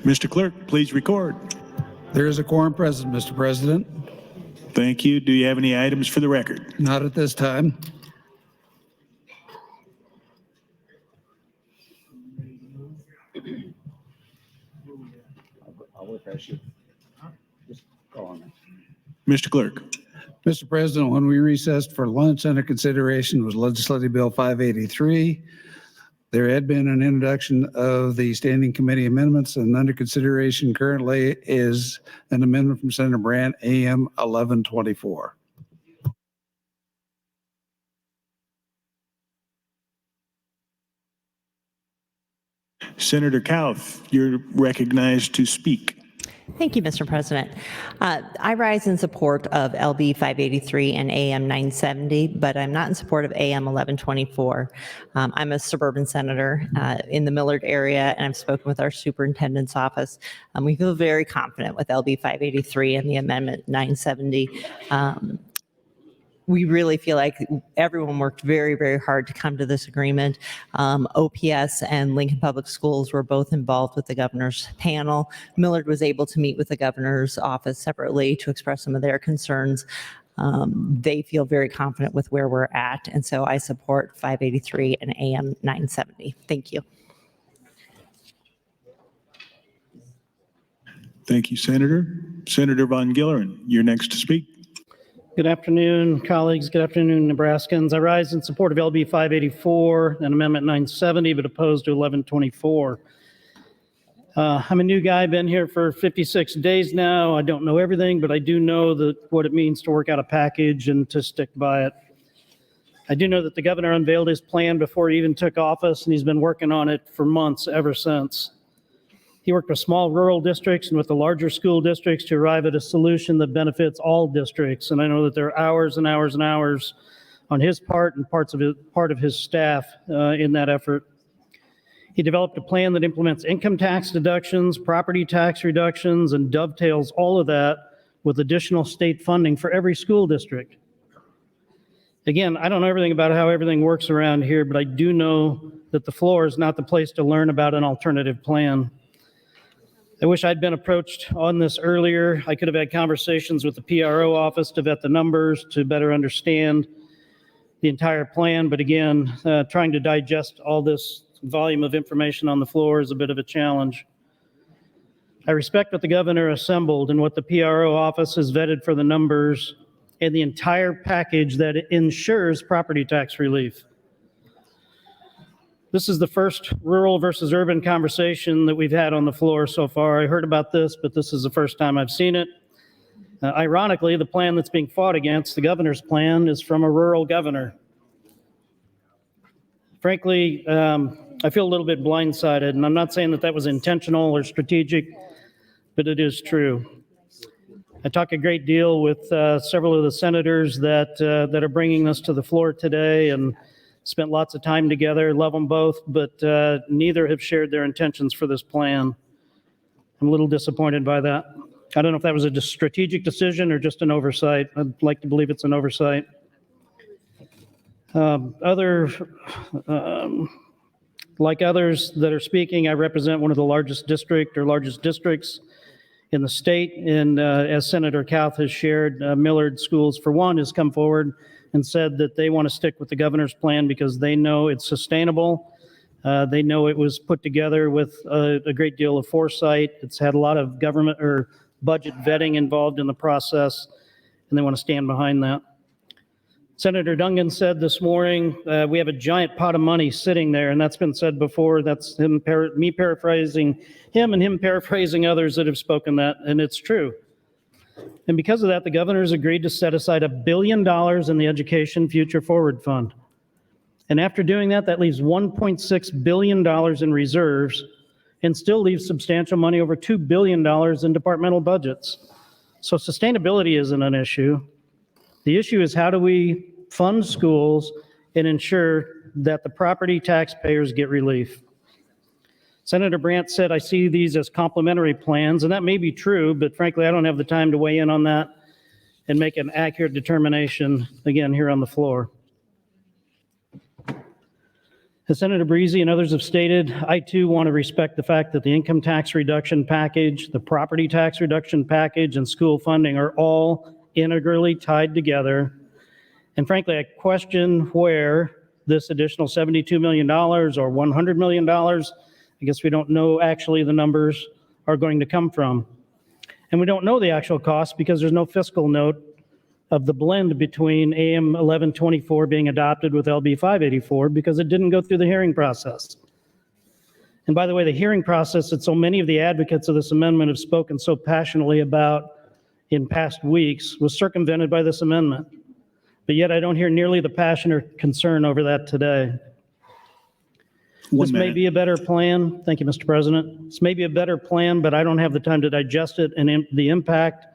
Mr. Clerk, please record. There is a quorum present, Mr. President. Thank you. Do you have any items for the record? Not at this time. I'll refresh you. Just go on. Mr. Clerk. Mr. President, when we recessed for lunch, under consideration was Legislative Bill 583. There had been an introduction of the standing committee amendments, and under consideration currently is an amendment from Senator Brandt, AM 1124. Senator Kauth, you're recognized to speak. Thank you, Mr. President. I rise in support of LB 583 and AM 970, but I'm not in support of AM 1124. I'm a suburban senator in the Millard area, and I've spoken with our superintendent's office. We feel very confident with LB 583 and the amendment 970. We really feel like everyone worked very, very hard to come to this agreement. OPS and Lincoln Public Schools were both involved with the governor's panel. Millard was able to meet with the governor's office separately to express some of their concerns. They feel very confident with where we're at, and so I support 583 and AM 970. Thank you. Thank you, Senator. Senator Von Gilleren, you're next to speak. Good afternoon, colleagues. Good afternoon, Nebraskans. I rise in support of LB 584 and Amendment 970, but opposed to 1124. I'm a new guy, been here for 56 days now. I don't know everything, but I do know what it means to work out a package and to stick by it. I do know that the governor unveiled his plan before he even took office, and he's been working on it for months ever since. He worked with small rural districts and with the larger school districts to arrive at a solution that benefits all districts. And I know that there are hours and hours and hours on his part and part of his staff in that effort. He developed a plan that implements income tax deductions, property tax reductions, and dovetails all of that with additional state funding for every school district. Again, I don't know everything about how everything works around here, but I do know that the floor is not the place to learn about an alternative plan. I wish I'd been approached on this earlier. I could have had conversations with the PRO office to vet the numbers, to better understand the entire plan. But again, trying to digest all this volume of information on the floor is a bit of a challenge. I respect what the governor assembled and what the PRO office has vetted for the numbers and the entire package that ensures property tax relief. This is the first rural versus urban conversation that we've had on the floor so far. I heard about this, but this is the first time I've seen it. Ironically, the plan that's being fought against, the governor's plan, is from a rural governor. Frankly, I feel a little bit blindsided, and I'm not saying that that was intentional or strategic, but it is true. I talk a great deal with several of the senators that are bringing this to the floor today, and spent lots of time together, love them both, but neither have shared their intentions for this plan. I'm a little disappointed by that. I don't know if that was a strategic decision or just an oversight. I'd like to believe it's an oversight. Like others that are speaking, I represent one of the largest districts in the state. And as Senator Kauth has shared, Millard Schools, for one, has come forward and said that they want to stick with the governor's plan because they know it's sustainable. They know it was put together with a great deal of foresight. It's had a lot of government or budget vetting involved in the process, and they want to stand behind that. Senator Dungan said this morning, we have a giant pot of money sitting there, and that's been said before. That's me paraphrasing him and him paraphrasing others that have spoken that, and it's true. And because of that, the governor's agreed to set aside $1 billion in the Education Future Forward Fund. And after doing that, that leaves $1.6 billion in reserves and still leaves substantial money, over $2 billion in departmental budgets. So sustainability isn't an issue. The issue is, how do we fund schools and ensure that the property taxpayers get relief? Senator Brandt said, I see these as complementary plans, and that may be true, but frankly, I don't have the time to weigh in on that and make an accurate determination, again, here on the floor. As Senator Breezy and others have stated, I too want to respect the fact that the income tax reduction package, the property tax reduction package, and school funding are all integrally tied together. And frankly, I question where this additional $72 million or $100 million, I guess we don't know actually the numbers, are going to come from. And we don't know the actual cost because there's no fiscal note of the blend between AM 1124 being adopted with LB 584 because it didn't go through the hearing process. And by the way, the hearing process that so many of the advocates of this amendment have spoken so passionately about in past weeks was circumvented by this amendment. But yet I don't hear nearly the passion or concern over that today. This may be a better plan. Thank you, Mr. President. This may be a better plan, but I don't have the time to digest it and the impact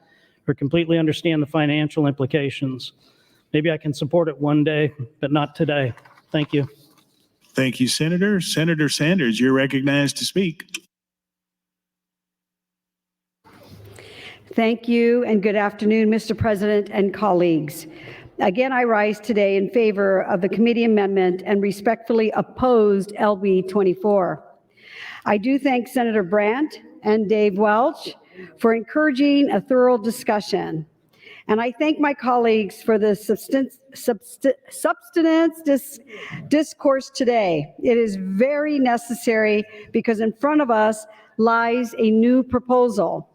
or completely understand the financial implications. Maybe I can support it one day, but not today. Thank you. Thank you, Senator. Senator Sanders, you're recognized to speak. Thank you, and good afternoon, Mr. President and colleagues. Again, I rise today in favor of the committee amendment and respectfully opposed LB 24. I do thank Senator Brandt and Dave Welch for encouraging a thorough discussion. And I thank my colleagues for the discourse today. It is very necessary because in front of us lies a new proposal.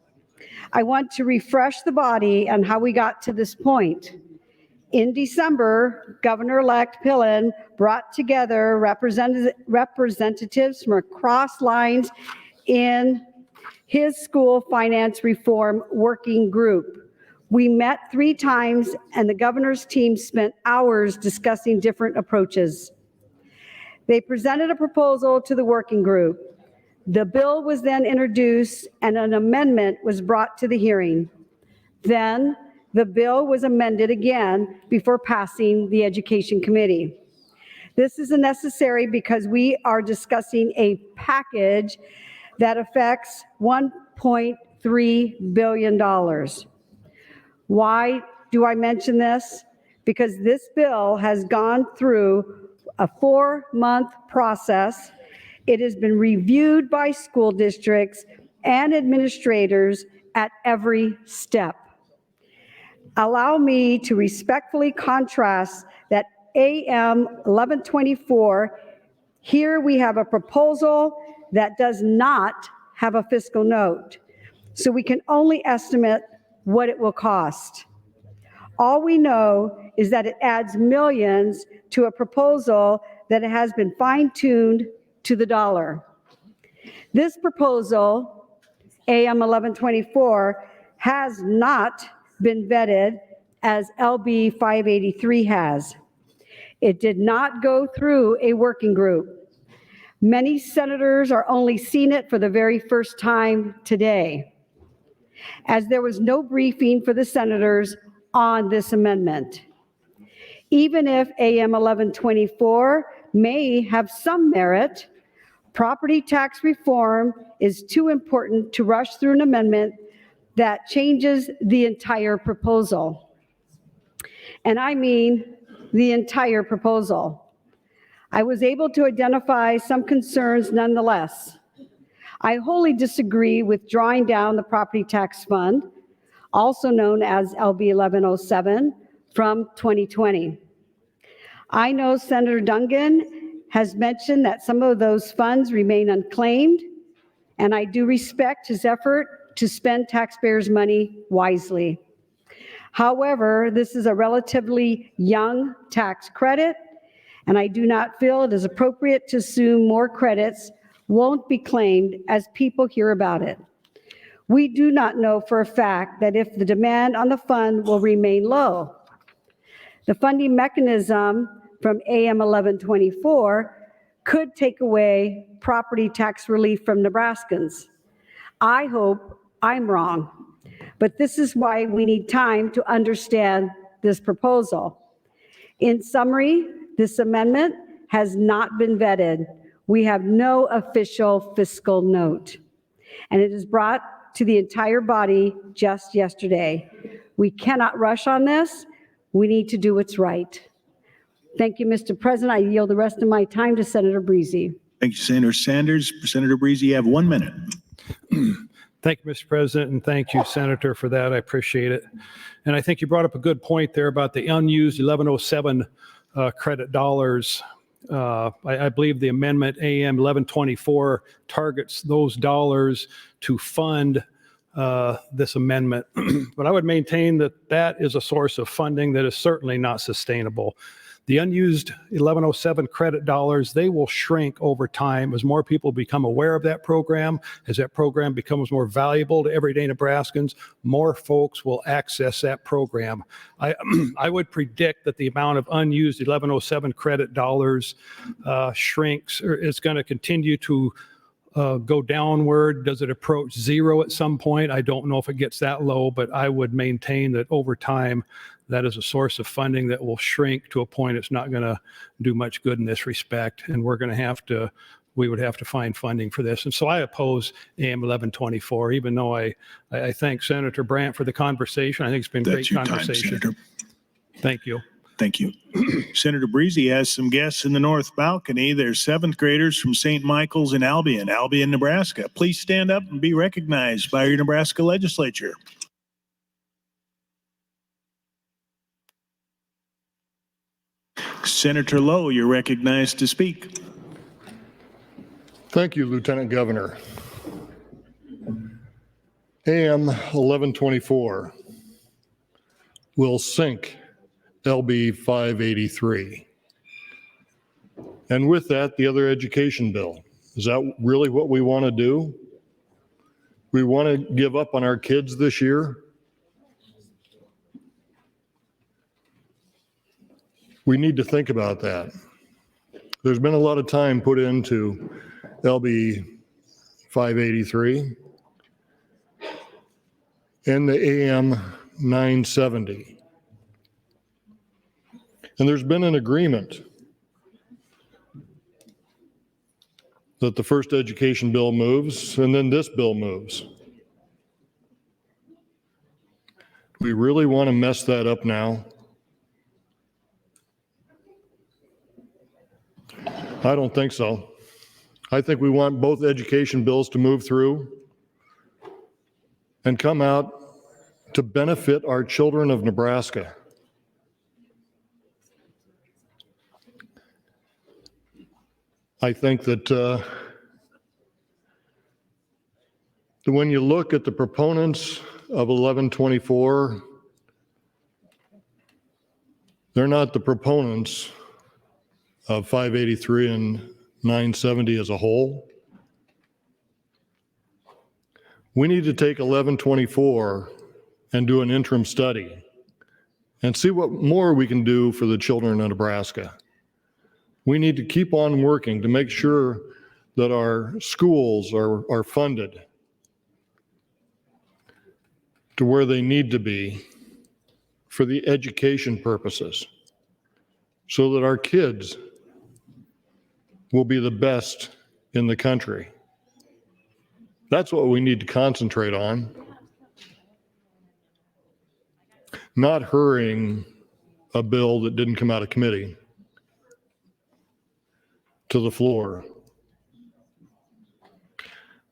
I want to refresh the body on how we got to this point. In December, Governor-elect Pillen brought together representatives from across lines in his school finance reform working group. We met 3 times, and the governor's team spent hours discussing different approaches. They presented a proposal to the working group. The bill was then introduced, and an amendment was brought to the hearing. Then the bill was amended again before passing the Education Committee. This is necessary because we are discussing a package that affects $1.3 billion. Why do I mention this? Because this bill has gone through a 4-month process. It has been reviewed by school districts and administrators at every step. Allow me to respectfully contrast that AM 1124. Here we have a proposal that does not have a fiscal note, so we can only estimate what it will cost. All we know is that it adds millions to a proposal that has been fine-tuned to the dollar. This proposal, AM 1124, has not been vetted as LB 583 has. It did not go through a working group. Many senators are only seeing it for the very first time today, as there was no briefing for the senators on this amendment. Even if AM 1124 may have some merit, property tax reform is too important to rush through an amendment that changes the entire proposal. And I mean the entire proposal. I was able to identify some concerns nonetheless. I wholly disagree with drawing down the property tax fund, also known as LB 1107, from 2020. I know Senator Dungan has mentioned that some of those funds remain unclaimed, and I do respect his effort to spend taxpayers' money wisely. However, this is a relatively young tax credit, and I do not feel it is appropriate to assume more credits won't be claimed as people hear about it. We do not know for a fact that if the demand on the fund will remain low. The funding mechanism from AM 1124 could take away property tax relief from Nebraskans. I hope I'm wrong, but this is why we need time to understand this proposal. In summary, this amendment has not been vetted. We have no official fiscal note, and it is brought to the entire body just yesterday. We cannot rush on this. We need to do what's right. Thank you, Mr. President. I yield the rest of my time to Senator Breezy. Thank you, Senator Sanders. Senator Breezy, you have 1 minute. Thank you, Mr. President, and thank you, Senator, for that. I appreciate it. And I think you brought up a good point there about the unused 1107 credit dollars. I believe the amendment AM 1124 targets those dollars to fund this amendment. But I would maintain that that is a source of funding that is certainly not sustainable. The unused 1107 credit dollars, they will shrink over time as more people become aware of that program. As that program becomes more valuable to everyday Nebraskans, more folks will access that program. I would predict that the amount of unused 1107 credit dollars shrinks, or is going to continue to go downward. Does it approach zero at some point? I don't know if it gets that low, but I would maintain that over time, that is a source of funding that will shrink to a point it's not going to do much good in this respect. And we would have to find funding for this. And so I oppose AM 1124, even though I thank Senator Brandt for the conversation. I think it's been That's great your conversation. time, Senator. Thank you. Thank you. Senator Breezy has some guests in the north balcony. They're 7th graders from St. Michael's in Albion, Nebraska. Please stand up and be recognized by your Nebraska Legislature. Senator Lowe, you're recognized to speak. Thank you, Lieutenant Governor. AM 1124 will sink LB 583. And with that, the other education bill. Is that really what we want to do? we want to give up on our kids this year? We need to think about that. There's been a lot of time put into LB 583 and the AM 970. And there's been an agreement that the first education bill moves and then this bill moves. We really want to mess that up now? I don't think so. I think we want both education bills to move through and come out to benefit our children of Nebraska. I think that when you look at the proponents of 1124, they're not the proponents of 583 and 970 as a whole. We need to take 1124 and do an interim study and see what more we can do for the children of Nebraska. We need to keep on working to make sure that our schools are funded to where they need to be for the education purposes, so that our kids will be the best in the country. That's what we need to concentrate on, not hurrying a bill that didn't come out of committee to the floor.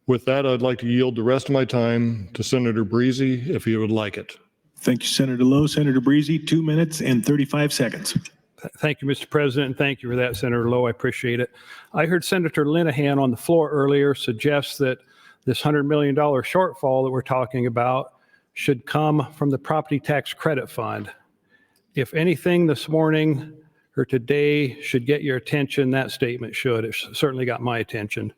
With that, I'd like to yield the rest of my time to Senator Breezy, if he would like it. Thank you, Senator Lowe. Senator Breezy, 2 minutes and 35 seconds. Thank you, Mr. President, and thank you for that, Senator Lowe. I appreciate it. I heard Senator Linehan on the floor earlier suggest that this $100 million shortfall that we're talking about should come from the property tax credit fund. If anything this morning or today should get your attention, that statement should. It certainly got my attention.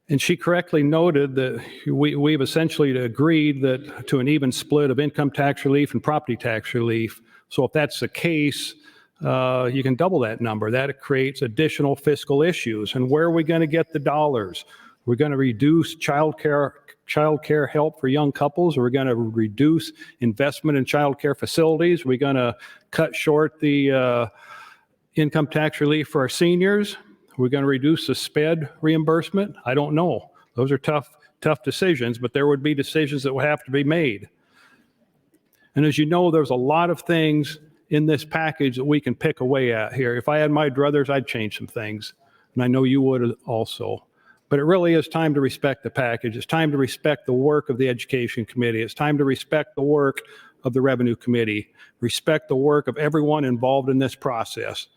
And she correctly noted that we've essentially agreed that to an even split of income tax relief and property tax relief. So if that's the case, you can double that number. That creates additional fiscal issues. And where are we going to get the dollars? We're going to reduce child care help for young couples. We're going to reduce investment in child care facilities. We're going to cut short the income tax relief for our seniors. We're going to reduce the SPED reimbursement. I don't know. Those are tough decisions, but there would be decisions that would have to be made. And as you know, there's a lot of things in this package that we can pick away at here. If I had my druthers, I'd change some things, and I know you would also. But it really is time to respect the package. It's time to respect the work of the Education Committee. It's time to respect the work of the Revenue Committee, respect the work of everyone involved in this process.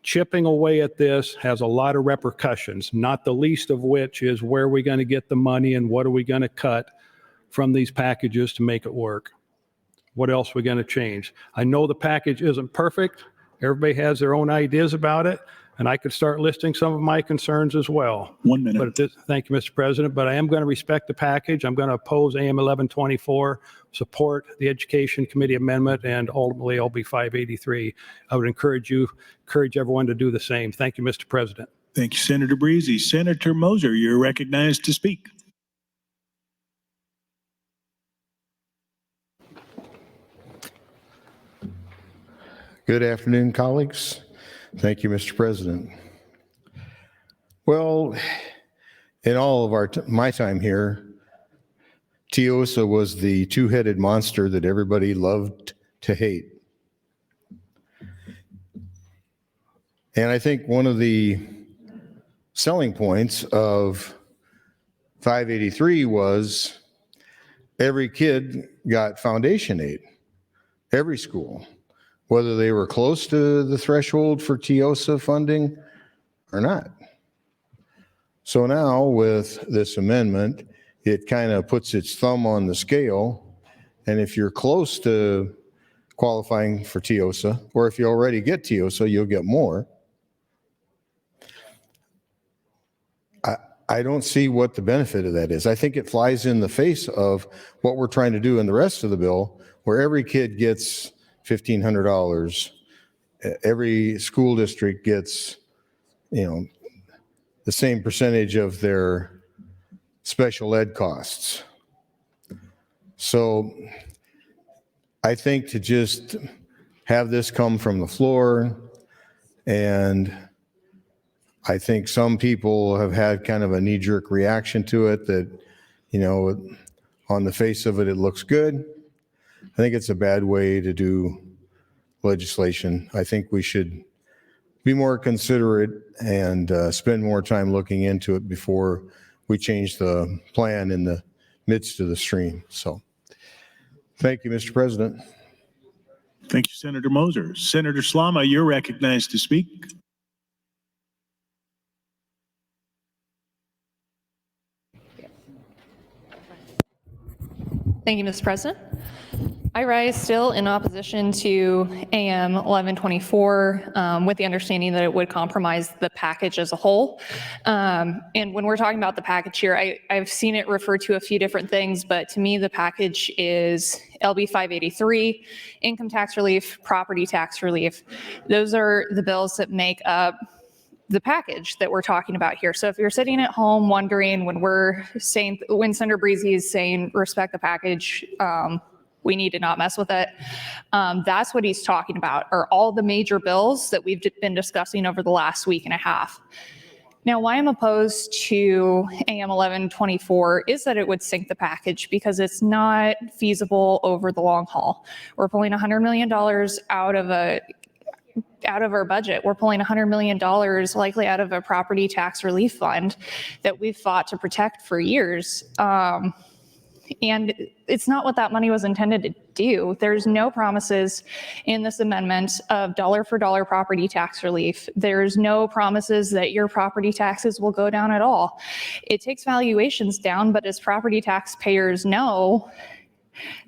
Chipping away at this has a lot of repercussions, not the least of which is where are we going to get the money and what are we going to cut from these packages to make it work? What else are we going to change? I know the package isn't perfect. Everybody has their own ideas about it, and I could start listing some of my concerns as well. 1 minute. But thank you, Mr. President, but I am going to respect the package. I'm going to oppose AM 1124, support the Education Committee amendment, and ultimately LB 583. I would encourage everyone to do the same. Thank you, Mr. President. Thank you, Senator Breezy. Senator Moser, you're recognized to speak. Good afternoon, colleagues. Thank you, Mr. President. Well, in all of my time here, TIOSA was the two-headed monster that everybody loved to hate. And I think one of the selling points of 583 was every kid got foundation aid, every school, whether they were close to the threshold for TIOSA funding or not. So now with this amendment, it kind of puts its thumb on the scale. And if you're close to qualifying for TIOSA, or if you already get TIOSA, you'll get more. I don't see what the benefit of that is. I think it flies in the face of what we're trying to do in the rest of the bill, where every kid gets $1,500. Every school district gets, the same percentage of their special ed costs. So I think to just have this come from the floor, and I think some people have had kind of a knee-jerk reaction to it that, on the face of it, it looks good. I think it's a bad way to do legislation. I think we should be more considerate and spend more time looking into it before we change the plan in the midst of the stream. So thank you, Mr. President. Thank you, Senator Moser. Senator Slama, you're recognized to speak. Thank you, Mr. President. I rise still in opposition to AM 1124 with the understanding that it would compromise the package as a whole. And when we're talking about the package here, I've seen it referred to a few different things, but to me, the package is LB 583, income tax relief, property tax relief. Those are the bills that make up the package that we're talking about here. So if you're sitting at home wondering when Senator Breezy is saying respect the package, we need to not mess with it. That's what he's talking about, are all the major bills that we've been discussing over the last week and a half. Now, why I'm opposed to AM 1124 is that it would sink the package because it's not feasible over the long haul. We're pulling $100 million out of our budget. We're pulling $100 million likely out of a property tax relief fund that we've fought to protect for years. And it's not what that money was intended to do. There's no promises in this amendment of dollar for dollar property tax relief. There's no promises that your property taxes will go down at all. It takes valuations down, but as property taxpayers know,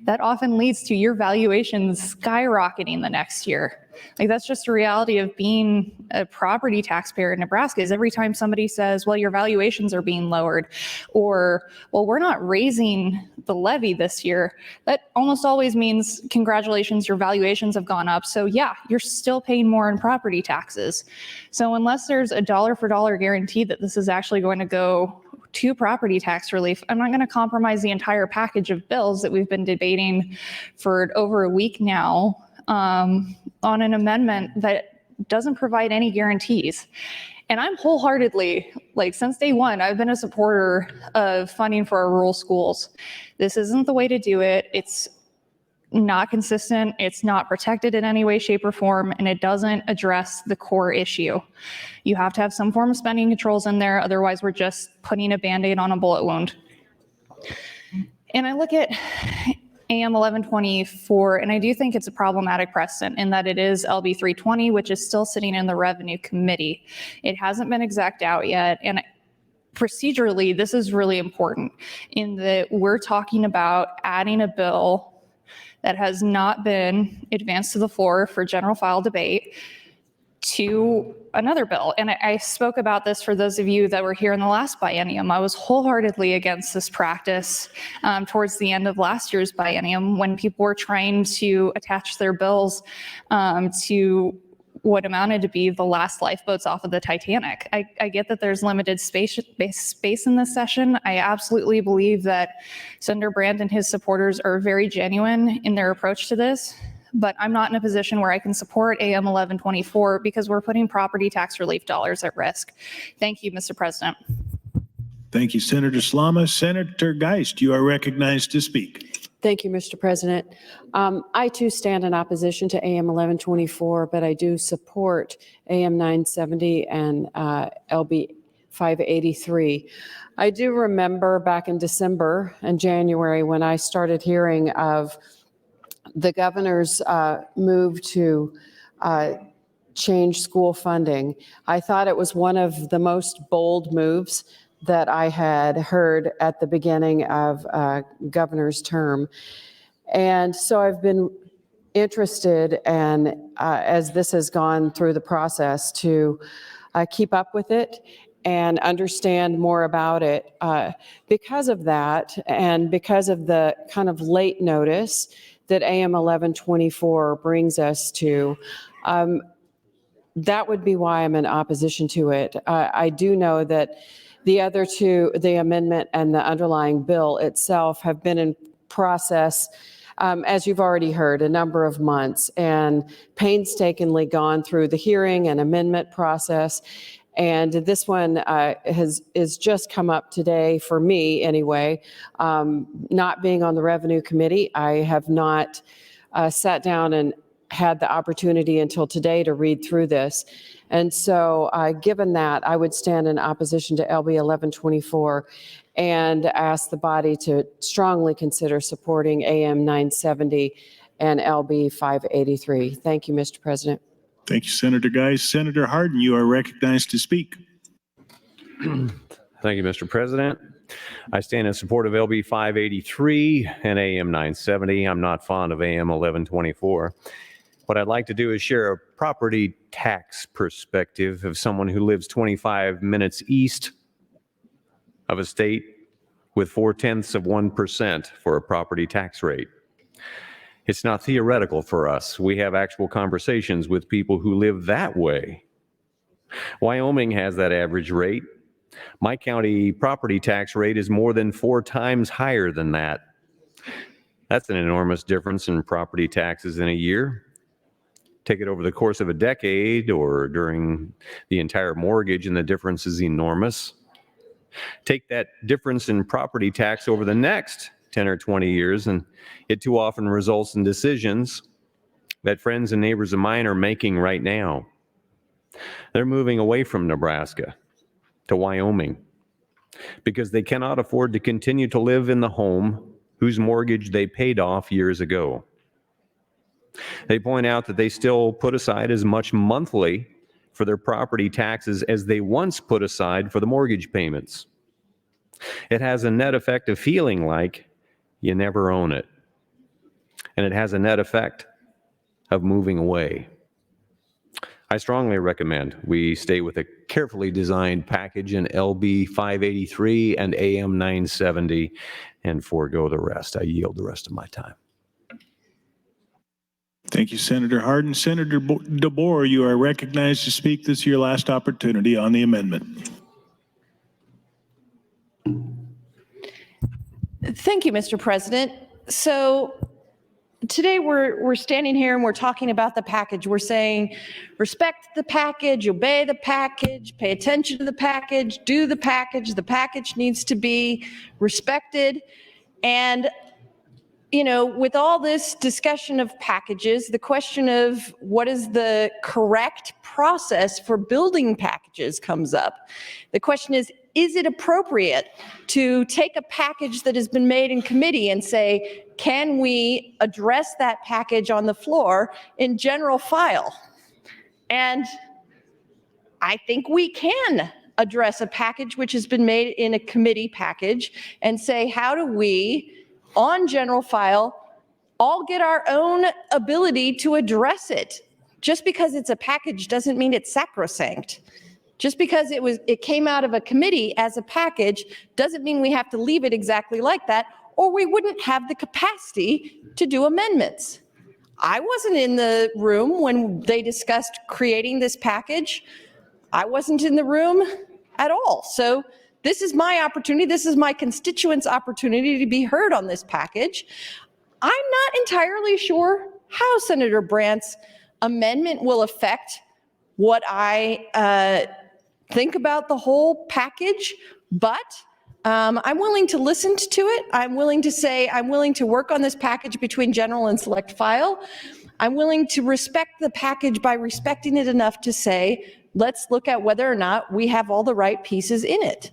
that often leads to your valuations skyrocketing the next year. Like, that's just a reality of being a property taxpayer in Nebraska, is every time somebody says, well, your valuations are being lowered, or, well, we're not raising the levy this year, that almost always means, congratulations, your valuations have gone up. So yeah, you're still paying more in property taxes. So unless there's a dollar for dollar guarantee that this is actually going to go to property tax relief, I'm not going to compromise the entire package of bills that we've been debating for over a week now on an amendment that doesn't provide any guarantees. And I'm wholeheartedly, since day one, I've been a supporter of funding for our rural schools. This isn't the way to do it. It's not consistent. It's not protected in any way, shape, or form, and it doesn't address the core issue. You have to have some form of spending controls in there. Otherwise, we're just putting a Band-Aid on a bullet wound. And I look at AM 1124, and I do think it's a problematic precedent in that it is LB 320, which is still sitting in the Revenue Committee. It hasn't been exec'd out yet, and procedurally, this is really important in that we're talking about adding a bill that has not been advanced to the floor for general file debate to another bill. And I spoke about this for those of you that were here in the last biennium. I was wholeheartedly against this practice towards the end of last year's biennium when people were trying to attach their bills to what amounted to be the last lifeboats off of the Titanic. I get that there's limited space in this session. I absolutely believe that Senator Brandt and his supporters are very genuine in their approach to this, but I'm not in a position where I can support AM 1124 because we're putting property tax relief dollars at risk. Thank you, Mr. President. Thank you, Senator Slama. Senator Geist, you are recognized to speak. Thank you, Mr. President. I too stand in opposition to AM 1124, but I do support AM 970 and LB 583. I do remember back in December and January when I started hearing of the governor's move to change school funding. I thought it was one of the most bold moves that I had heard at the beginning of governor's term. And so I've been interested, and as this has gone through the process, to keep up with it and understand more about it. Because of that, and because of the kind of late notice that AM 1124 brings us to, that would be why I'm in opposition to it. I do know that the other two, the amendment and the underlying bill itself, have been in process, as you've already heard, a number of months, and painstakingly gone through the hearing and amendment process. And this one is just come up today for me anyway. Not being on the Revenue Committee, I have not sat down and had the opportunity until today to read through this. And so given that, I would stand in opposition to LB 1124 and ask the body to strongly consider supporting AM 970 and LB 583. Thank you, Mr. President. Thank you, Senator Geis. Senator Hardin, you are recognized to speak. Thank you, Mr. President. I stand in support of LB 583 and AM 970. I'm not fond of AM 1124. What I'd like to do is share a property tax perspective of someone who lives 25 minutes east of a state with 0.4% for a property tax rate. It's not theoretical for us. We have actual conversations with people who live that way. Wyoming has that average rate. My county property tax rate is more than 4 times higher than that. That's an enormous difference in property taxes in a year. Take it over the course of a decade or during the entire mortgage, and the difference is enormous. Take that difference in property tax over the next 10 or 20 years, and it too often results in decisions that friends and neighbors of mine are making right now. They're moving away from Nebraska to Wyoming because they cannot afford to continue to live in the home whose mortgage they paid off years ago. They point out that they still put aside as much monthly for their property taxes as they once put aside for the mortgage payments. It has a net effect of feeling like you never own it. And it has a net effect of moving away. I strongly recommend we stay with a carefully designed package in LB 583 and AM 970 and forego the rest. I yield the rest of my time. Thank you, Senator Hardin. Senator DeBoer, you are recognized to speak. This is your last opportunity on the amendment. Thank you, Mr. President. So today we're standing here and we're talking about the package. We're saying respect the package, obey the package, pay attention to the package, do the package. The package needs to be respected. And you know, with all this discussion of packages, the question of what is the correct process for building packages comes up. The question is it appropriate to take a package that has been made in committee and say, can we address that package on the floor in general file? And I think we can address a package which has been made in a committee package and say, how do we on general file, all get our own ability to address it. Just because it's a package doesn't mean it's sacrosanct. Just because it came out of a committee as a package doesn't mean we have to leave it exactly like that, or we wouldn't have the capacity to do amendments. I wasn't in the room when they discussed creating this package. I wasn't in the room at all. So this is my opportunity. This is my constituents' opportunity to be heard on this package. I'm not entirely sure how Senator Brandt's amendment will affect what I think about the whole package, but I'm willing to listen to it. I'm willing to say I'm willing to work on this package between general and select file. I'm willing to respect the package by respecting it enough to say, let's look at whether or not we have all the right pieces in it.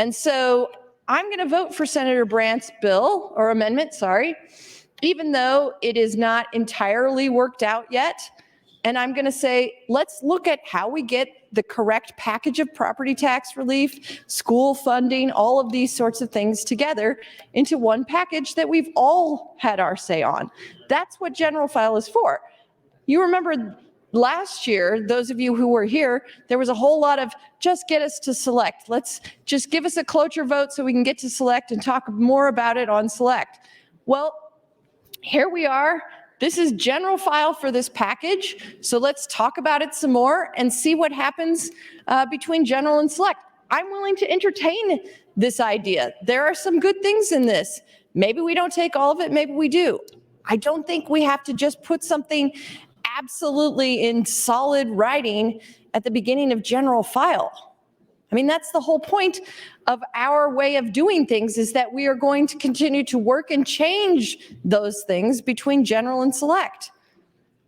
And so I'm going to vote for Senator Brandt's bill or amendment, sorry, even though it is not entirely worked out yet. And I'm going to say, let's look at how we get the correct package of property tax relief, school funding, all of these sorts of things together into one package that we've all had our say on. That's what general file is for. You remember last year, those of you who were here, there was a whole lot of just get us to select. Let's just give us a cloture vote so we can get to select and talk more about it on select. Well, here we are. This is general file for this package. So let's talk about it some more and see what happens between general and select. I'm willing to entertain this idea. There are some good things in this. Maybe we don't take all of it, maybe we do. I don't think we have to just put something absolutely in solid writing at the beginning of general file. I mean, that's the whole point of our way of doing things, is that we are going to continue to work and change those things between general and select.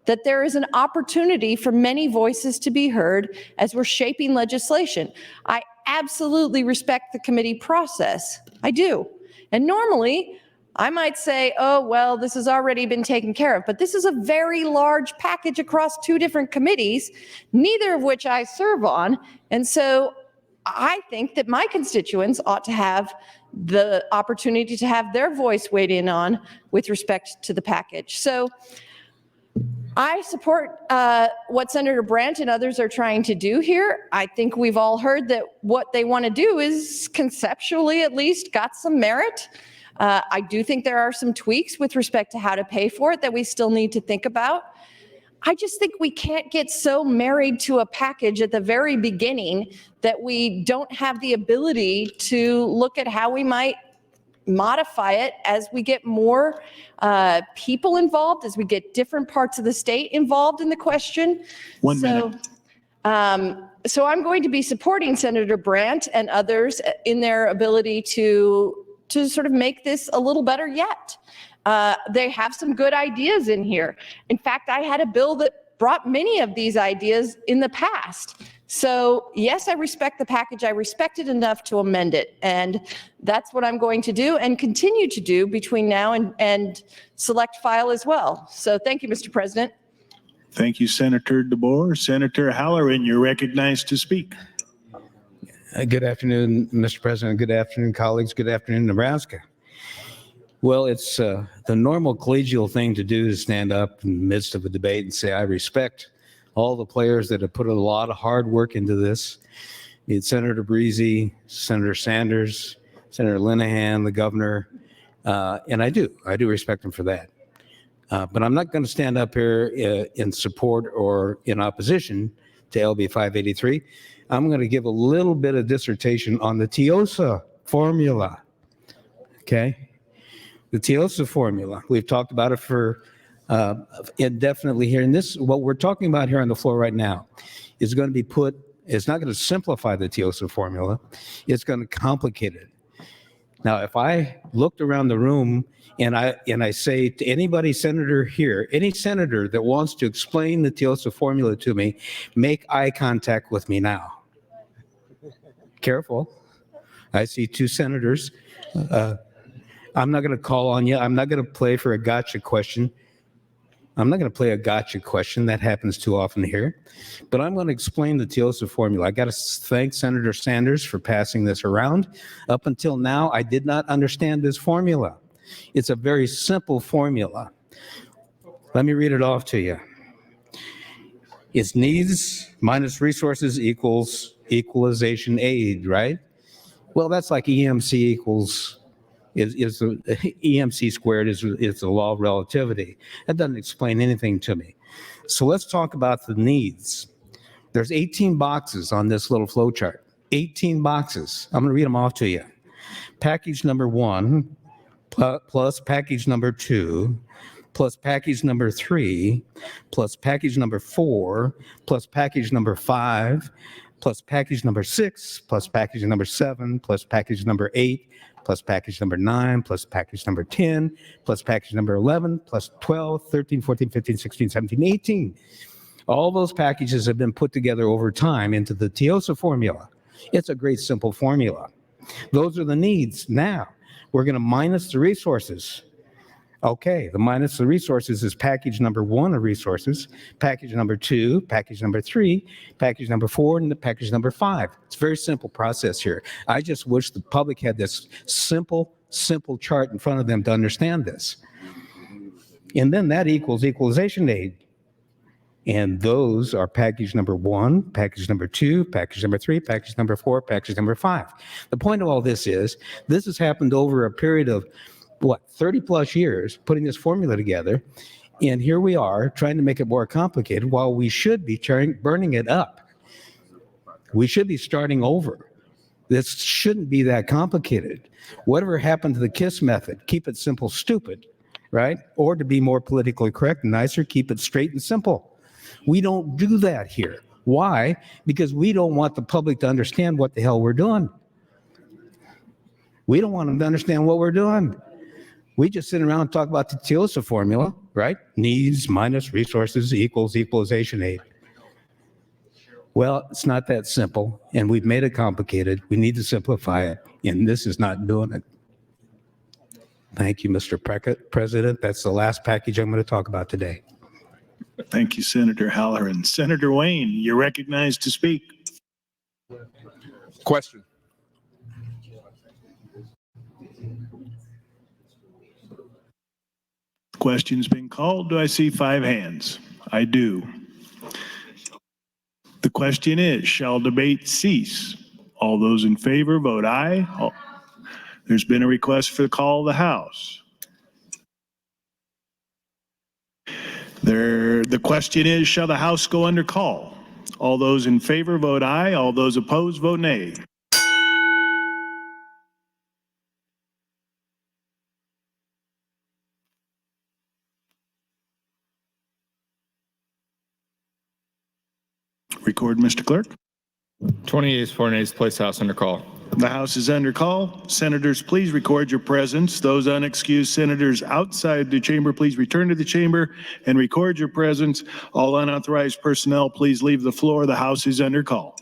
That there is an opportunity for many voices to be heard as we're shaping legislation. I absolutely respect the committee process. I do. And normally, I might say, oh, well, this has already been taken care of, but this is a very large package across 2 different committees, neither of which I serve on. And so I think that my constituents ought to have the opportunity to have their voice weighed in on with respect to the package. So I support what Senator Brandt and others are trying to do here. I think we've all heard that what they want to do is conceptually at least got some merit. I do think there are some tweaks with respect to how to pay for it that we still need to think about. I just think we can't get so married to a package at the very beginning that we don't have the ability to look at how we might modify it as we get more people involved, as we get different parts of the state involved in the question. 1 minute. So I'm going to be supporting Senator Brandt and others in their ability to sort of make this a little better yet. They have some good ideas in here. In fact, I had a bill that brought many of these ideas in the past. So yes, I respect the package. I respect it enough to amend it. And that's what I'm going to do and continue to do between now and select file as well. So thank you, Mr. President. Thank you, Senator DeBoer. Senator Halloran, you're recognized to speak. Good afternoon, Mr. President. Good afternoon, colleagues. Good afternoon, Nebraska. Well, it's the normal collegial thing to do is stand up in the midst of a debate and say, I respect all the players that have put a lot of hard work into this. It's Senator Breezy, Senator Sanders, Senator Linehan, the governor, and I do respect them for that. But I'm not going to stand up here in support or in opposition to LB 583. I'm going to give a little bit of dissertation on the TIOSA formula, okay? The TIOSA formula. We've talked about it for indefinitely here. And this, what we're talking about here on the floor right now, is going to be put, it's not going to simplify the TIOSA formula. It's going to complicate it. Now, if I looked around the room and I say to anybody, senator here, any senator that wants to explain the TIOSA formula to me, make eye contact with me now. Careful. I see 2 senators. I'm not going to call on you. I'm not going to play for a gotcha question. I'm not going to play a gotcha question. That happens too often here. But I'm going to explain the TIOSA formula. I got to thank Senator Sanders for passing this around. Up until now, I did not understand this formula. It's a very simple formula. Let me read it off to you. It's needs minus resources equals equalization aid, right? Well, that's like EMC equals EMC squared is the law of relativity. That doesn't explain anything to me. So let's talk about the needs. There's 18 boxes on this little flow chart. 18 boxes. I'm going to read them off to you. Package number 1 plus package number 2 plus package number 3 plus package number 4 plus package number 5 plus package number 6 plus package number 7 plus package number 8 plus package number 9 plus package number 10 plus package number 11 plus 12, 13, 14, 15, 16, 17, 18. All those packages have been put together over time into the TIOSA formula. It's a great simple formula. Those are the needs. Now, we're going to minus the resources. Okay, the minus the resources is package number 1 of resources, package number 2, package number 3, package number 4, and the package number 5. It's a very simple process here. I just wish the public had this simple chart in front of them to understand this. And then that equals equalization aid. And those are package number 1, package number 2, package number 3, package number 4, package number 5. The point of all this is, this has happened over a period of, 30 plus years, putting this formula together. And here we are trying to make it more complicated while we should be burning it up. We should be starting over. This shouldn't be that complicated. Whatever happened to the KISS method? Keep it simple, stupid, right? Or to be more politically correct and nicer, keep it straight and simple. We don't do that here. Why? Because we don't want the public to understand what the hell we're doing. We don't want them to understand what we're doing. We just sit around and talk about the TIOSA formula, right? Needs minus resources equals equalization aid. Well, it's not that simple, and we've made it complicated. We need to simplify it, and this is not doing it. Thank you, Mr. President. That's the last package I'm going to talk about today. Thank you, Senator Halloran. Senator Wayne, you're recognized to speak. Question. Question's been called. Do I see 5 hands? I do. The question is, shall debate cease? All those in favor, vote aye. There's been a request for the call of the House. The question is, shall the House go under call? All those in favor, vote aye. All those opposed, vote nay. Record, Mr. Clerk. 20 yeas, 4 nays, place House under call. The House is under call. Senators, please record your presence. Those unexcused senators outside the chamber, please return to the chamber and record your presence. All unauthorized personnel, please leave the floor. The House is under call.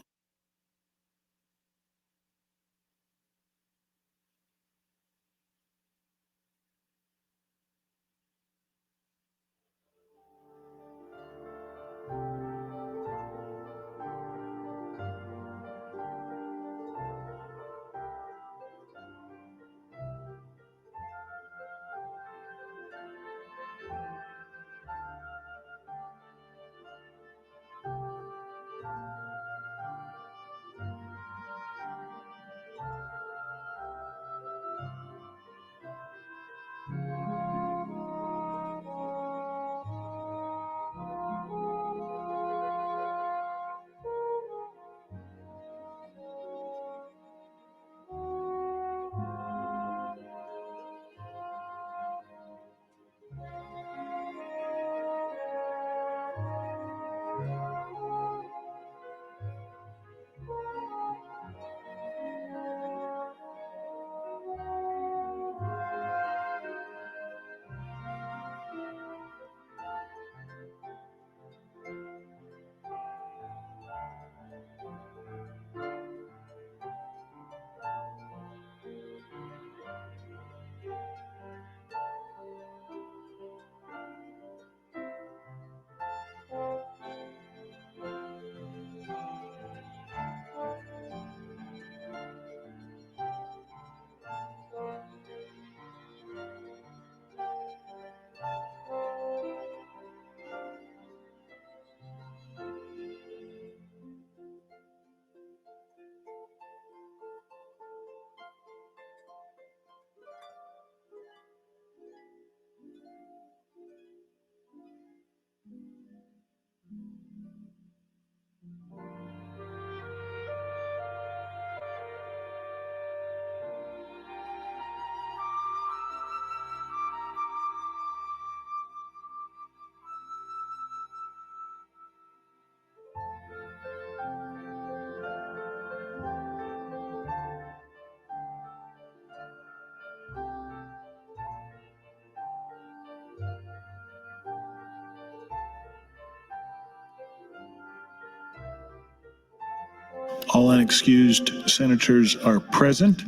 All unexcused senators are present.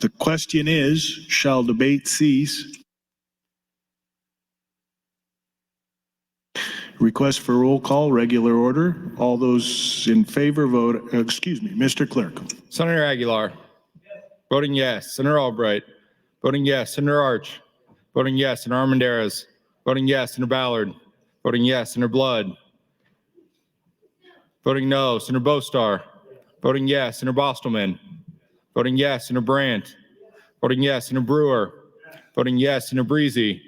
The question is, shall debate cease? Request for roll call, regular order. All those in favor vote, Mr. Clerk. Senator Aguilar. Voting yes. Senator Albright. Voting yes. Senator Arch. Voting yes. Senator Armendariz. Voting yes. Senator Ballard. Voting yes. Senator Blood. Voting no, Senator Bostar. Voting yes, Senator Bostelman. Voting yes, Senator Brandt. Voting yes, Senator Brewer. Voting yes, Senator Breezy.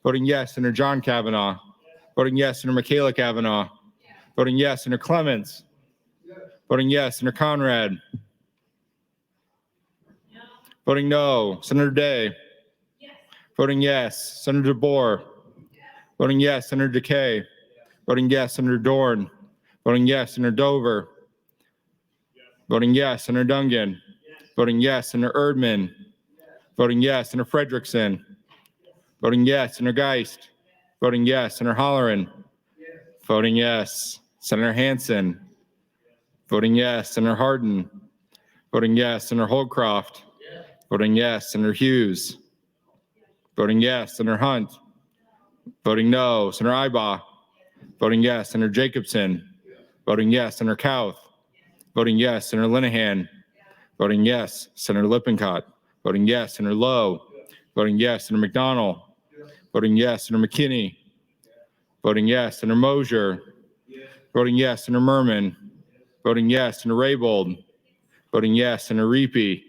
Voting yes, Senator John Kavanaugh. Voting yes, Senator Michaela Kavanaugh. Voting yes, Senator Clements. Voting yes, Senator Conrad. Voting no, Senator Day. Voting yes, Senator DeBoer. Voting yes, Senator DeKay. Voting yes, Senator Dorn. Voting yes, Senator Dover. Voting yes, Senator Dungan. Voting yes, Senator Erdman. Voting yes, Senator Frederickson. Voting yes, Senator Geist. Voting yes, Senator Holleran. Voting yes, Senator Hansen. Voting yes, Senator Hardin. Voting yes, Senator Holdcroft. Voting yes, Senator Hughes. Voting yes, Senator Hunt. Voting no, Senator Ibach. Voting yes, Senator Jacobson. Voting yes, Senator Kauth. Voting yes, Senator Linehan. Voting yes, Senator Lippincott. Voting yes, Senator Lowe. Voting yes, Senator McDonald. Voting yes, Senator McKinney. Voting yes, Senator Mosier. Voting yes, Senator Merman. Voting yes, Senator Raybold. Voting yes, Senator Reapy.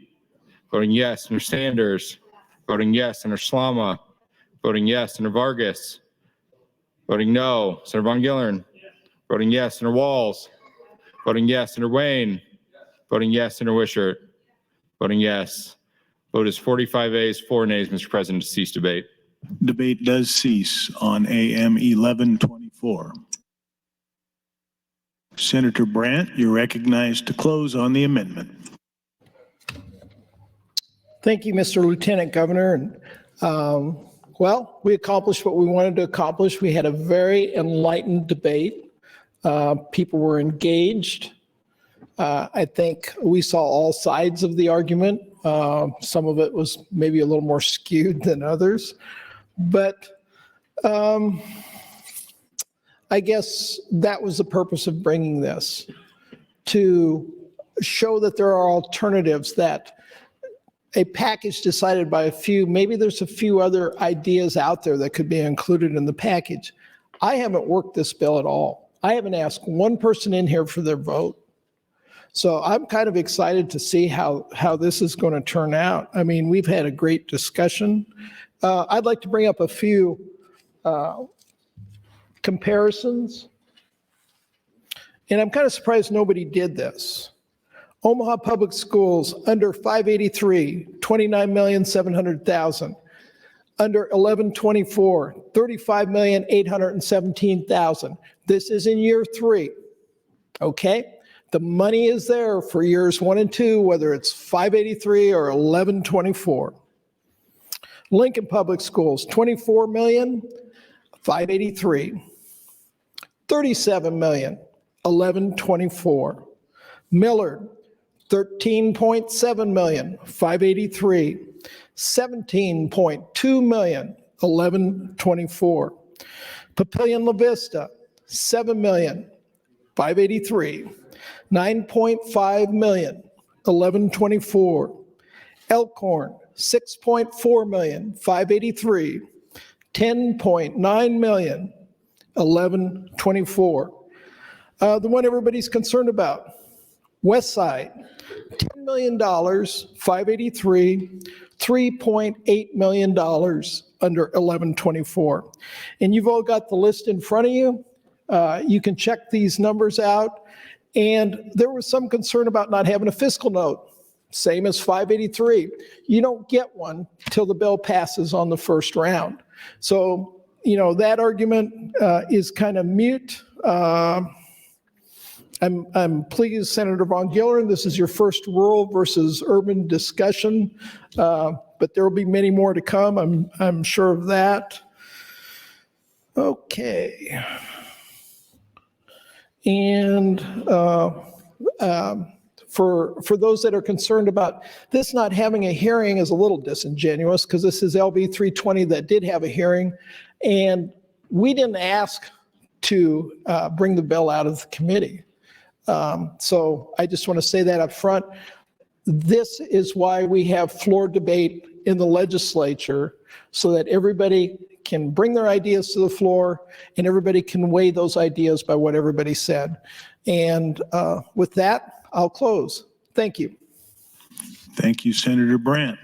Voting yes, Senator Sanders. Voting yes, Senator Slama. Voting yes, Senator Vargas. Voting no, Senator Von Gillern. Voting yes, Senator Walls. Voting yes, Senator Wayne. Voting yes, Senator Wishart. Voting yes. Vote is 45 ayes, 4 nays, Mr. President, to cease debate. Debate does cease on AM 1124. Senator Brandt, you're recognized to close on the amendment. Thank you, Mr. Lieutenant Governor. Well, we accomplished what we wanted to accomplish. We had a very enlightened debate. People were engaged. I think we saw all sides of the argument. Some of it was maybe a little more skewed than others. But I guess that was the purpose of bringing this, to show that there are alternatives, that a package decided by a few, maybe there's a few other ideas out there that could be included in the package. I haven't worked this bill at all. I haven't asked one person in here for their vote. So I'm kind of excited to see how this is going to turn out. I mean, we've had a great discussion. I'd like to bring up a few comparisons. And I'm kind of surprised nobody did this. Omaha Public Schools under 583, $29,700,000. Under 1124, $35,817,000. This is in year 3. Okay? The money is there for years 1 and 2, whether it's 583 or 1124. Lincoln Public Schools, $24,583,000. $37,011,24. Millard, $13.7 million, $583,000. $17.2 million, $1124. Papillion La Vista, $7 million, $583,000. $9.5 million, $1124. Elkhorn, $6.4 million, $583,000. $10.9 million, $1124. The one everybody's concerned about, West Side, $10 million, $583,000. $3.8 million under 1124. And you've all got the list in front of you. You can check these numbers out. And there was some concern about not having a fiscal note, same as 583. You don't get one till the bill passes on the first round. So, you know, that argument is kind of mute. I'm pleased, Senator Von Gillern, this is your first rural versus urban discussion, but there will be many more to come. I'm sure of that. Okay. And for those that are concerned about this not having a hearing is a little disingenuous, because this is LB 320 that did have a hearing, and we didn't ask to bring the bill out of the committee. So I just want to say that up front. This is why we have floor debate in the legislature, so that everybody can bring their ideas to the floor and everybody can weigh those ideas by what everybody said. And with that, I'll close. Thank you. Thank you, Senator Brandt.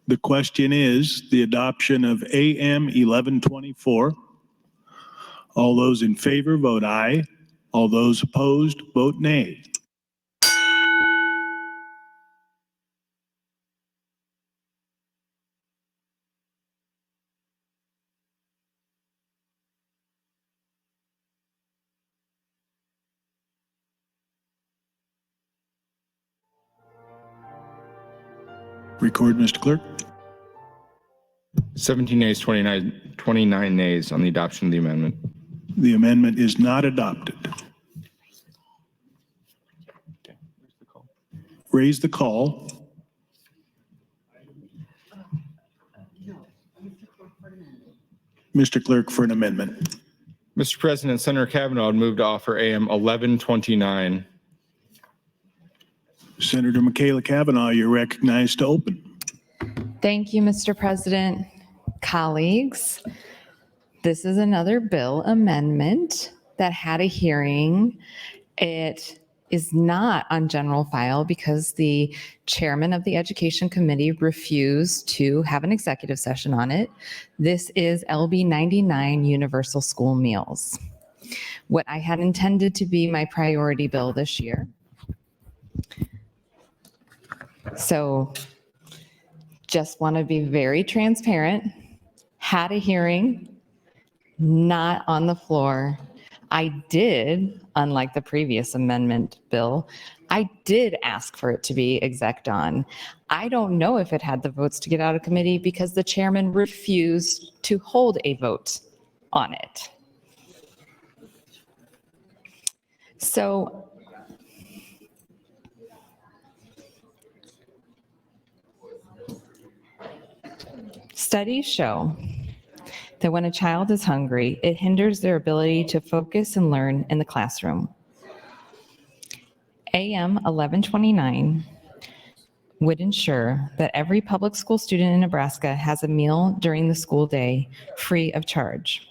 The question is the adoption of AM 1124. All those in favor vote aye. All those opposed vote nay. Record, Mr. Clerk. 17 nays, 29 nays on the adoption of the amendment. The amendment is not adopted. Raise the call. Mr. Clerk, for an amendment. Mr. President, Senator Kavanaugh would move to offer AM 1129. Senator Michaela Kavanaugh, you're recognized to open. Thank you, Mr. President. Colleagues, this is another bill amendment that had a hearing. It is not on general file because the chairman of the Education Committee refused to have an executive session on it. This is LB 99 Universal School Meals. What I had intended to be my priority bill this year. So just want to be very transparent. Had a hearing, not on the floor. I did, unlike the previous amendment bill, I did ask for it to be exec on. I don't know if it had the votes to get out of committee because the chairman refused to hold a vote on it. So studies show that when a child is hungry, it hinders their ability to focus and learn in the classroom. AM 1129 would ensure that every public school student in Nebraska has a meal during the school day free of charge.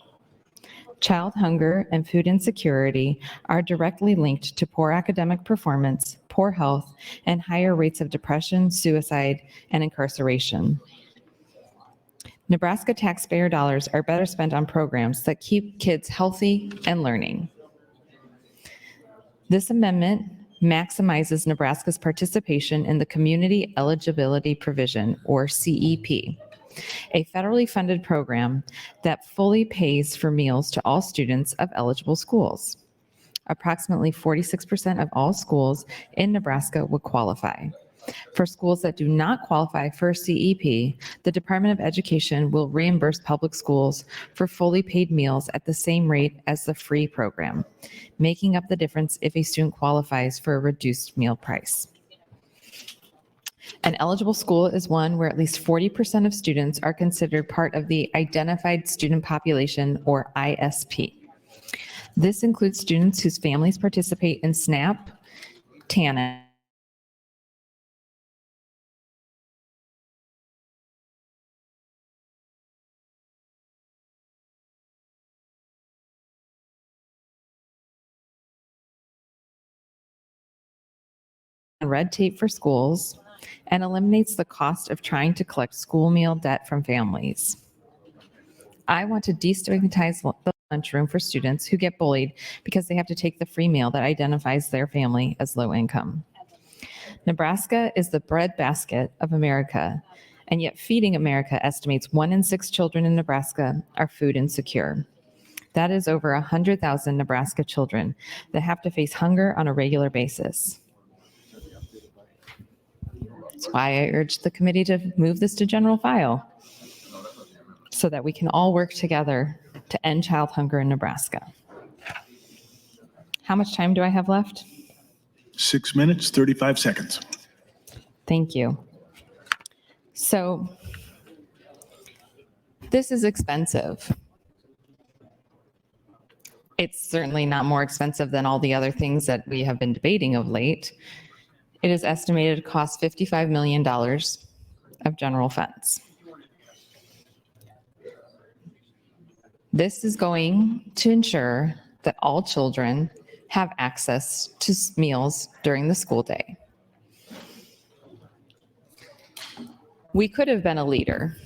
Child hunger and food insecurity are directly linked to poor academic performance, poor health, and higher rates of depression, suicide, and incarceration. Nebraska taxpayer dollars are better spent on programs that keep kids healthy and learning. This amendment maximizes Nebraska's participation in the Community Eligibility Provision, or CEP, a federally funded program that fully pays for meals to all students of eligible schools. Approximately 46% of all schools in Nebraska would qualify. For schools that do not qualify for CEP, the Department of Education will reimburse public schools for fully paid meals at the same rate as the free program, making up the difference if a student qualifies for a reduced meal price. An eligible school is one where at least 40% of students are considered part of the Identified Student Population, or ISP. This includes students whose families participate in SNAP, TANF, red tape for schools, and eliminates the cost of trying to collect school meal debt from families. I want to destigmatize the lunchroom for students who get bullied because they have to take the free meal that identifies their family as low income. Nebraska is the breadbasket of America, and yet Feeding America estimates 1 in 6 children in Nebraska are food insecure. That is over 100,000 Nebraska children that have to face hunger on a regular basis. That's why I urged the committee to move this to general file so that we can all work together to end child hunger in Nebraska. How much time do I have left? 6 minutes, 35 seconds. Thank you. So this is expensive. It's certainly not more expensive than all the other things that we have been debating of late. It is estimated to cost $55 million of general funds. This is going to ensure that all children have access to meals during the school day. We could have been a leader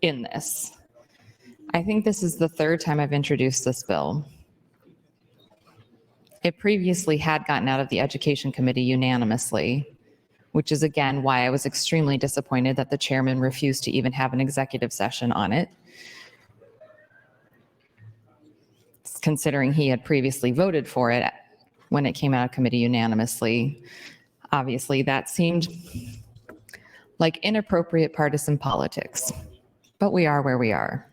in this. I think this is the third time I've introduced this bill. It previously had gotten out of the Education Committee unanimously, which is again why I was extremely disappointed that the chairman refused to even have an executive session on it, considering he had previously voted for it when it came out of committee unanimously. Obviously, that seemed like inappropriate partisan politics, but we are where we are.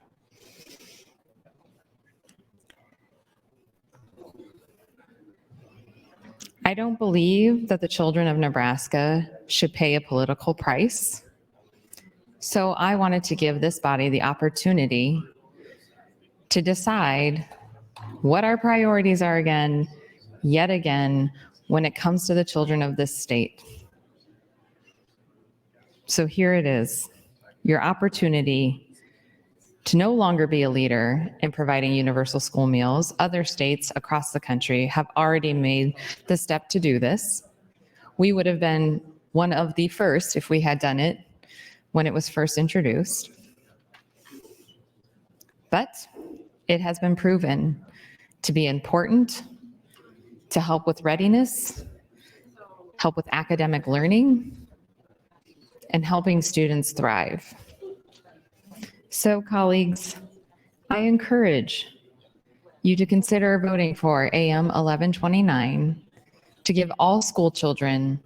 I don't believe that the children of Nebraska should pay a political price. So I wanted to give this body the opportunity to decide what our priorities are again, yet again, when it comes to the children of this state. So here it is, your opportunity to no longer be a leader in providing universal school meals. Other states across the country have already made the step to do this. We would have been one of the first if we had done it when it was first introduced. But it has been proven to be important, to help with readiness, help with academic learning, and helping students thrive. So, colleagues, I encourage you to consider voting for AM 1129 to give all school children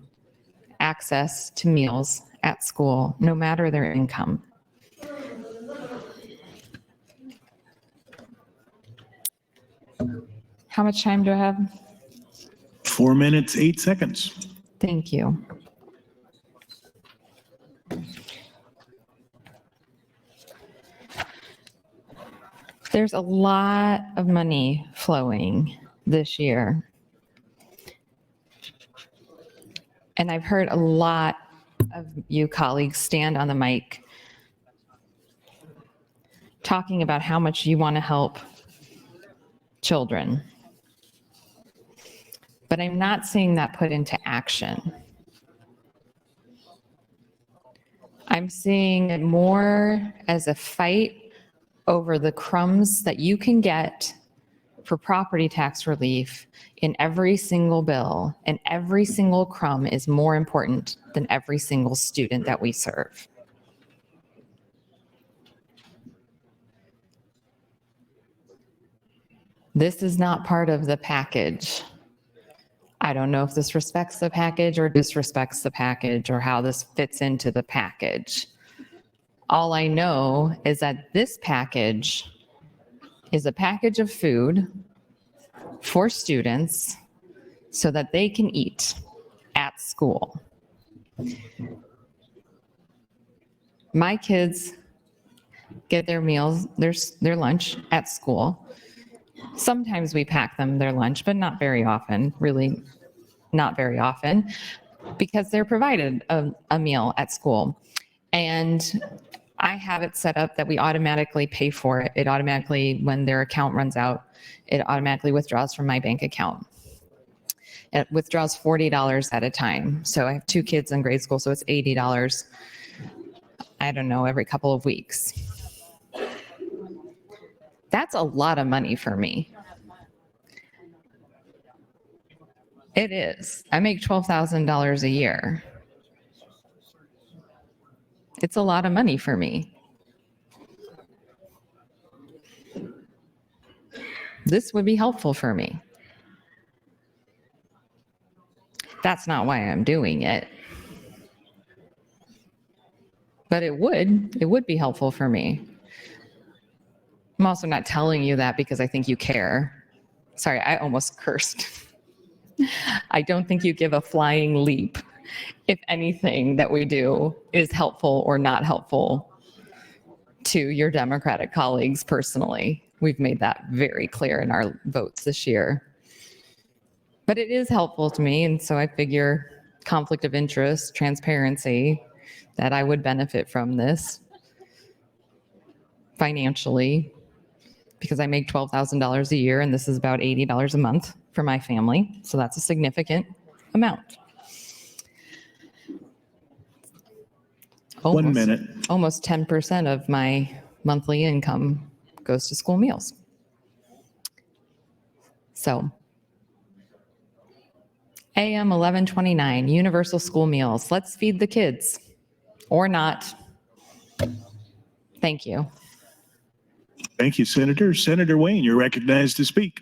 access to meals at school, no matter their income. How much time do I have? 4 minutes, 8 seconds. Thank you. There's a lot of money flowing this year. And I've heard a lot of you colleagues stand on the mic talking about how much you want to help children. But I'm not seeing that put into action. I'm seeing it more as a fight over the crumbs that you can get for property tax relief in every single bill, and every single crumb is more important than every single student that we serve. This is not part of the package. I don't know if this respects the package or disrespects the package or how this fits into the package. All I know is that this package is a package of food for students so that they can eat at school. My kids get their meals, their lunch at school. Sometimes we pack them their lunch, but not very often, really not very often, because they're provided a meal at school. And I have it set up that we automatically pay for it. It automatically, when their account runs out, it automatically withdraws from my bank account. It withdraws $40 at a time. So I have 2 kids in grade school, so it's $80, I don't know, every couple of weeks. That's a lot of money for me. It is. I make $12,000 a year. It's a lot of money for me. This would be helpful for me. That's not why I'm doing it. But it would be helpful for me. I'm also not telling you that because I think you care. Sorry, I almost cursed. I don't think you give a flying leap if anything that we do is helpful or not helpful to your Democratic colleagues personally. We've made that very clear in our votes this year. But it is helpful to me, and so I figure conflict of interest, transparency, that I would benefit from this financially because I make $12,000 a year and this is about $80 a month. for my family, so that's a significant amount. 1 minute. Almost 10% of my monthly income goes to school meals. So AM 1129, universal school meals. Let's feed the kids, or not. Thank you. Thank you, Senator. Senator Wayne, you're recognized to speak.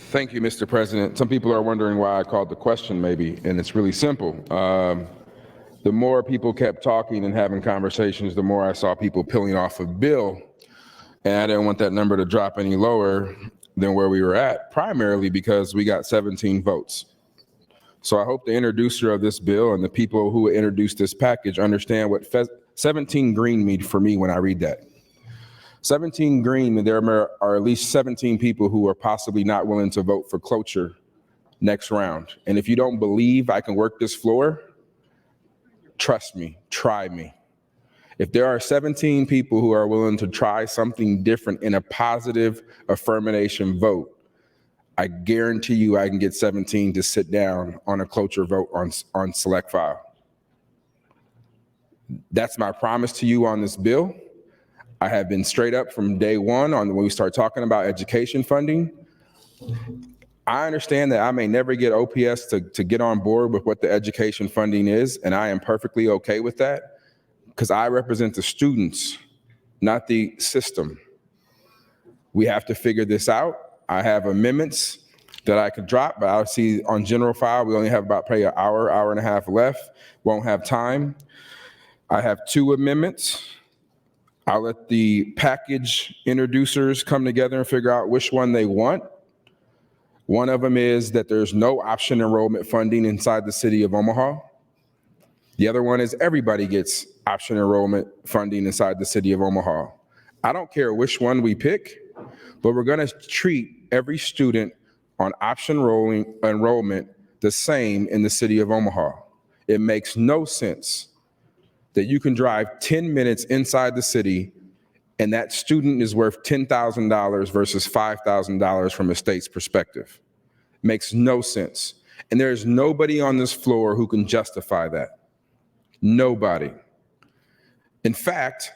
Thank you, Mr. President. Some people are wondering why I called the question maybe, and it's really simple. The more people kept talking and having conversations, the more I saw people peeling off a bill. And I didn't want that number to drop any lower than where we were at, primarily because we got 17 votes. So I hope the introducer of this bill and the people who introduced this package understand what 17 green mean for me when I read that. 17 green, there are at least 17 people who are possibly not willing to vote for cloture next round. And if you don't believe I can work this floor, trust me, try me. If there are 17 people who are willing to try something different in a positive affirmation vote, I guarantee you I can get 17 to sit down on a cloture vote on select file. That's my promise to you on this bill. I have been straight up from day one on when we start talking about education funding. I understand that I may never get OPS to get on board with what the education funding is, and I am perfectly okay with that because I represent the students, not the system. We have to figure this out. I have amendments that I could drop, but I'll see on general file, we only have about probably an hour and a half left. Won't have time. I have 2 amendments. I'll let the package introducers come together and figure out which one they want. One of them is that there's no option enrollment funding inside the city of Omaha. The other one is everybody gets option enrollment funding inside the city of Omaha. I don't care which one we pick, but we're gonna treat every student on option enrollment the same in the city of Omaha. It makes no sense that you can drive 10 minutes inside the city and that student is worth $10,000 versus $5,000 from a state's perspective. Makes no sense. And there's nobody on this floor who can justify that. Nobody. In fact,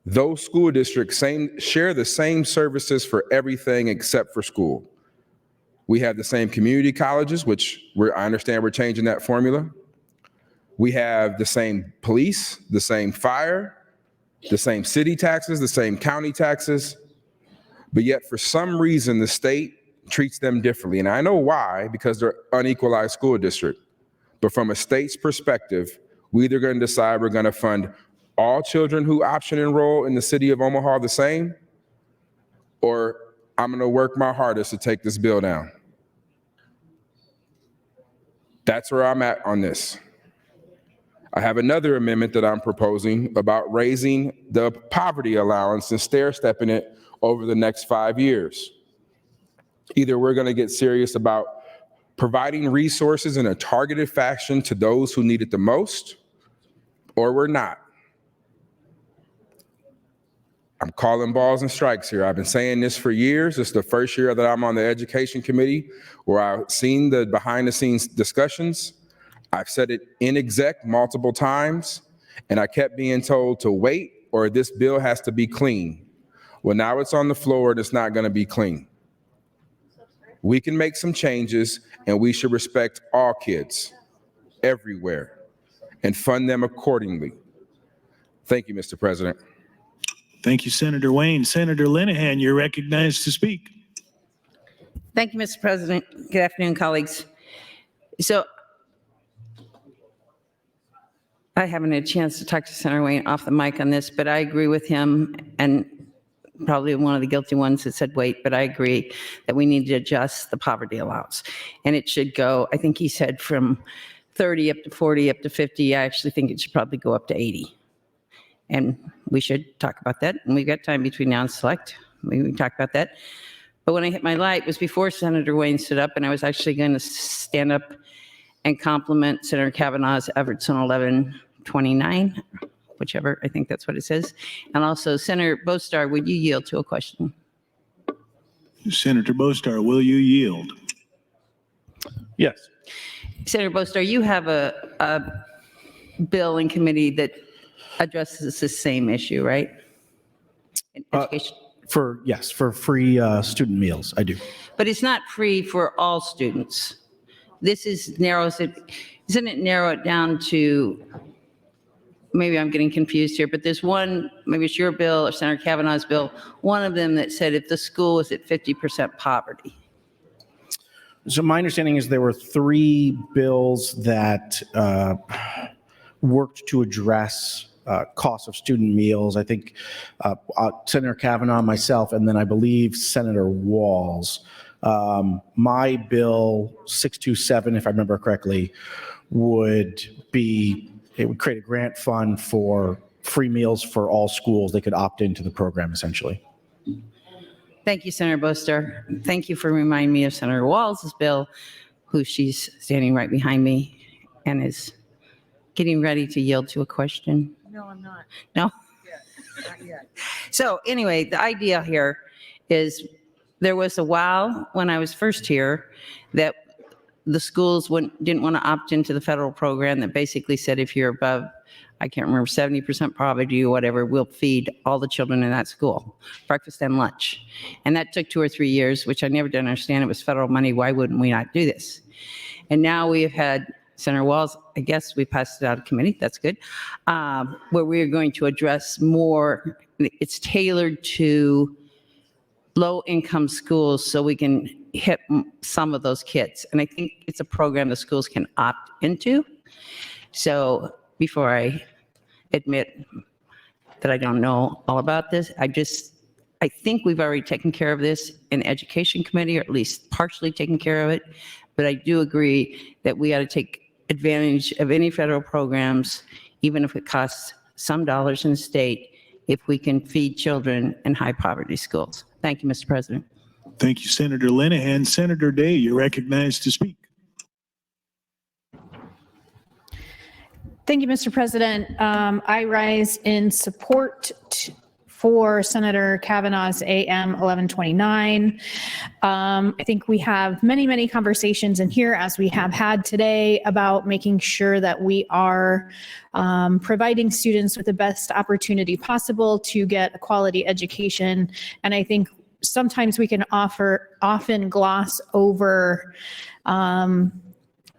those school districts share the same services for everything except for school. We have the same community colleges, which I understand we're changing that formula. We have the same police, the same fire, the same city taxes, the same county taxes, but yet for some reason the state treats them differently. And I know why, because they're unequalized school district. But from a state's perspective, we're either going to decide we're going to fund all children who option enroll in the city of Omaha the same, or I'm going to work my hardest to take this bill down. That's where I'm at on this. I have another amendment that I'm proposing about raising the poverty allowance and stair-stepping it over the next 5 years. Either we're going to get serious about providing resources in a targeted fashion to those who need it the most, or we're not. I'm calling balls and strikes here. I've been saying this for years. It's the first year that I'm on the education committee where I've seen the behind the scenes discussions. I've said it in exec multiple times, and I kept being told to wait or this bill has to be clean. Well, now it's on the floor and it's not going to be clean. We can make some changes, and we should respect all kids everywhere and fund them accordingly. Thank you, Mr. President. Thank you, Senator Wayne. Senator Linehan, you're recognized to speak. Thank you, Mr. President. Good afternoon, colleagues. So I haven't had a chance to talk to Senator Wayne off the mic on this, but I agree with him, and probably one of the guilty ones that said wait, but I agree that we need to adjust the poverty allowance. And it should go, I think he said from 30 up to 40 up to 50. I actually think it should probably go up to 80. And we should talk about that. And we've got time between now and select. We can talk about that. But when I hit my light, it was before Senator Wayne stood up, and I was actually going to stand up and compliment Senator Kavanaugh's efforts on 1129. whichever, I think that's what it says. And also, Senator Bostar, would you yield to a question? Senator Bostar, will you yield? Yes. Senator Bostar, you have a bill in committee that addresses the same issue, right? In education. Yes, for free student meals, I do. But it's not free for all students. This doesn't it narrow it down to, maybe I'm getting confused here, but there's one, maybe it's your bill or Senator Kavanaugh's bill, one of them that said if the school is at 50% poverty. So my understanding is there were 3 bills that worked to address cost of student meals. I think Senator Kavanaugh, myself, and then I believe Senator Walls. My bill 627, if I remember correctly, would create a grant fund for free meals for all schools. They could opt into the program essentially. Thank you, Senator Bostar. Thank you for reminding me of Senator Walls' bill, who she's standing right behind me and is getting ready to yield to a question. No, I'm not. No? Not yet. So anyway, the idea here is there was a while when I was first here that the schools didn't want to opt into the federal program that basically said if you're above, I can't remember, 70% poverty or whatever, we'll feed all the children in that school, breakfast and lunch. And that took 2 or 3 years, which I never did understand. It was federal money. Why wouldn't we not do this? And now we have had Senator Walls, I guess we passed it out of committee. That's good. Where we are going to address more, it's tailored to low-income schools so we can hit some of those kids. And I think it's a program the schools can opt into. So before I admit that I don't know all about this, I think we've already taken care of this in Education Committee, or at least partially taken care of it. But I do agree that we ought to take advantage of any federal programs, even if it costs some dollars in the state, if we can feed children in high poverty schools. Thank you, Mr. President. Thank you, Senator Linehan. Senator Day, you're recognized to speak. Thank you, Mr. President. I rise in support for Senator Kavanaugh's AM 1129. I think we have many, many conversations in here, as we have had today, about making sure that we are providing students with the best opportunity possible to get a quality education. And I think sometimes we can often gloss over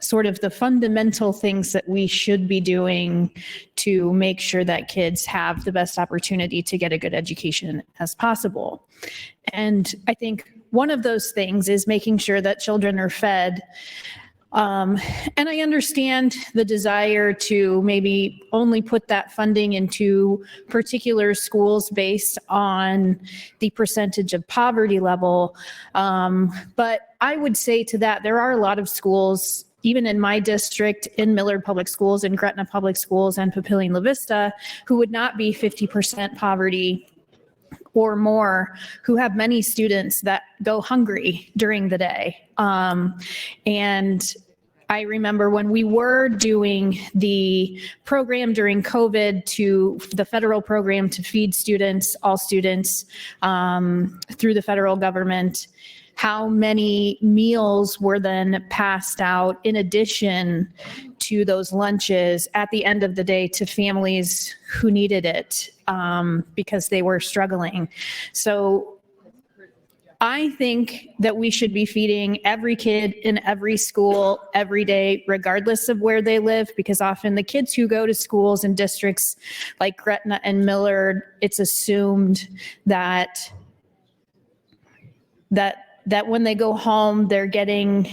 sort of the fundamental things that we should be doing to make sure that kids have the best opportunity to get a good education as possible. And I think one of those things is making sure that children are fed. And I understand the desire to maybe only put that funding into particular schools based on the percentage of poverty level. But I would say to that, there are a lot of schools, even in my district, in Millard Public Schools, in Gretna Public Schools, and Papillion-La Vista, who would not be 50% poverty or more, who have many students that go hungry during the day. And I remember when we were doing the program during COVID, to the federal program to feed students, all students, through the federal government, how many meals were then passed out in addition to those lunches at the end of the day to families who needed it because they were struggling. So I think that we should be feeding every kid in every school every day, regardless of where they live, because often the kids who go to schools in districts like Gretna and Millard, it's assumed that when they go home, they're getting,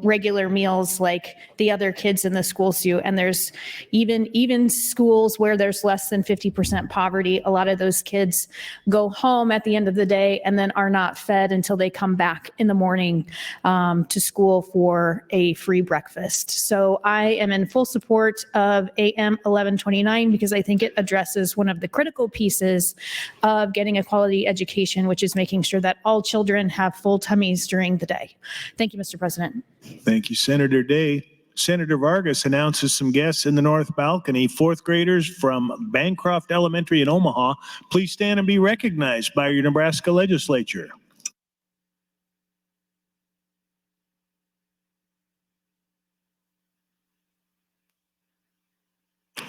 regular meals like the other kids in the schools do. And there's even schools where there's less than 50% poverty. A lot of those kids go home at the end of the day and then are not fed until they come back in the morning to school for a free breakfast. So I am in full support of AM 1129 because I think it addresses one of the critical pieces of getting a quality education, which is making sure that all children have full tummies during the day. Thank you, Mr. President. Thank you, Senator Day. Senator Vargas announces some guests in the north balcony, fourth graders from Bancroft Elementary in Omaha. Please stand and be recognized by your Nebraska Legislature.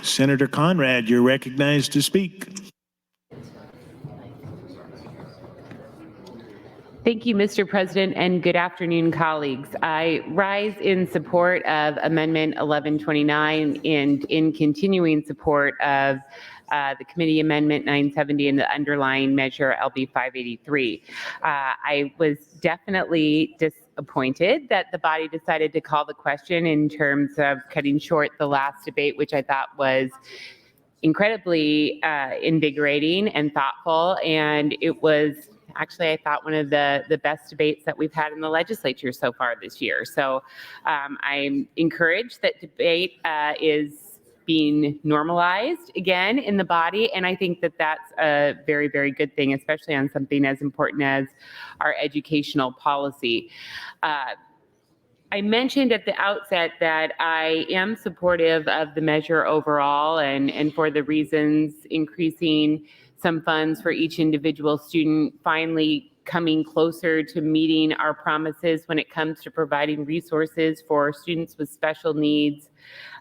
Senator Conrad, you're recognized to speak. Thank you, Mr. President, and good afternoon, colleagues. I rise in support of Amendment 1129 and in continuing support of the committee amendment 970 and the underlying measure LB 583. I was definitely disappointed that the body decided to call the question in terms of cutting short the last debate, which I thought was incredibly invigorating and thoughtful, and it was actually, I thought, one of the best debates that we've had in the legislature so far this year. So I'm encouraged that debate is being normalized again in the body, and I think that that's a very, very good thing, especially on something as important as our educational policy. I mentioned at the outset that I am supportive of the measure overall, and for the reasons increasing some funds for each individual student, finally coming closer to meeting our promises when it comes to providing resources for students with special needs,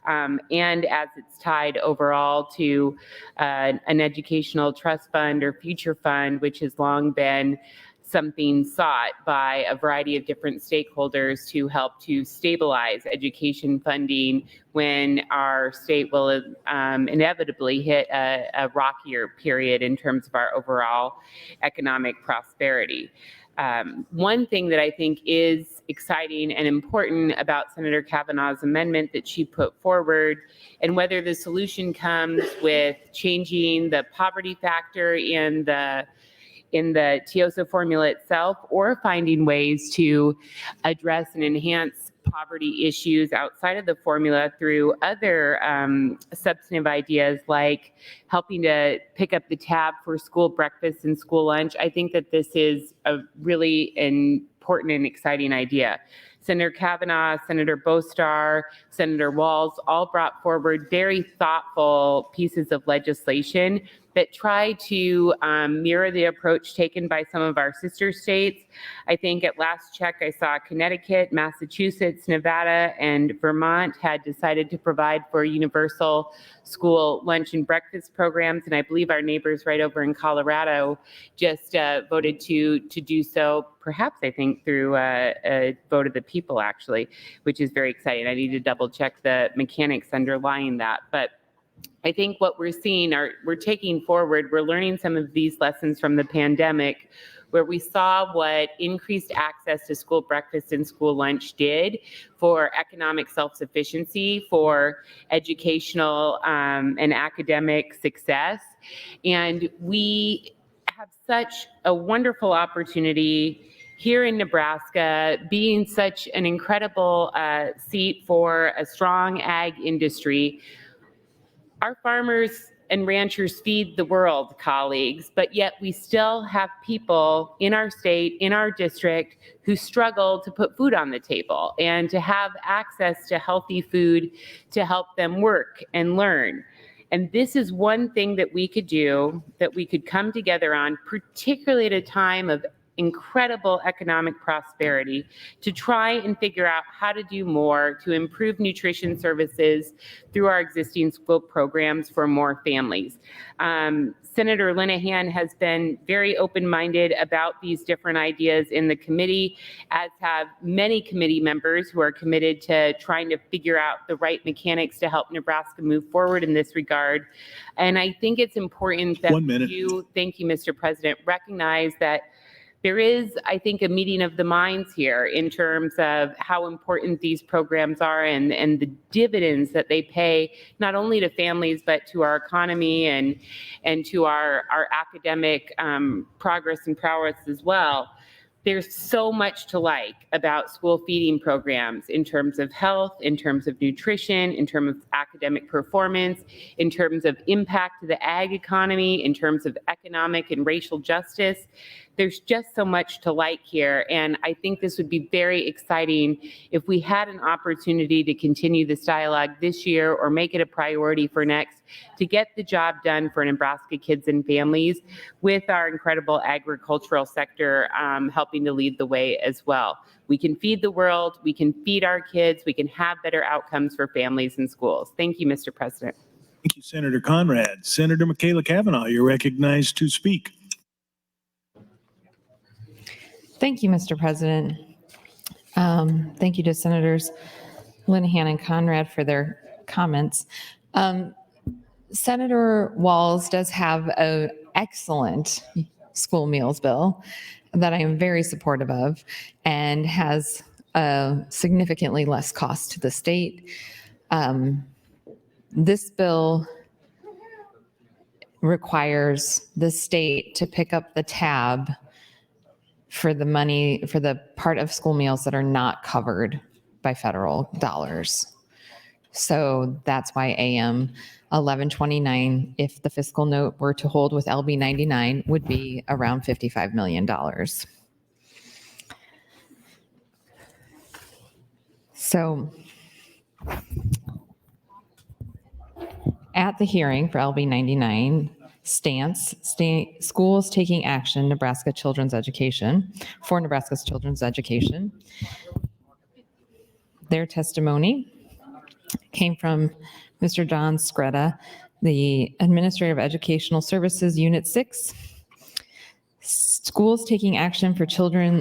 and as it's tied overall to an educational trust fund or future fund, which has long been something sought by a variety of different stakeholders to help to stabilize education funding when our state will inevitably hit a rockier period in terms of our overall economic prosperity. One thing that I think is exciting and important about Senator Kavanaugh's amendment that she put forward, and whether the solution comes with changing the poverty factor in the TIOSA formula itself, or finding ways to address and enhance poverty issues outside of the formula through other substantive ideas like helping to pick up the tab for school breakfast and school lunch. I think that this is a really important and exciting idea. Senator Kavanaugh, Senator Bostar, Senator Walz all brought forward very thoughtful pieces of legislation that try to mirror the approach taken by some of our sister states. I think at last check, I saw Connecticut, Massachusetts, Nevada, and Vermont had decided to provide for universal school lunch and breakfast programs. And I believe our neighbors right over in Colorado just voted to do so, perhaps I think through a vote of the people actually, which is very exciting. I need to double check the mechanics underlying that. But I think what we're seeing we're taking forward, we're learning some of these lessons from the pandemic, where we saw what increased access to school breakfast and school lunch did for economic self-sufficiency, for educational and academic success. And we have such a wonderful opportunity here in Nebraska, being such an incredible seat for a strong ag industry. Our farmers and ranchers feed the world, colleagues, but yet we still have people in our state, in our district, who struggle to put food on the table and to have access to healthy food to help them work and learn. And this is one thing that we could do, that we could come together on, particularly at a time of incredible economic prosperity, to try and figure out how to do more to improve nutrition services through our existing school programs for more families. Senator Linehan has been very open-minded about these different ideas in the committee, as have many committee members who are committed to trying to figure out the right mechanics to help Nebraska move forward in this regard. And I think it's important that you, thank you, Mr. President, recognize that there is, I think, a meeting of the minds here in terms of how important these programs are and the dividends that they pay, not only to families, but to our economy and to our academic progress and prowess as well. There's so much to like about school feeding programs in terms of health, in terms of nutrition, in terms of academic performance, in terms of impact to the ag economy, in terms of economic and racial justice. There's just so much to like here, and I think this would be very exciting if we had an opportunity to continue this dialogue this year or make it a priority for next to get the job done for Nebraska kids and families with our incredible agricultural sector helping to lead the way as well. We can feed the world, we can feed our kids, we can have better outcomes for families and schools. Thank you, Mr. President. Thank you, Senator Conrad. Senator Michaela Cavanaugh, you're recognized to speak. Thank you, Mr. President. Thank you to Senators Linehan and Conrad for their comments. Senator Walz does have an excellent school meals bill that I am very supportive of and has significantly less cost to the state. This bill requires the state to pick up the tab for the money, for the part of school meals that are not covered by federal dollars. So that's why AM 1129, if the fiscal note were to hold with LB 99, would be around $55 million. So at the hearing for LB 99, schools taking action, Nebraska Children's Education, for Nebraska's Children's Education. Their testimony came from Mr. John Scretta, the Administrator of Educational Services, Unit 6. Schools Taking Action for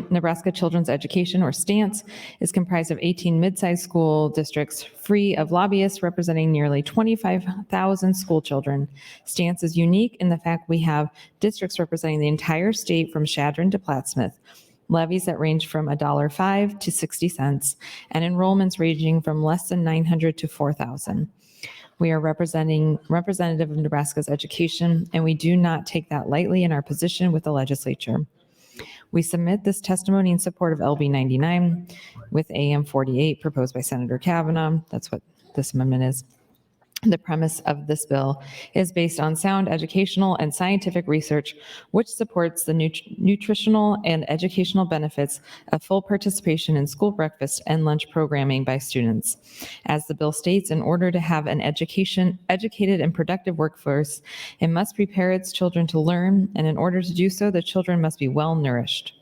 Nebraska Children's Education, or STANCE, is comprised of 18 mid-sized school districts free of lobbyists representing nearly 25,000 school children. STANCE is unique in the fact we have districts representing the entire state from Chadron to Plattsmouth, levies that range from $1.05 to 60 cents, and enrollments ranging from less than 900 to 4,000. We are representative of Nebraska's education, and we do not take that lightly in our position with the legislature. We submit this testimony in support of LB 99 with AM 48 proposed by Senator Cavanaugh. That's what this amendment is. The premise of this bill is based on sound educational and scientific research, which supports the nutritional and educational benefits of full participation in school breakfast and lunch programming by students. As the bill states, in order to have an educated and productive workforce, it must prepare its children to learn, and in order to do so, the children must be well nourished.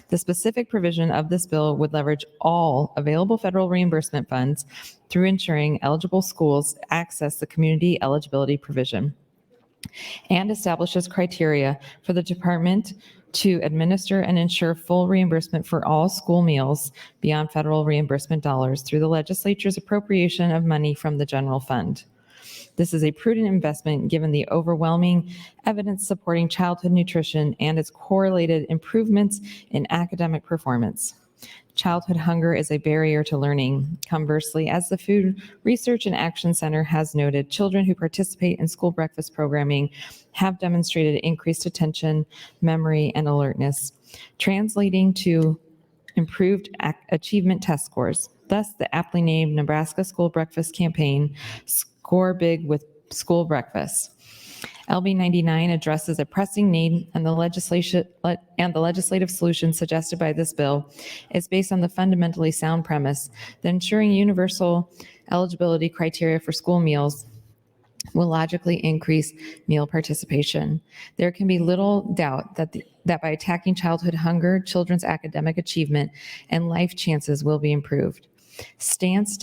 The specific provision of this bill would leverage all available federal reimbursement funds through ensuring eligible schools access the community eligibility provision, and establishes criteria for the department to administer and ensure full reimbursement for all school meals beyond federal reimbursement dollars through the legislature's appropriation of money from the general fund. This is a prudent investment given the overwhelming evidence supporting childhood nutrition and its correlated improvements in academic performance. Childhood hunger is a barrier to learning. Conversely, as the Food Research and Action Center has noted, children who participate in school breakfast programming have demonstrated increased attention, memory, and alertness, translating to improved achievement test scores. Thus, the aptly named Nebraska School Breakfast Campaign, Score Big with School Breakfast. LB 99 addresses a pressing need, and the legislative solution suggested by this bill is based on the fundamentally sound premise that ensuring universal eligibility criteria for school meals will logically increase meal participation. There can be little doubt that by attacking childhood hunger, children's academic achievement, and life chances will be improved. STANCE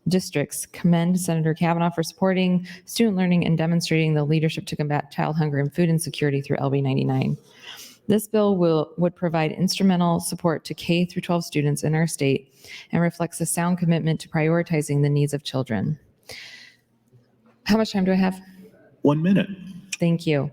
districts commend Senator Cavanaugh for supporting student learning and demonstrating the leadership to combat child hunger and food insecurity through LB 99. This bill would provide instrumental support to K through 12 students in our state and reflects a sound commitment to prioritizing the needs of children. How much time do I have? 1 minute. Thank you.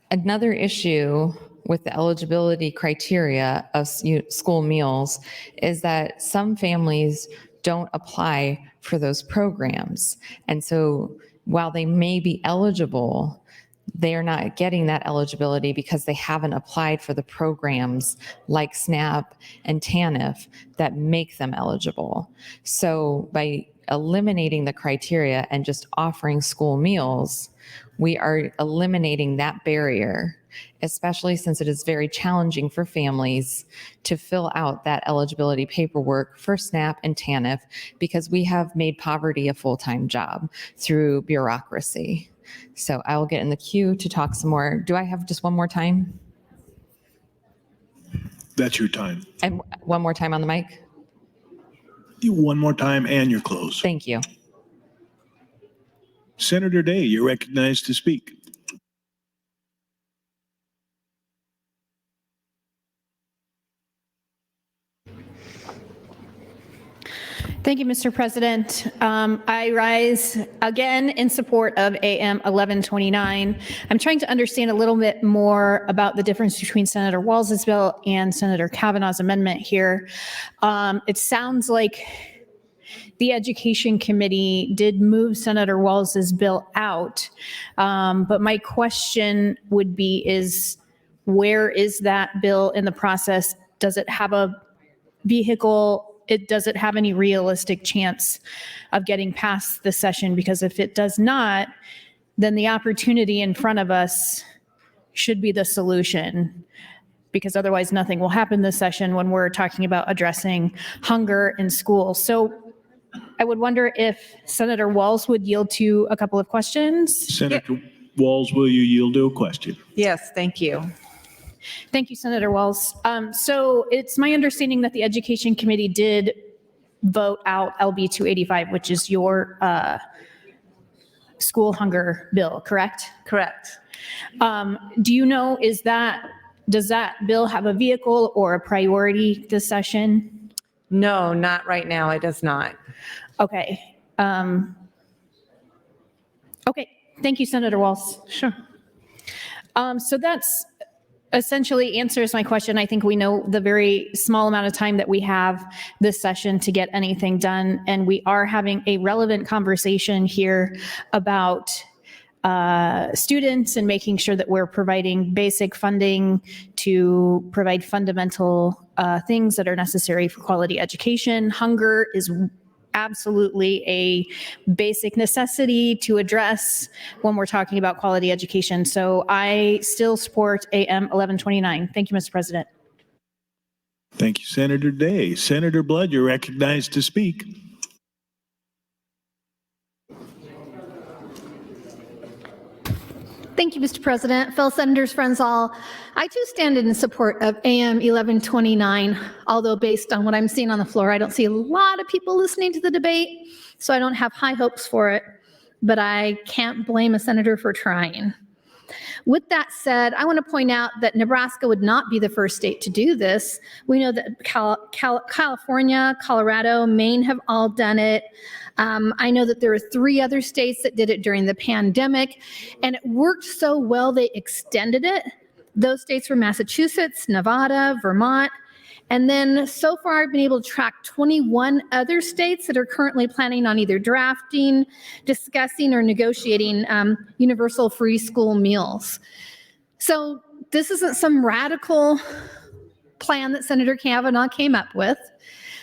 Another issue with the eligibility criteria of school meals is that some families don't apply for those programs. And so while they may be eligible, they are not getting that eligibility because they haven't applied for the programs like SNAP and TANF that make them eligible. So by eliminating the criteria and just offering school meals, we are eliminating that barrier, especially since it is very challenging for families to fill out that eligibility paperwork for SNAP and TANF because we have made poverty a full-time job through bureaucracy. So I will get in the queue to talk some more. Do I have just one more time? That's your time. And one more time on the mic? One more time and you're close. Thank you. Senator Day, you're recognized to speak. Thank you, Mr. President. I rise again in support of AM 1129. I'm trying to understand a little bit more about the difference between Senator Walz's bill and Senator Kavanaugh's amendment here. It sounds like the Education Committee did move Senator Walz's bill out. But my question would be where is that bill in the process? Does it have a vehicle? Does it have any realistic chance of getting past the session? Because if it does not, then the opportunity in front of us should be the solution, because otherwise nothing will happen this session when we're talking about addressing hunger in school. So I would wonder if Senator Walz would yield to a couple of questions. Senator Walz, will you yield to a question? Yes, thank you. Thank you, Senator Walz. So it's my understanding that the Education Committee did vote out LB 285, which is your school hunger bill, correct? Correct. Do you know, does that bill have a vehicle or a priority this session? No, not right now. It does not. Okay. Okay. Thank you, Senator Walz. Sure. So that's essentially answers my question. I think we know the very small amount of time that we have this session to get anything done, and we are having a relevant conversation here about students and making sure that we're providing basic funding to provide fundamental things that are necessary for quality education. Hunger is absolutely a basic necessity to address when we're talking about quality education. So I still support AM 1129. Thank you, Mr. President. Thank you, Senator Day. Senator Blood, you're recognized to speak. Thank you, Mr. President. Fellow senators, friends all, I too stand in support of AM 1129, although based on what I'm seeing on the floor, I don't see a lot of people listening to the debate, so I don't have high hopes for it, but I can't blame a senator for trying. With that said, I want to point out that Nebraska would not be the first state to do this. We know that California, Colorado, Maine have all done it. I know that there are 3 other states that did it during the pandemic, and it worked so well they extended it. Those states were Massachusetts, Nevada, Vermont, and then so far I've been able to track 21 other states that are currently planning on either drafting, discussing, or negotiating universal free school meals. So this isn't some radical plan that Senator Kavanaugh came up with.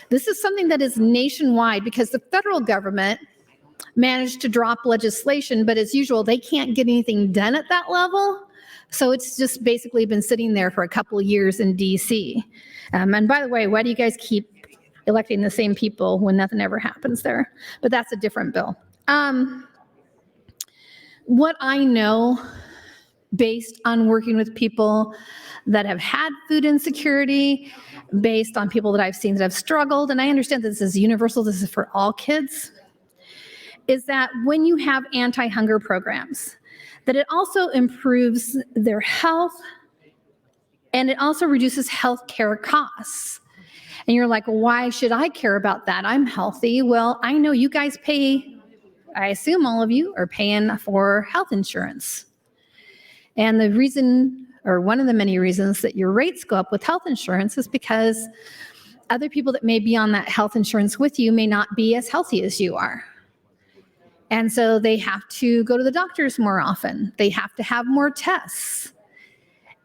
This is something that is nationwide because the federal government managed to drop legislation, but as usual, they can't get anything done at that level. So it's just basically been sitting there for a couple of years in DC. And by the way, why do you guys keep electing the same people when nothing ever happens there? But that's a different bill. What I know, based on working with people that have had food insecurity, based on people that I've seen that have struggled, and I understand that this is universal, this is for all kids, is that when you have anti-hunger programs, that it also improves their health and it also reduces health care costs. And you're like, why should I care about that? I'm healthy. Well, I know you guys pay, I assume all of you are paying for health insurance. And the reason, or one of the many reasons that your rates go up with health insurance is because other people that may be on that health insurance with you may not be as healthy as you are. And so they have to go to the doctors more often. They have to have more tests.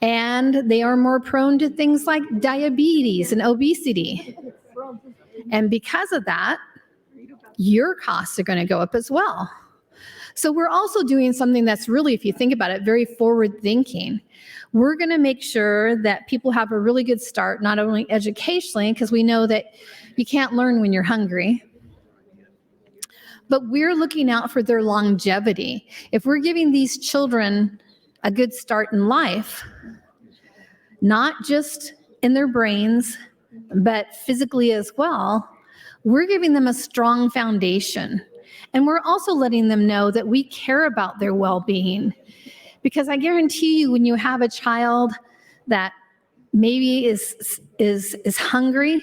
And they are more prone to things like diabetes and obesity. And because of that, your costs are going to go up as well. So we're also doing something that's really, if you think about it, very forward thinking. We're going to make sure that people have a really good start, not only educationally, because we know that you can't learn when you're hungry, but we're looking out for their longevity. If we're giving these children a good start in life, not just in their brains, but physically as well, we're giving them a strong foundation. And we're also letting them know that we care about their well-being. Because I guarantee you, when you have a child that maybe is hungry,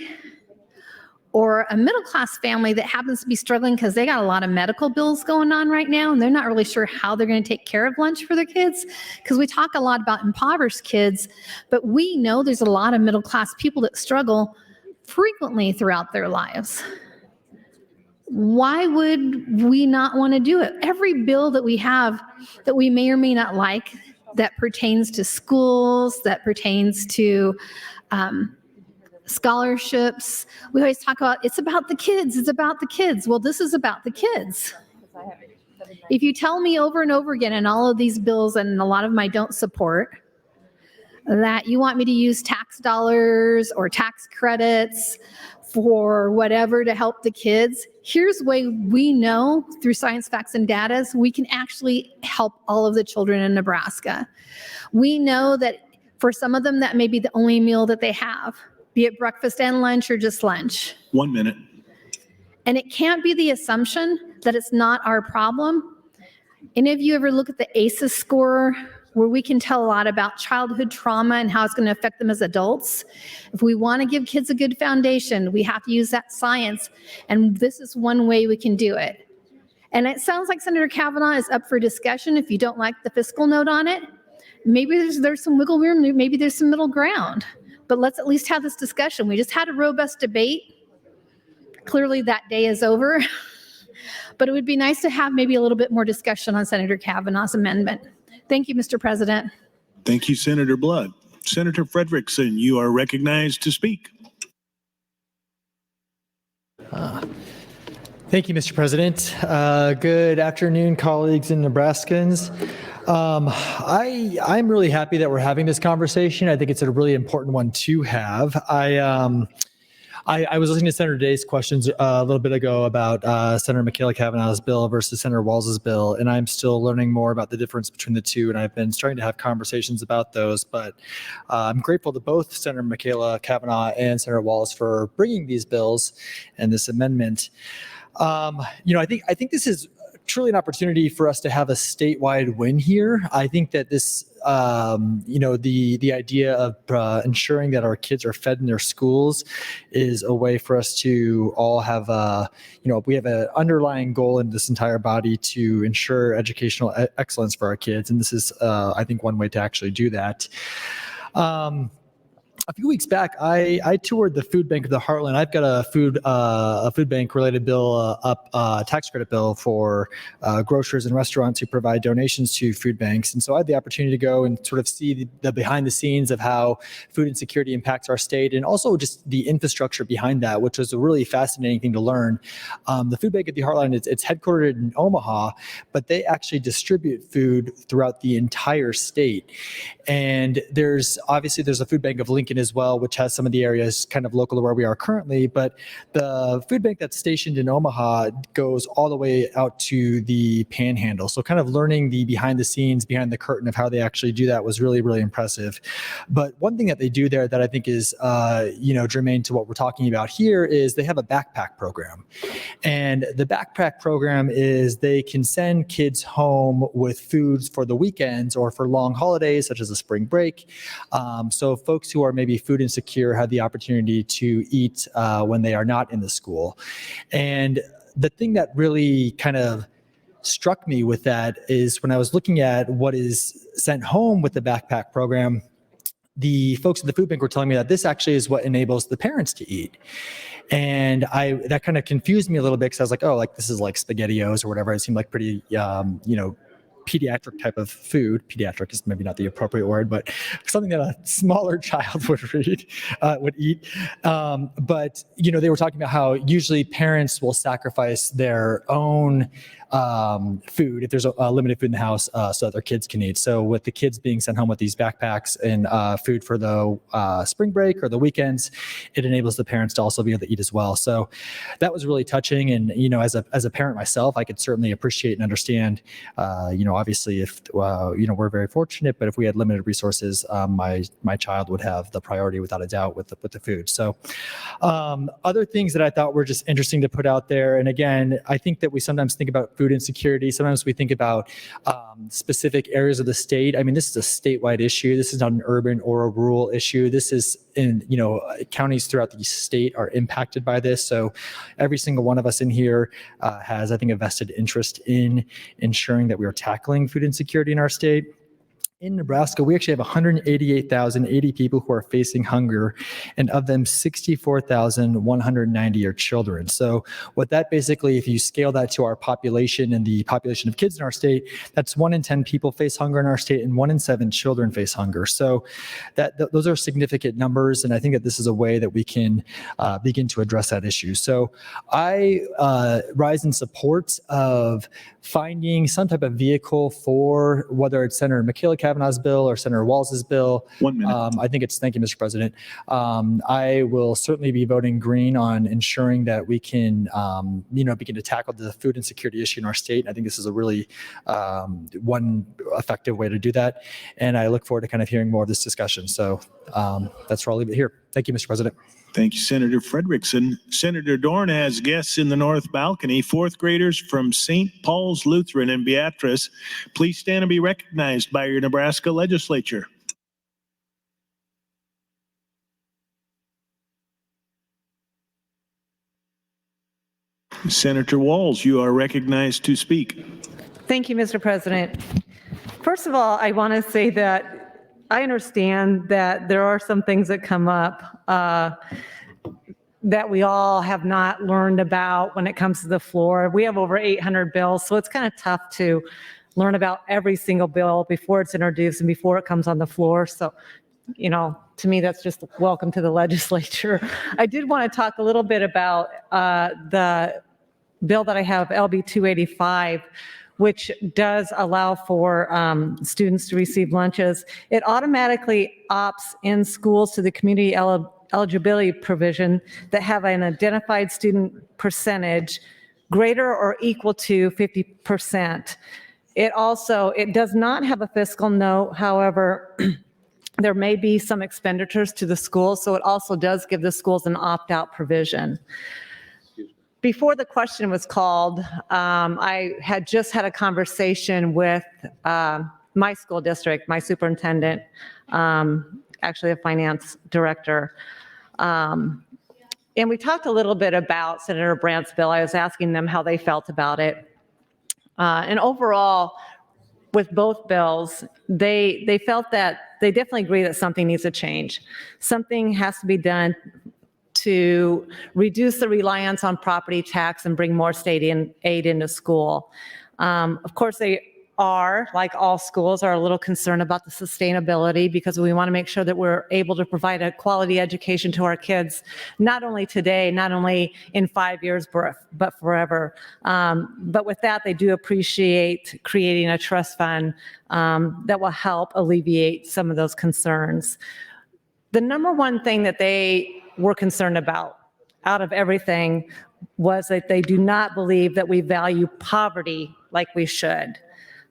or a middle-class family that happens to be struggling because they got a lot of medical bills going on right now, and they're not really sure how they're going to take care of lunch for their kids, because we talk a lot about impoverished kids, but we know there's a lot of middle-class people that struggle frequently throughout their lives. Why would we not want to do it? Every bill that we have that we may or may not like, that pertains to schools, that pertains to scholarships, we always talk about, it's about the kids, it's about the kids. Well, this is about the kids. If you tell me over and over again in all of these bills, and a lot of them I don't support, that you want me to use tax dollars or tax credits for whatever to help the kids, here's the way we know through science, facts, and data we can actually help all of the children in Nebraska. We know that for some of them, that may be the only meal that they have, be it breakfast and lunch or just lunch. 1 minute. And it can't be the assumption that it's not our problem. Any of you ever look at the ACEs score, where we can tell a lot about childhood trauma and how it's going to affect them as adults? If we want to give kids a good foundation, we have to use that science, and this is one way we can do it. And it sounds like Senator Kavanaugh is up for discussion. If you don't like the fiscal note on it, maybe there's some wiggle room, maybe there's some middle ground, but let's at least have this discussion. We just had a robust debate. Clearly that day is over, but it would be nice to have maybe a little bit more discussion on Senator Kavanaugh's amendment. Thank you, Mr. President. Thank you, Senator Blood. Senator Frederickson, you are recognized to speak. Thank you, Mr. President. Good afternoon, colleagues and Nebraskans. I'm really happy that we're having this conversation. I think it's a really important one to have. I was listening to Senator Day's questions a little bit ago about Senator Michaela Kavanaugh's bill versus Senator Walz's bill, and I'm still learning more about the difference between the two, and I've been starting to have conversations about those. But I'm grateful to both Senator Michaela Kavanaugh and Senator Walz for bringing these bills and this amendment. I think this is truly an opportunity for us to have a statewide win here. I think that this, the idea of ensuring that our kids are fed in their schools is a way for us to all have we have an underlying goal in this entire body to ensure educational excellence for our kids. And this is, I think, one way to actually do that. A few weeks back, I toured the food bank of the Heartland. I've got a food bank related bill tax credit bill for grocers and restaurants who provide donations to food banks. And so I had the opportunity to go and sort of see the behind the scenes of how food insecurity impacts our state, and also just the infrastructure behind that, which was a really fascinating thing to learn. The food bank at the Heartland, it's headquartered in Omaha, but they actually distribute food throughout the entire state. And there's a food bank of Lincoln as well, which has some of the areas kind of local to where we are currently. But the food bank that's stationed in Omaha goes all the way out to the Panhandle. So kind of learning the behind the scenes, behind the curtain of how they actually do that was really, really impressive. But one thing that they do there that I think is, germane to what we're talking about here is they have a backpack program. And the backpack program is they can send kids home with foods for the weekends or for long holidays, such as a spring break. So folks who are maybe food insecure have the opportunity to eat when they are not in the school. And the thing that really kind of struck me with that is when I was looking at what is sent home with the backpack program, the folks at the food bank were telling me that this actually is what enables the parents to eat. And that kind of confused me a little bit, because I was like, this is like SpaghettiOs or whatever. It seemed like pretty, pediatric type of food. Pediatric is maybe not the appropriate word, but something that a smaller child would eat. But, they were talking about how usually parents will sacrifice their own food if there's a limited food in the house so that their kids can eat. So with the kids being sent home with these backpacks and food for the spring break or the weekends, it enables the parents to also be able to eat as well. So that was really touching. And, as a parent myself, I could certainly appreciate and understand, obviously if, we're very fortunate, but if we had limited resources, my child would have the priority without a doubt with the food. So other things that I thought were just interesting to put out there. And again, I think that we sometimes think about food insecurity. Sometimes we think about specific areas of the state. I mean, this is a statewide issue. This is not an urban or a rural issue. This is in, counties throughout the state are impacted by this. So every single one of us in here has, I think, a vested interest in ensuring that we are tackling food insecurity in our state. In Nebraska, we actually have 188,080 people who are facing hunger, and of them, 64,190 are children. So what that basically, if you scale that to our population and the population of kids in our state, that's 1 in 10 people face hunger in our state, and 1 in 7 children face hunger. So those are significant numbers, and I think that this is a way that we can begin to address that issue. So I rise in support of finding some type of vehicle for whether it's Senator Michaela Kavanaugh's bill or Senator Walls's bill. 1 minute. Thank you, Mr. President. I will certainly be voting green on ensuring that we can, begin to tackle the food insecurity issue in our state. I think this is a really one effective way to do that. And I look forward to kind of hearing more of this discussion. So that's where I'll leave it here. Thank you, Mr. President. Thank you, Senator Frederickson. Senator Dorn has guests in the north balcony, fourth graders from St. Paul's Lutheran in Beatrice. Please stand and be recognized by your Nebraska Legislature. Senator Walls, you are recognized to speak. Thank you, Mr. President. First of all, I want to say that I understand that there are some things that come up that we all have not learned about when it comes to the floor. We have over 800 bills, so it's kind of tough to learn about every single bill before it's introduced and before it comes on the floor. So, to me, that's just welcome to the legislature. I did want to talk a little bit about the bill that I have, LB 285, which does allow for students to receive lunches. It automatically opts in schools to the community eligibility provision that have an identified student percentage greater or equal to 50%. It does not have a fiscal note. However, there may be some expenditures to the schools, so it also does give the schools an opt-out provision. Before the question was called, I had just had a conversation with my school district, my superintendent, actually a finance director. And we talked a little bit about Senator Brandt's bill. I was asking them how they felt about it. And overall, with both bills, they felt that they definitely agree that something needs to change. Something has to be done to reduce the reliance on property tax and bring more state aid into school. Of course, they are, like all schools, are a little concerned about the sustainability because we want to make sure that we're able to provide a quality education to our kids, not only today, not only in 5 years, but forever. But with that, they do appreciate creating a trust fund that will help alleviate some of those concerns. The number one thing that they were concerned about out of everything was that they do not believe that we value poverty like we should.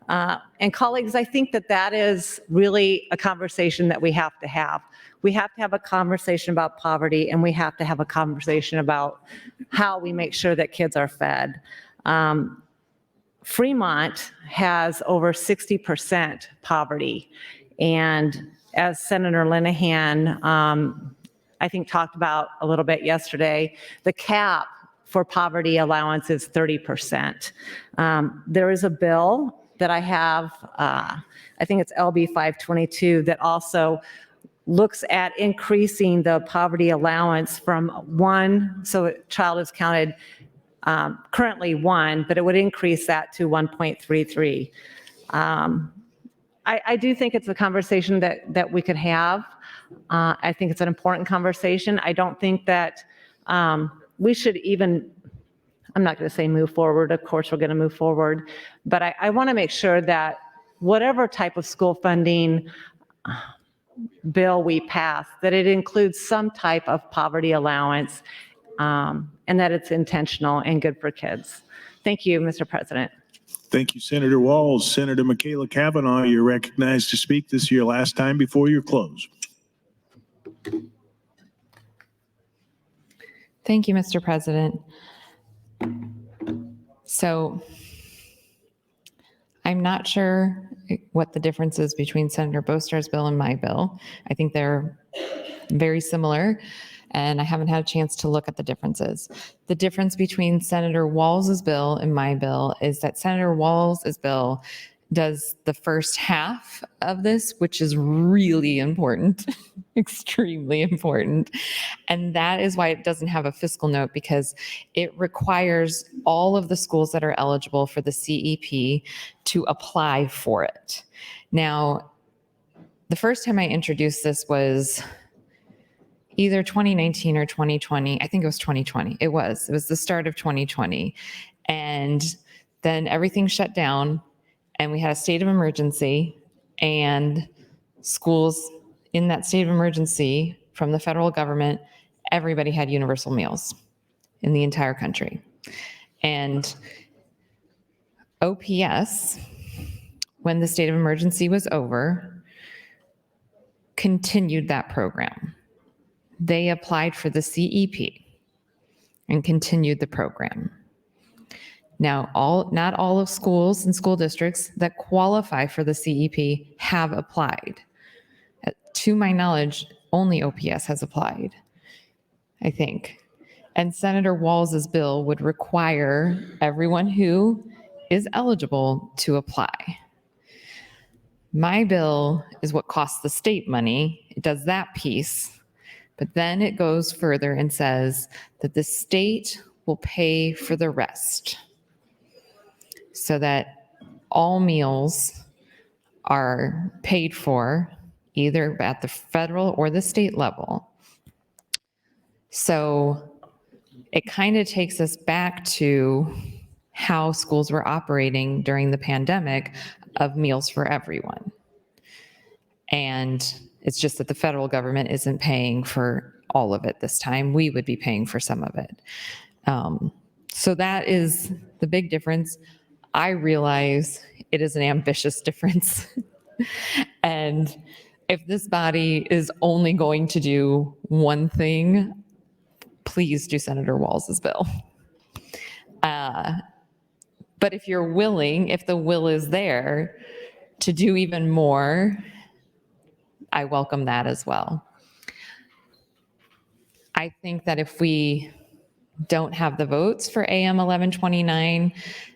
And colleagues, I think that is really a conversation that we have to have. We have to have a conversation about poverty, and we have to have a conversation about how we make sure that kids are fed. Fremont has over 60% poverty. And as Senator Linehan, I think, talked about a little bit yesterday, the cap for poverty allowance is 30%. There is a bill that I have, I think it's LB 522, that also looks at increasing the poverty allowance from 1, so a child is counted currently 1, but it would increase that to 1.33. I do think it's a conversation that we could have. I think it's an important conversation. I don't think that we should even, I'm not going to say move forward. Of course, we're going to move forward. But I want to make sure that whatever type of school funding bill we pass, that it includes some type of poverty allowance, and that it's intentional and good for kids. Thank you, Mr. President. Thank you, Senator Walls. Senator Michaela Cavanaugh, you're recognized to speak. This is your last time before your close. Thank you, Mr. President. So I'm not sure what the difference is between Senator Boastar's bill and my bill. I think they're very similar, and I haven't had a chance to look at the differences. The difference between Senator Walls' bill and my bill is that Senator Walls' bill does the first half of this, which is really important, extremely important. And that is why it doesn't have a fiscal note, because it requires all of the schools that are eligible for the CEP to apply for it. Now, the first time I introduced this was either 2019 or 2020. I think it was 2020. It was the start of 2020. And then everything shut down and we had a state of emergency, and schools in that state of emergency from the federal government, everybody had universal meals in the entire country. And OPS, when the state of emergency was over, continued that program. They applied for the CEP and continued the program. Now, not all of schools and school districts that qualify for the CEP have applied. To my knowledge, only OPS has applied, I think. And Senator Walls' bill would require everyone who is eligible to apply. My bill is what costs the state money. It does that piece, but then it goes further and says that the state will pay for the rest, so that all meals are paid for either at the federal or the state level. So it kind of takes us back to how schools were operating during the pandemic of meals for everyone. And it's just that the federal government isn't paying for all of it this time. We would be paying for some of it. So that is the big difference. I realize it is an ambitious difference. And if this body is only going to do one thing, please do Senator Walls' bill. But if you're willing, if the will is there to do even more, I welcome that as well. I think that if we don't have the votes for AM 1129,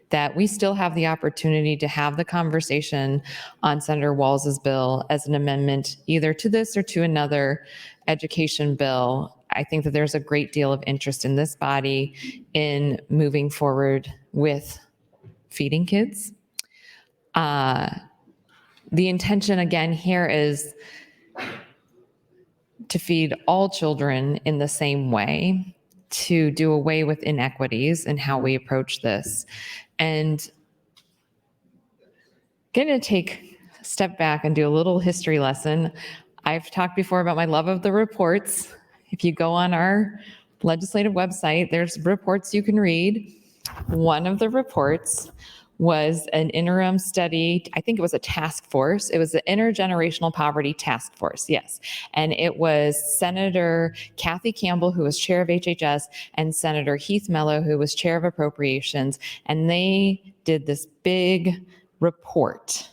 that we still have the opportunity to have the conversation on Senator Walls' bill as an amendment either to this or to another education bill. I think that there's a great deal of interest in this body in moving forward with feeding kids. The intention again here is to feed all children in the same way, to do away with inequities in how we approach this. And I'm going to take a step back and do a little history lesson. I've talked before about my love of the reports. If you go on our legislative website, there's reports you can read. One of the reports was an interim study. I think it was a task force. It was the Intergenerational Poverty Task Force, yes. And it was Senator Kathy Campbell, who was chair of HHS, and Senator Heath Mello, who was chair of Appropriations. And they did this big report.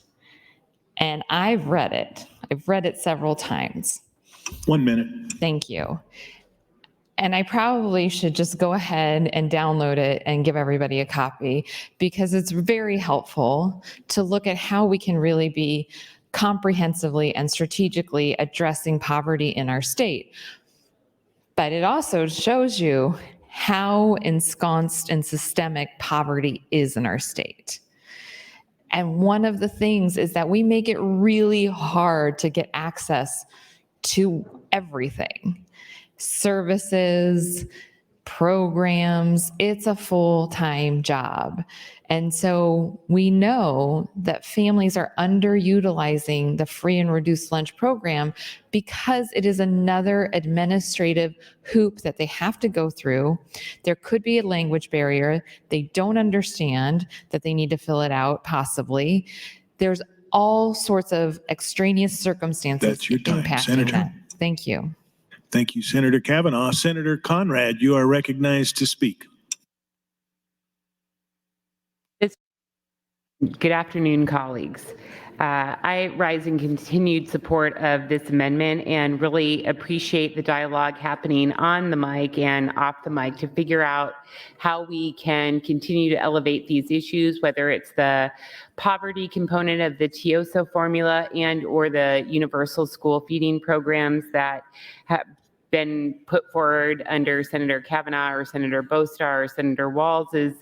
And I've read it. I've read it several times. 1 minute. Thank you. And I probably should just go ahead and download it and give everybody a copy, because it's very helpful to look at how we can really be comprehensively and strategically addressing poverty in our state. But it also shows you how ensconced and systemic poverty is in our state. And one of the things is that we make it really hard to get access to everything. Services, programs, it's a full-time job. And so we know that families are underutilizing the free and reduced lunch program because it is another administrative hoop that they have to go through. There could be a language barrier. They don't understand that they need to fill it out, possibly. There's all sorts of extraneous circumstances That's your time, impacting Senator. that. Thank you. Thank you, Senator Kavanaugh. Senator Conrad, you are recognized to speak. Good afternoon, colleagues. I rise in continued support of this amendment and really appreciate the dialogue happening on the mic and off the mic to figure out how we can continue to elevate these issues, whether it's the poverty component of the TIOSO formula and or the universal school feeding programs that have been put forward under Senator Kavanaugh or Senator Bostar or Senator Walls's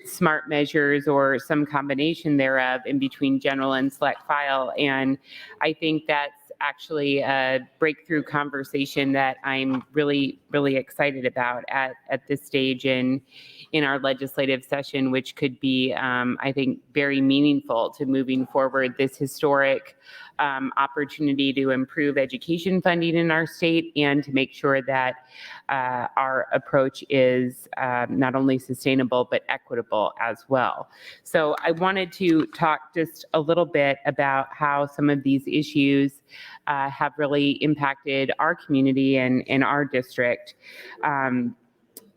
smart measures or some combination thereof in between general and select file. And I think that's actually a breakthrough conversation that I'm really, really excited about at this stage in our legislative session, which could be, I think, very meaningful to moving forward this historic opportunity to improve education funding in our state and to make sure that our approach is not only sustainable but equitable as well. So I wanted to talk just a little bit about how some of these issues have really impacted our community and our district.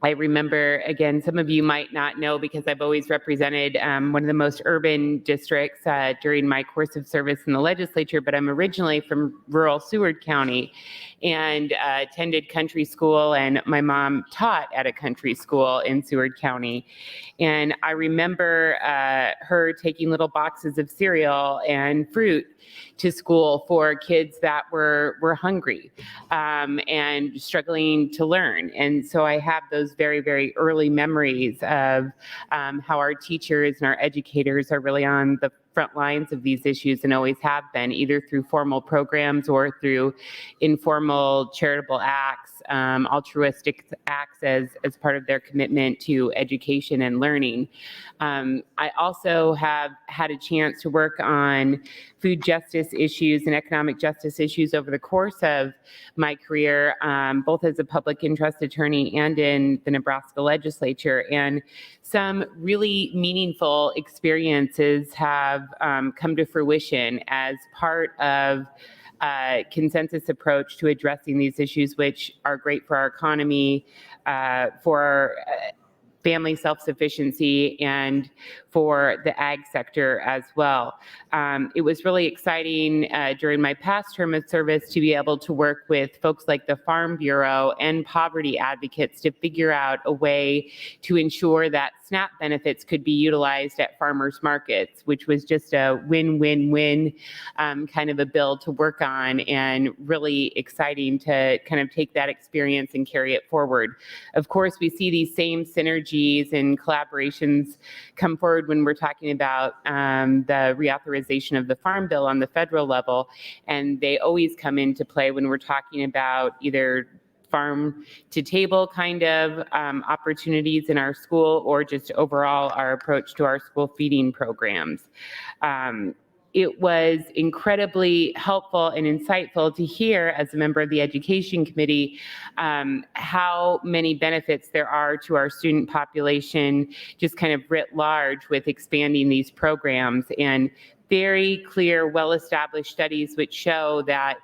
I remember, again, some of you might not know because I've always represented one of the most urban districts during my course of service in the legislature, but I'm originally from rural Seward County and attended country school, and my mom taught at a country school in Seward County. And I remember her taking little boxes of cereal and fruit to school for kids that were hungry and struggling to learn. And so I have those very, very early memories of how our teachers and our educators are really on the front lines of these issues and always have been, either through formal programs or through informal charitable acts, altruistic acts as part of their commitment to education and learning. I also have had a chance to work on food justice issues and economic justice issues over the course of my career, both as a public interest attorney and in the Nebraska Legislature. And some really meaningful experiences have come to fruition as part of a consensus approach to addressing these issues, which are great for our economy, for family self-sufficiency, and for the ag sector as well. It was really exciting during my past term of service to be able to work with folks like the Farm Bureau and poverty advocates to figure out a way to ensure that SNAP benefits could be utilized at farmers markets, which was just a win-win-win kind of a bill to work on, and really exciting to kind of take that experience and carry it forward. Of course, we see these same synergies and collaborations come forward when we're talking about the reauthorization of the Farm Bill on the federal level, and they always come into play when we're talking about either farm to table kind of opportunities in our school or just overall our approach to our school feeding programs. It was incredibly helpful and insightful to hear, as a member of the Education Committee, how many benefits there are to our student population, just kind of writ large, with expanding these programs, and very clear, well-established studies which show that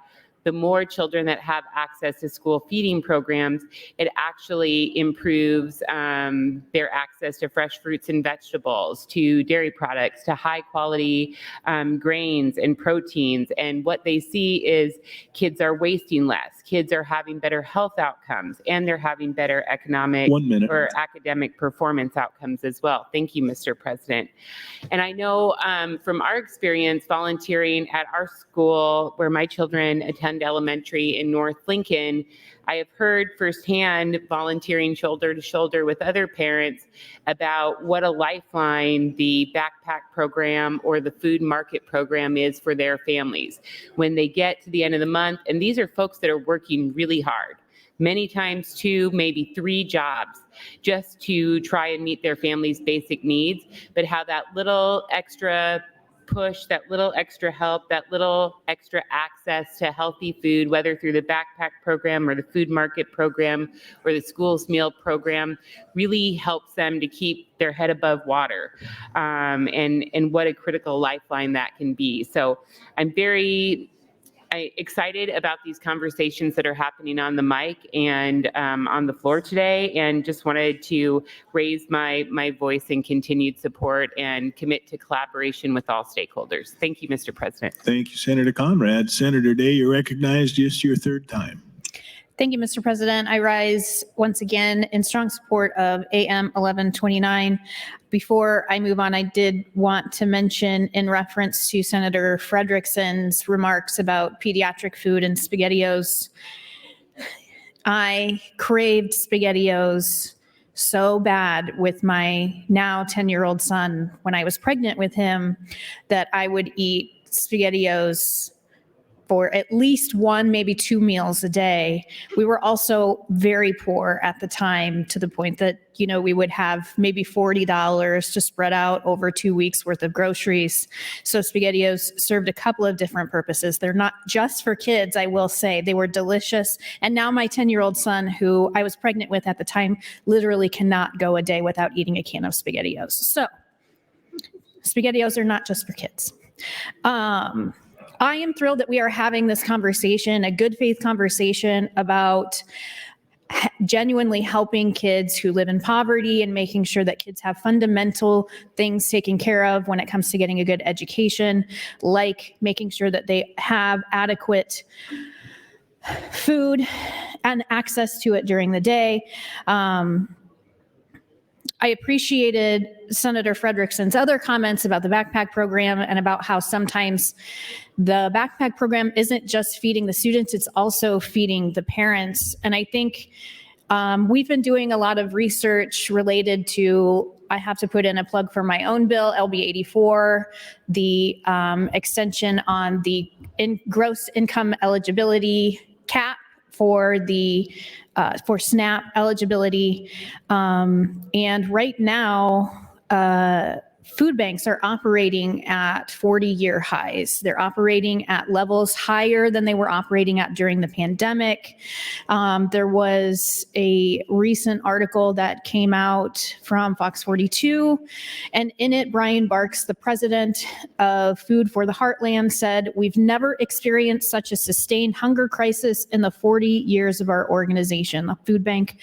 the more children that have access to school feeding programs, it actually improves their access to fresh fruits and vegetables, to dairy products, to high quality grains and proteins. And what they see is kids are wasting less, kids are having better health outcomes, and they're having better economic or academic performance outcomes as well. Thank you, Mr. President. And I know from our experience volunteering at our school where my children attend Fund Elementary in North Lincoln, I have heard firsthand, volunteering shoulder to shoulder with other parents, about what a lifeline the backpack program or the food market program is for their families. When they get to the end of the month, and these are folks that are working really hard, many times 2, maybe 3 jobs, just to try and meet their family's basic needs, but how that little extra push, that little extra help, that little extra access to healthy food, whether through the backpack program or the food market program or the schools meal program, really helps them to keep their head above water. And what a critical lifeline that can be. So I'm very excited about these conversations that are happening on the mic and on the floor today, and just wanted to raise my voice in continued support and commit to collaboration with all stakeholders. Thank you, Mr. President. Thank you, Senator Conrad. Senator Day, you're recognized, just your 3rd time. Thank you, Mr. President. I rise once again in strong support of AM 1129. Before I move on, I did want to mention, in reference to Senator Frederickson's remarks about pediatric food and SpaghettiOs, I craved SpaghettiOs so bad with my now 10-year-old son when I was pregnant with him that I would eat SpaghettiOs for at least 1, maybe 2 meals a day. We were also very poor at the time, to the point that, we would have maybe $40 to spread out over 2 weeks worth of groceries. So SpaghettiOs served a couple of different purposes. They're not just for kids, I will say. They were delicious. And now my 10-year-old son, who I was pregnant with at the time, literally cannot go a day without eating a can of SpaghettiOs. So SpaghettiOs are not just for kids. I am thrilled that we are having this conversation, a good faith conversation about genuinely helping kids who live in poverty and making sure that kids have fundamental things taken care of when it comes to getting a good education, like making sure that they have adequate food and access to it during the day. I appreciated Senator Frederickson's other comments about the backpack program and about how sometimes the backpack program isn't just feeding the students, it's also feeding the parents. And I think we've been doing a lot of research related to, I have to put in a plug for my own bill, LB 84, the extension on the gross income eligibility cap for the for SNAP eligibility. And right now, food banks are operating at 40-year highs. They're operating at levels higher than they were operating at during the pandemic. There was a recent article that came out from Fox 42, and in it, Brian Barks, the president of Food for the Heartland, said, "We've never experienced such a sustained hunger crisis in the 40 years of our organization." The food bank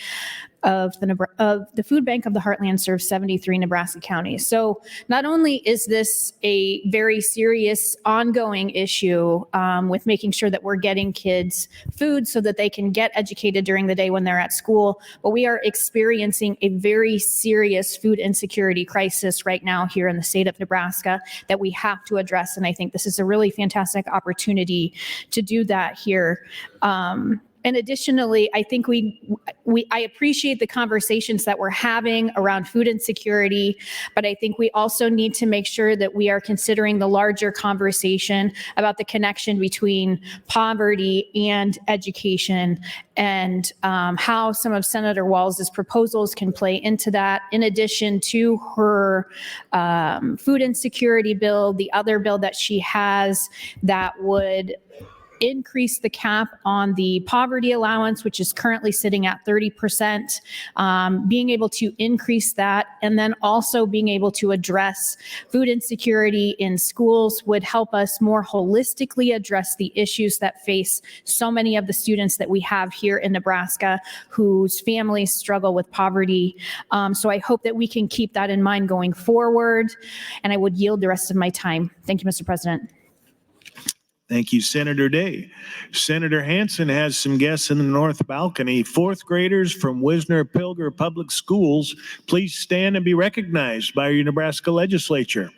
of the Food Bank of the Heartland serves 73 Nebraska counties. So not only is this a very serious ongoing issue with making sure that we're getting kids food so that they can get educated during the day when they're at school, but we are experiencing a very serious food insecurity crisis right now here in the state of Nebraska that we have to address. And I think this is a really fantastic opportunity to do that here. And additionally, I think I appreciate the conversations that we're having around food insecurity, but I think we also need to make sure that we are considering the larger conversation about the connection between poverty and education, and how some of Senator Walz's proposals can play into that, in addition to her food insecurity bill, the other bill that she has that would increase the cap on the poverty allowance, which is currently sitting at 30%, being able to increase that, and then also being able to address food insecurity in schools would help us more holistically address the issues that face so many of the students that we have here in Nebraska whose families struggle with poverty. So I hope that we can keep that in mind going forward, and I would yield the rest of my time. Thank you, Mr. President. Thank you, Senator Day. Senator Hansen has some guests in the north balcony. 4th graders from Wisner-Pilger Public Schools, please stand and be recognized by your Nebraska Legislature.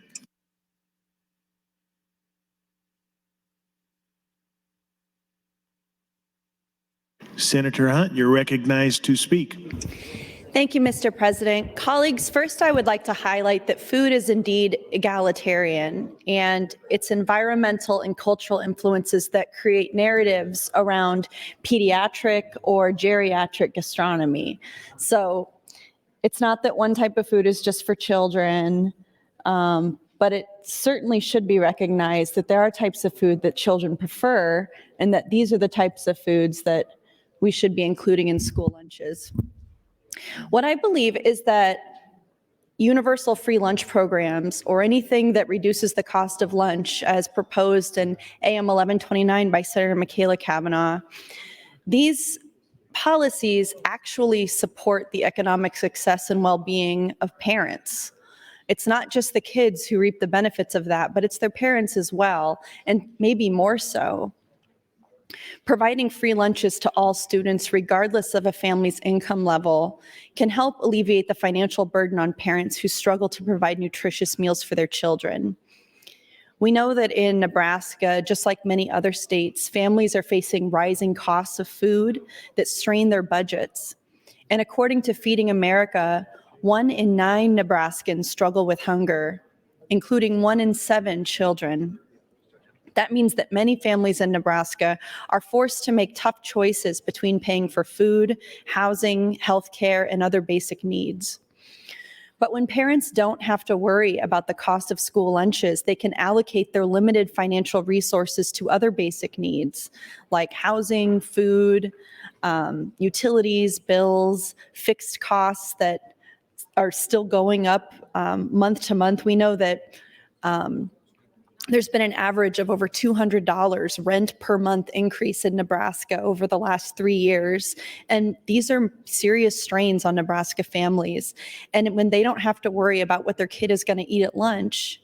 Senator Hunt, you're recognized to speak. Thank you, Mr. President. Colleagues, first I would like to highlight that food is indeed egalitarian, and it's environmental and cultural influences that create narratives around pediatric or geriatric gastronomy. So it's not that one type of food is just for children, but it certainly should be recognized that there are types of food that children prefer, and that these are the types of foods that we should be including in school lunches. What I believe is that universal free lunch programs, or anything that reduces the cost of lunch as proposed in AM 1129 by Senator Michaela Cavanaugh, these policies actually support the economic success and well-being of parents. It's not just the kids who reap the benefits of that, but it's their parents as well, and maybe more so. Providing free lunches to all students, regardless of a family's income level, can help alleviate the financial burden on parents who struggle to provide nutritious meals for their children. We know that in Nebraska, just like many other states, families are facing rising costs of food that strain their budgets. And according to Feeding America, 1 in 9 Nebraskans struggle with hunger, including 1 in 7 children. That means that many families in Nebraska are forced to make tough choices between paying for food, housing, healthcare, and other basic needs. But when parents don't have to worry about the cost of school lunches, they can allocate their limited financial resources to other basic needs like housing, food, utilities, bills, fixed costs that are still going up month to month. We know that there's been an average of over $200 rent per month increase in Nebraska over the last 3 years. And these are serious strains on Nebraska families. And when they don't have to worry about what their kid is going to eat at lunch,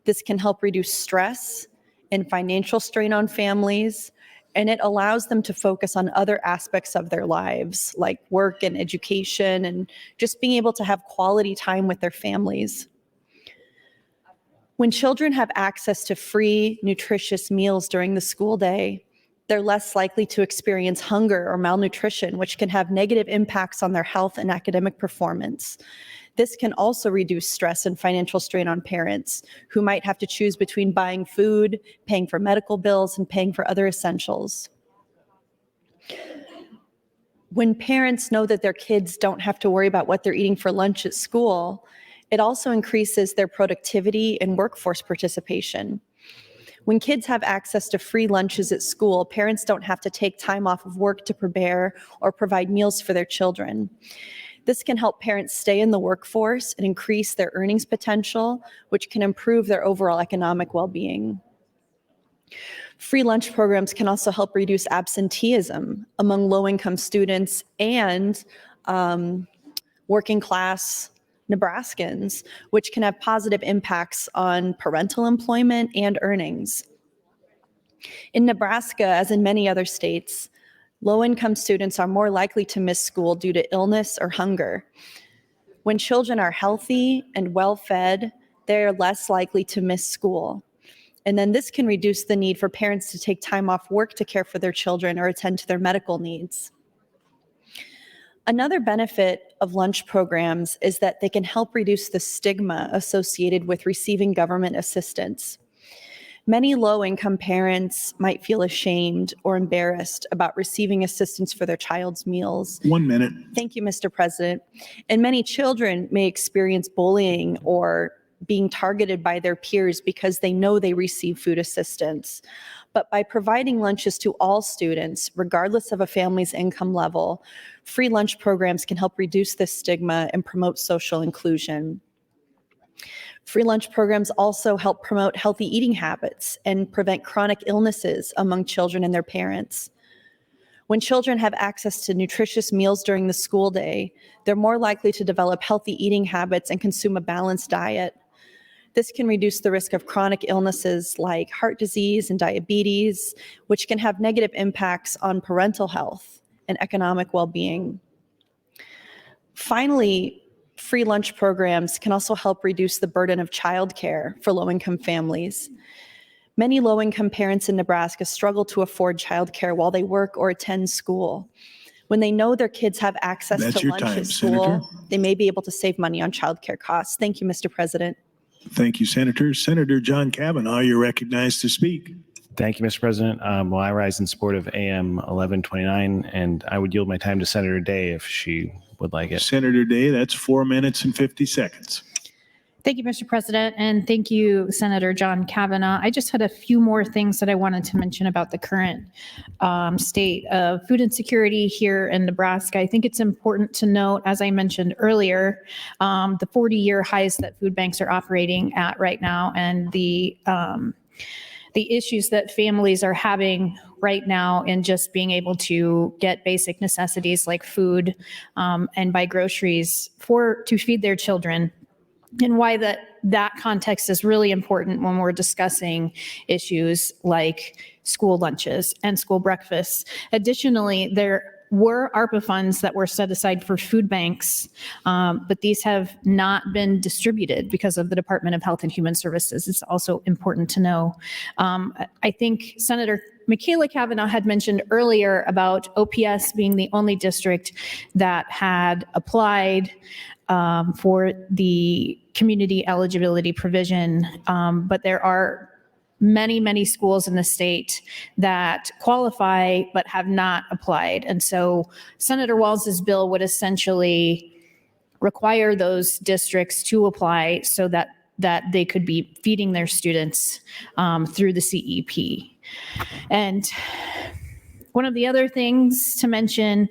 this can help reduce stress and financial strain on families. And it allows them to focus on other aspects of their lives, like work and education, and just being able to have quality time with their families. When children have access to free, nutritious meals during the school day, they're less likely to experience hunger or malnutrition, which can have negative impacts on their health and academic performance. This can also reduce stress and financial strain on parents who might have to choose between buying food, paying for medical bills, and paying for other essentials. When parents know that their kids don't have to worry about what they're eating for lunch at school, it also increases their productivity and workforce participation. When kids have access to free lunches at school, parents don't have to take time off of work to prepare or provide meals for their children. This can help parents stay in the workforce and increase their earnings potential, which can improve their overall economic well-being. Free lunch programs can also help reduce absenteeism among low-income students and working-class Nebraskans, which can have positive impacts on parental employment and earnings. In Nebraska, as in many other states, low-income students are more likely to miss school due to illness or hunger. When children are healthy and well-fed, they are less likely to miss school. And then this can reduce the need for parents to take time off work to care for their children or attend to their medical needs. Another benefit of lunch programs is that they can help reduce the stigma associated with receiving government assistance. Many low-income parents might feel ashamed or embarrassed about receiving assistance for their child's meals. 1 minute. Thank you, Mr. President. And many children may experience bullying or being targeted by their peers because they know they receive food assistance. But by providing lunches to all students, regardless of a family's income level, free lunch programs can help reduce this stigma and promote social inclusion. Free lunch programs also help promote healthy eating habits and prevent chronic illnesses among children and their parents. When children have access to nutritious meals during the school day, they're more likely to develop healthy eating habits and consume a balanced diet. This can reduce the risk of chronic illnesses like heart disease and diabetes, which can have negative impacts on parental health and economic well-being. Finally, free lunch programs can also help reduce the burden of childcare for low-income families. Many low-income parents in Nebraska struggle to afford childcare while they work or attend school. When they know their kids have access That's to your lunch time, at school, Senator. they may be able to save money on childcare costs. Thank you, Mr. President. Thank you, Senator. Senator John Kavanaugh, you're recognized to speak. Thank you, Mr. President. Well, I rise in support of AM 1129, and I would yield my time to Senator Day if she would like it. Senator Day, that's 4 minutes and 50 seconds. Thank you, Mr. President, and thank you, Senator John Kavanaugh. I just had a few more things that I wanted to mention about the current state of food insecurity here in Nebraska. I think it's important to note, as I mentioned earlier, the 40-year highs that food banks are operating at right now, and the issues that families are having right now in just being able to get basic necessities like food and buy groceries to feed their children, and why that context is really important when we're discussing issues like school lunches and school breakfasts. Additionally, there were ARPA funds that were set aside for food banks, but these have not been distributed because of the Department of Health and Human Services. It's also important to know. I think Senator Michaela Kavanaugh had mentioned earlier about OPS being the only district that had applied for the community eligibility provision, but there are many schools in the state that qualify but have not applied. And so Senator Walls's bill would essentially require those districts to apply so that they could be feeding their students through the CEP. And one of the other things to mention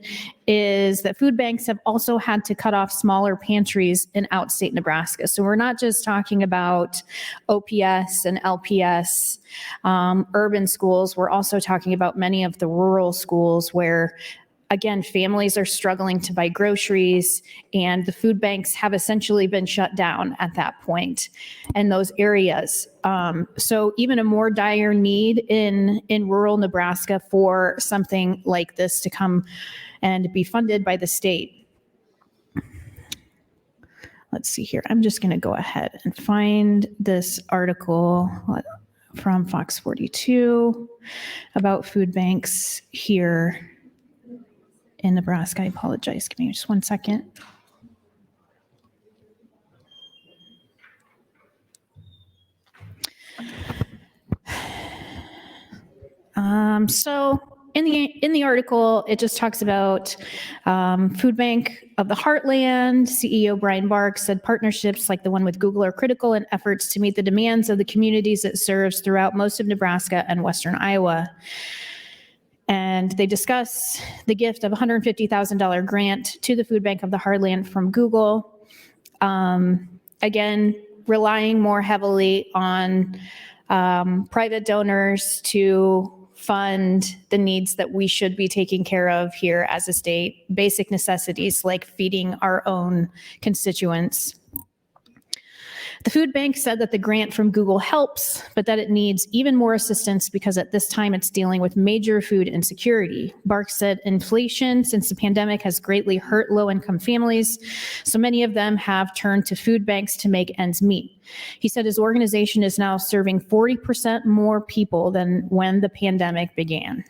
is that food banks have also had to cut off smaller pantries in outstate Nebraska. So we're not just talking about OPS and LPS urban schools. We're also talking about many of the rural schools where, again, families are struggling to buy groceries, and the food banks have essentially been shut down at that point in those areas. So even a more dire need in rural Nebraska for something like this to come and be funded by the state. Let's see here. I'm just going to go ahead and find this article from Fox 42 about food banks here in Nebraska. I apologize. Give me just 1 second. So in the article, it just talks about Food Bank of the Heartland. CEO Brian Bark said partnerships like the one with Google are critical in efforts to meet the demands of the communities it serves throughout most of Nebraska and western Iowa. And they discuss the gift of $150,000 grant to the Food Bank of the Heartland from Google. Again, relying more heavily on private donors to fund the needs that we should be taking care of here as a state, basic necessities like feeding our own constituents. The food bank said that the grant from Google helps, but that it needs even more assistance because at this time it's dealing with major food insecurity. Bark said inflation since the pandemic has greatly hurt low-income families, so many of them have turned to food banks to make ends meet. He said his organization is now serving 40% more people than when the pandemic began.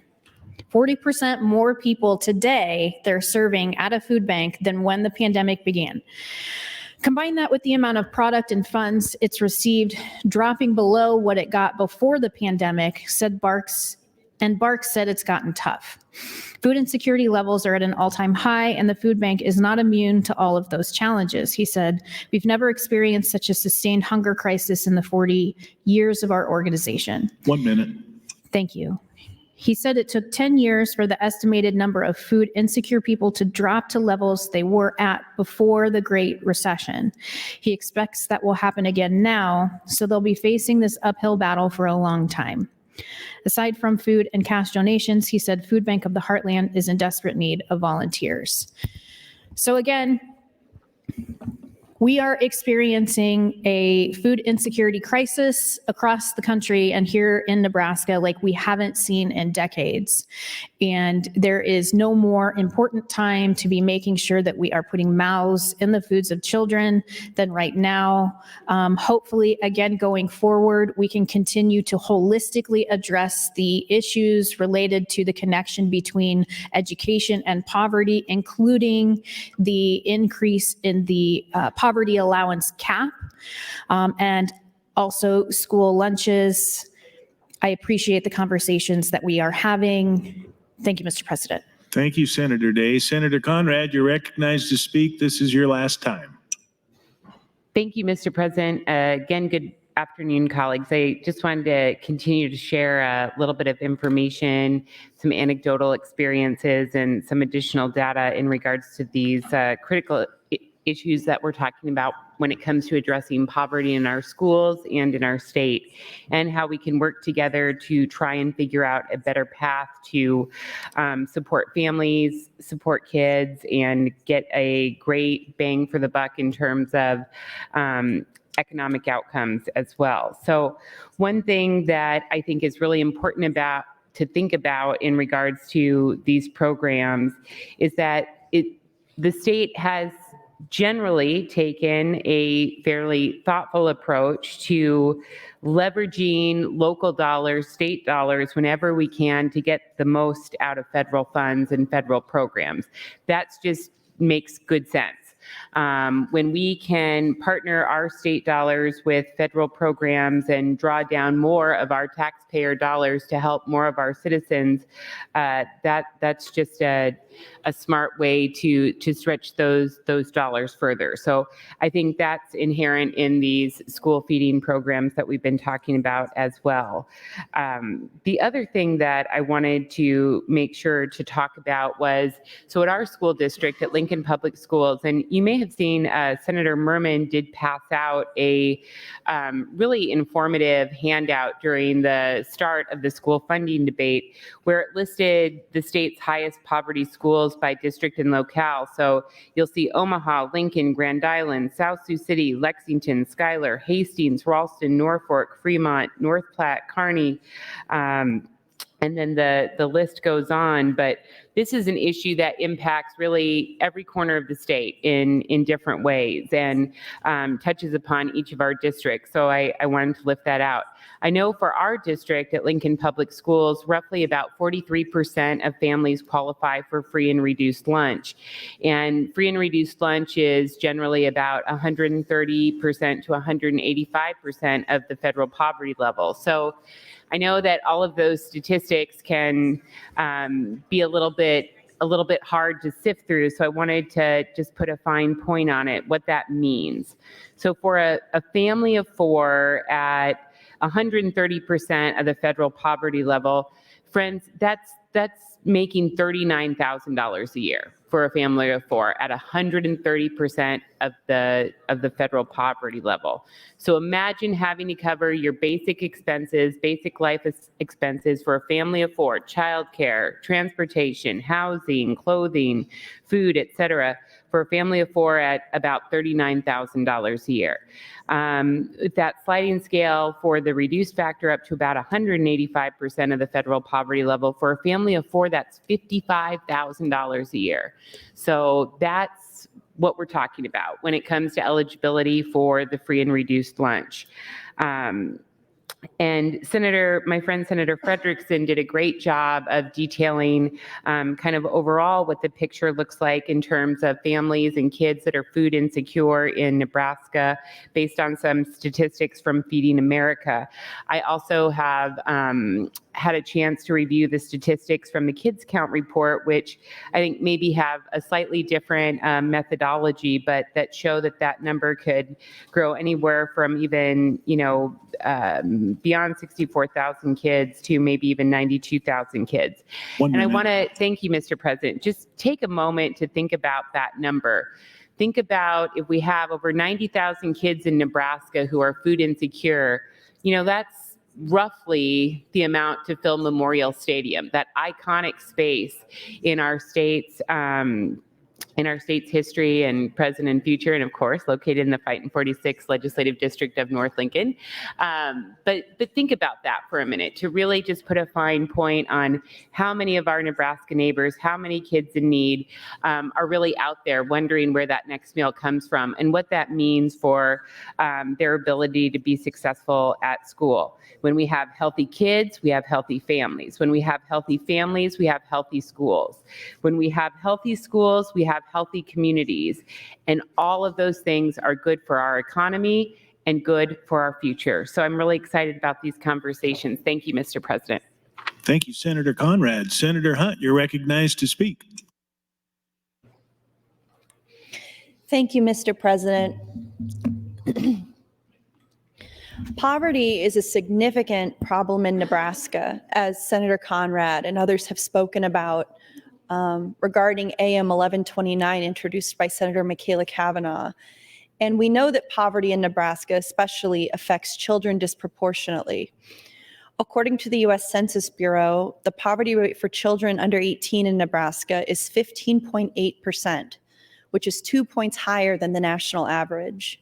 40% more people today they're serving at a food bank than when the pandemic began. Combine that with the amount of product and funds it's received dropping below what it got before the pandemic, said Bark said it's gotten tough. Food insecurity levels are at an all-time high, and the food bank is not immune to all of those challenges. He said, we've never experienced such a sustained hunger crisis in the 40 years of our organization. 1 minute. Thank you. He said it took 10 years for the estimated number of food insecure people to drop to levels they were at before the Great Recession. He expects that will happen again now, so they'll be facing this uphill battle for a long time. Aside from food and cash donations, he said Food Bank of the Heartland is in desperate need of volunteers. So again, We are experiencing a food insecurity crisis across the country and here in Nebraska like we haven't seen in decades. And there is no more important time to be making sure that we are putting mouths in the foods of children than right now. Hopefully, again, going forward, we can continue to holistically address the issues related to the connection between education and poverty, including the increase in the poverty allowance cap, and also school lunches. I appreciate the conversations that we are having. Thank you, Mr. President. Thank you, Senator Day. Senator Conrad, you're recognized to speak. This is your last time. Thank you, Mr. President. Again, good afternoon, colleagues. I just wanted to continue to share a little bit of information, some anecdotal experiences, and some additional data in regards to these critical issues that we're talking about when it comes to addressing poverty in our schools and in our state, and how we can work together to try and figure out a better path to support families, support kids, and get a great bang for the buck in terms of economic outcomes as well. So one thing that I think is really important to think about in regards to these programs is that the state has generally taken a fairly thoughtful approach to leveraging local dollars, state dollars, whenever we can to get the most out of federal funds and federal programs. That just makes good sense. When we can partner our state dollars with federal programs and draw down more of our taxpayer dollars to help more of our citizens, that's just a smart way to stretch those dollars further. So I think that's inherent in these school feeding programs that we've been talking about as well. The other thing that I wanted to make sure to talk about was, so at our school district at Lincoln Public Schools, and you may have seen Senator Merman did pass out a really informative handout during the start of the school funding debate, where it listed the state's highest poverty schools by district and locale. So you'll see Omaha, Lincoln, Grand Island, South Sioux City, Lexington, Schuyler, Hastings, Ralston, Norfolk, Fremont, North Platte, Kearney, and then the list goes on. But this is an issue that impacts really every corner of the state in different ways and touches upon each of our districts. So I wanted to lift that out. I know for our district at Lincoln Public Schools, roughly about 43% of families qualify for free and reduced lunch. And free and reduced lunch is generally about 130% to 185% of the federal poverty level. So I know that all of those statistics can be a little bit hard to sift through, so I wanted to just put a fine point on it, what that means. So for a family of four at 130% of the federal poverty level, friends, that's making $39,000 a year for a family of four at 130% of the federal poverty level. So imagine having to cover your basic expenses, basic life expenses for a family of four: childcare, transportation, housing, clothing, food, etc., for a family of four at about $39,000 a year. That sliding scale for the reduced factor up to about 185% of the federal poverty level. For a family of four, that's $55,000 a year. So that's what we're talking about when it comes to eligibility for the free and reduced lunch. And my friend Senator Frederickson did a great job of detailing kind of overall what the picture looks like in terms of families and kids that are food insecure in Nebraska, based on some statistics from Feeding America. I also have had a chance to review the statistics from the Kids Count report, which I think maybe have a slightly different methodology, but that show that number could grow anywhere from even, beyond 64,000 kids to maybe even 92,000 kids. And I want to thank you, Mr. President. Just take a moment to think about that number. Think about if we have over 90,000 kids in Nebraska who are food insecure, that's roughly the amount to fill Memorial Stadium, that iconic space in our state's in our state's history and present and future, and of course, located in the Fightin' 46 Legislative District of North Lincoln. But think about that for a minute, to really just put a fine point on how many of our Nebraska neighbors, how many kids in need are really out there wondering where that next meal comes from and what that means for their ability to be successful at school. When we have healthy kids, we have healthy families. When we have healthy families, we have healthy schools. When we have healthy schools, we have healthy communities. And all of those things are good for our economy and good for our future. So I'm really excited about these conversations. Thank you, Mr. President. Thank you, Senator Conrad. Senator Hunt, you're recognized to speak. Thank you, Mr. President. Poverty is a significant problem in Nebraska, as Senator Conrad and others have spoken about regarding AM 1129 introduced by Senator Michaela Cavanaugh. And we know that poverty in Nebraska especially affects children disproportionately. According to the U.S. Census Bureau, the poverty rate for children under 18 in Nebraska is 15.8%, which is 2 points higher than the national average.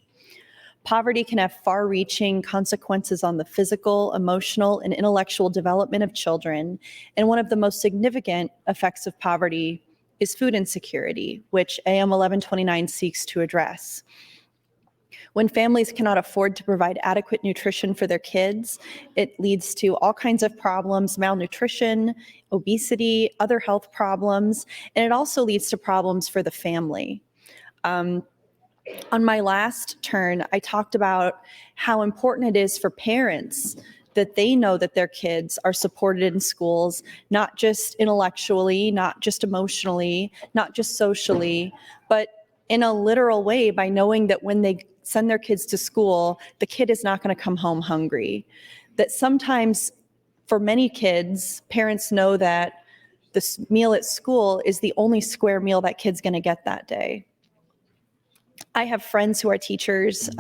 Poverty can have far-reaching consequences on the physical, emotional, and intellectual development of children, and one of the most significant effects of poverty is food insecurity, which AM 1129 seeks to address. When families cannot afford to provide adequate nutrition for their kids, it leads to all kinds of problems, malnutrition, obesity, other health problems, and it also leads to problems for the family. On my last turn, I talked about how important it is for parents that they know that their kids are supported in schools, not just intellectually, not just emotionally, not just socially, but in a literal way by knowing that when they send their kids to school, the kid is not going to come home hungry. That sometimes for many kids, parents know that this meal at school is the only square meal that kid's going to get that day. I have friends who are teachers,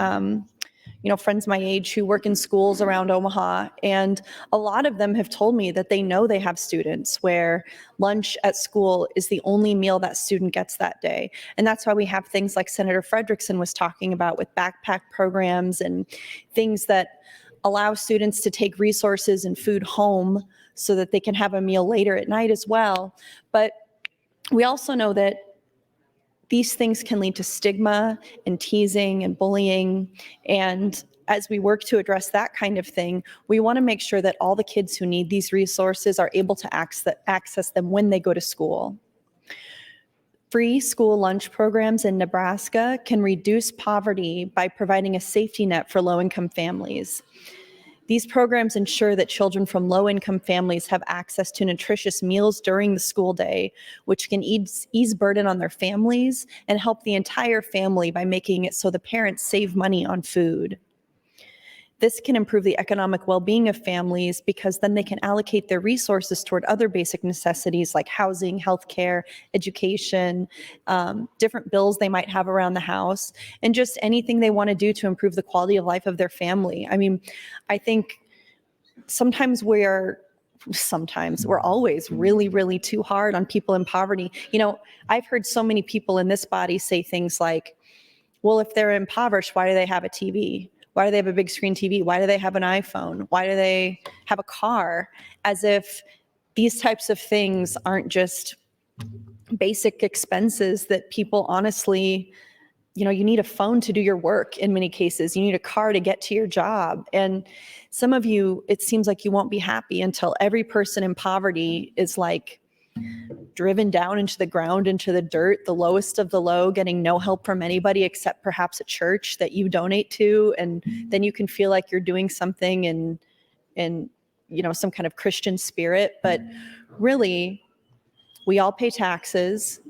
friends my age who work in schools around Omaha, and a lot of them have told me that they know they have students where lunch at school is the only meal that student gets that day. And that's why we have things like Senator Frederickson was talking about with backpack programs and things that allow students to take resources and food home so that they can have a meal later at night as well. But we also know that these things can lead to stigma and teasing and bullying. And as we work to address that kind of thing, we want to make sure that all the kids who need these resources are able to access them when they go to school. Free school lunch programs in Nebraska can reduce poverty by providing a safety net for low-income families. These programs ensure that children from low-income families have access to nutritious meals during the school day, which can ease burden on their families and help the entire family by making it so the parents save money on food. This can improve the economic well-being of families because then they can allocate their resources toward other basic necessities like housing, healthcare, education, different bills they might have around the house, and just anything they want to do to improve the quality of life of their family. I mean, I think sometimes we're always really, really too hard on people in poverty. You know, I've heard so many people in this body say things like, well, if they're impoverished, why do they have a TV? Why do they have a big screen TV? Why do they have an iPhone? Why do they have a car? As if these types of things aren't just basic expenses that people honestly, you need a phone to do your work in many cases. You need a car to get to your job. And some of you, it seems like you won't be happy until every person in poverty is like driven down into the ground, into the dirt, the lowest of the low, getting no help from anybody except perhaps a church that you donate to. And then you can feel like you're doing something in some kind of Christian spirit. But really, we all pay taxes.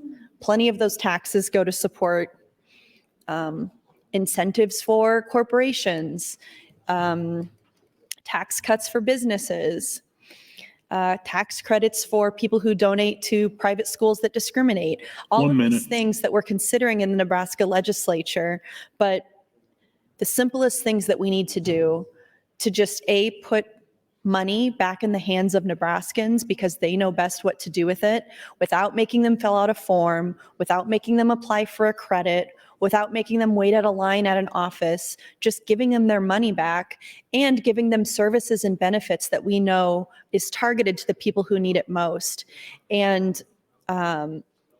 Plenty of those taxes go to support incentives for corporations, tax cuts for businesses, tax credits for people who donate to private schools that discriminate. All of these things that we're considering in the Nebraska legislature, but the simplest things that we need to do to just put money back in the hands of Nebraskans because they know best what to do with it without making them fill out a form, without making them apply for a credit, without making them wait at a line at an office, just giving them their money back and giving them services and benefits that we know is targeted to the people who need it most. And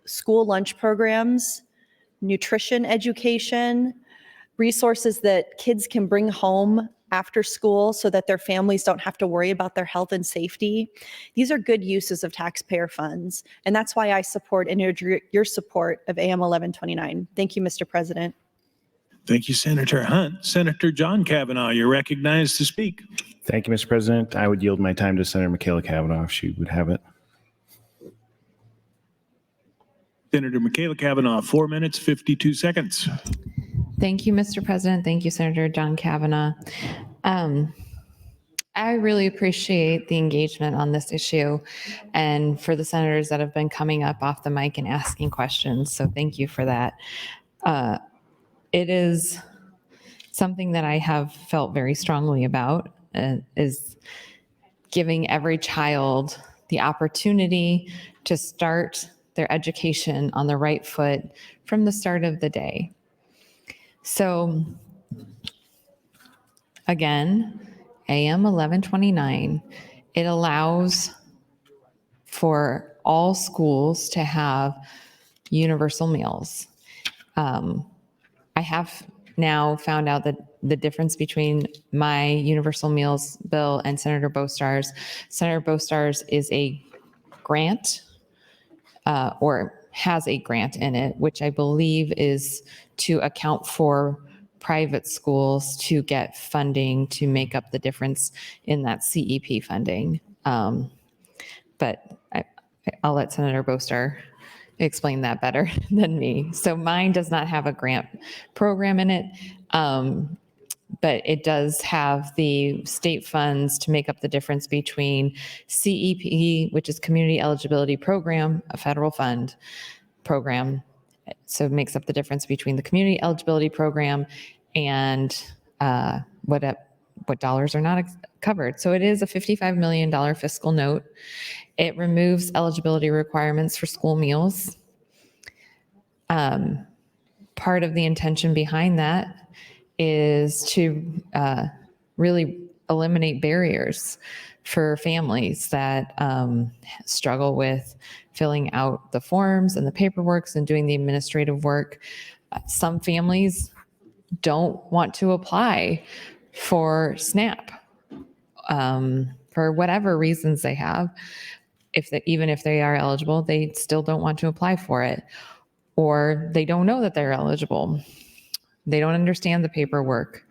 school lunch programs, nutrition education, resources that kids can bring home after school so that their families don't have to worry about their health and safety. These are good uses of taxpayer funds. And that's why I support and urge your support of AM 1129. Thank you, Mr. President. Thank you, Senator Hunt. Senator John Kavanaugh, you're recognized to speak. Thank you, Mr. President. I would yield my time to Senator Michaela Kavanaugh if she would have it. Senator Michaela Kavanaugh, 4 minutes, 52 seconds. Thank you, Mr. President. Thank you, Senator John Kavanaugh. I really appreciate the engagement on this issue and for the senators that have been coming up off the mic and asking questions. So thank you for that. It is something that I have felt very strongly about, is giving every child the opportunity to start their education on the right foot from the start of the day. So again, AM 1129, it allows for all schools to have universal meals. I have now found out that the difference between my universal meals bill and Senator Boastar's. Senator Boastar's is a grant or has a grant in it, which I believe is to account for private schools to get funding to make up the difference in that CEP funding. But I'll let Senator Boastar explain that better than me. So mine does not have a grant program in it, but it does have the state funds to make up the difference between CEP, which is Community Eligibility Program, a federal fund program. So it makes up the difference between the Community Eligibility Program and what dollars are not covered. So it is a $55 million fiscal note. It removes eligibility requirements for school meals. Part of the intention behind that is to really eliminate barriers for families that struggle with filling out the forms and the paperwork and doing the administrative work. Some families don't want to apply for SNAP for whatever reasons they have. Even if they are eligible, they still don't want to apply for it, or they don't know that they're eligible. They don't understand the paperwork.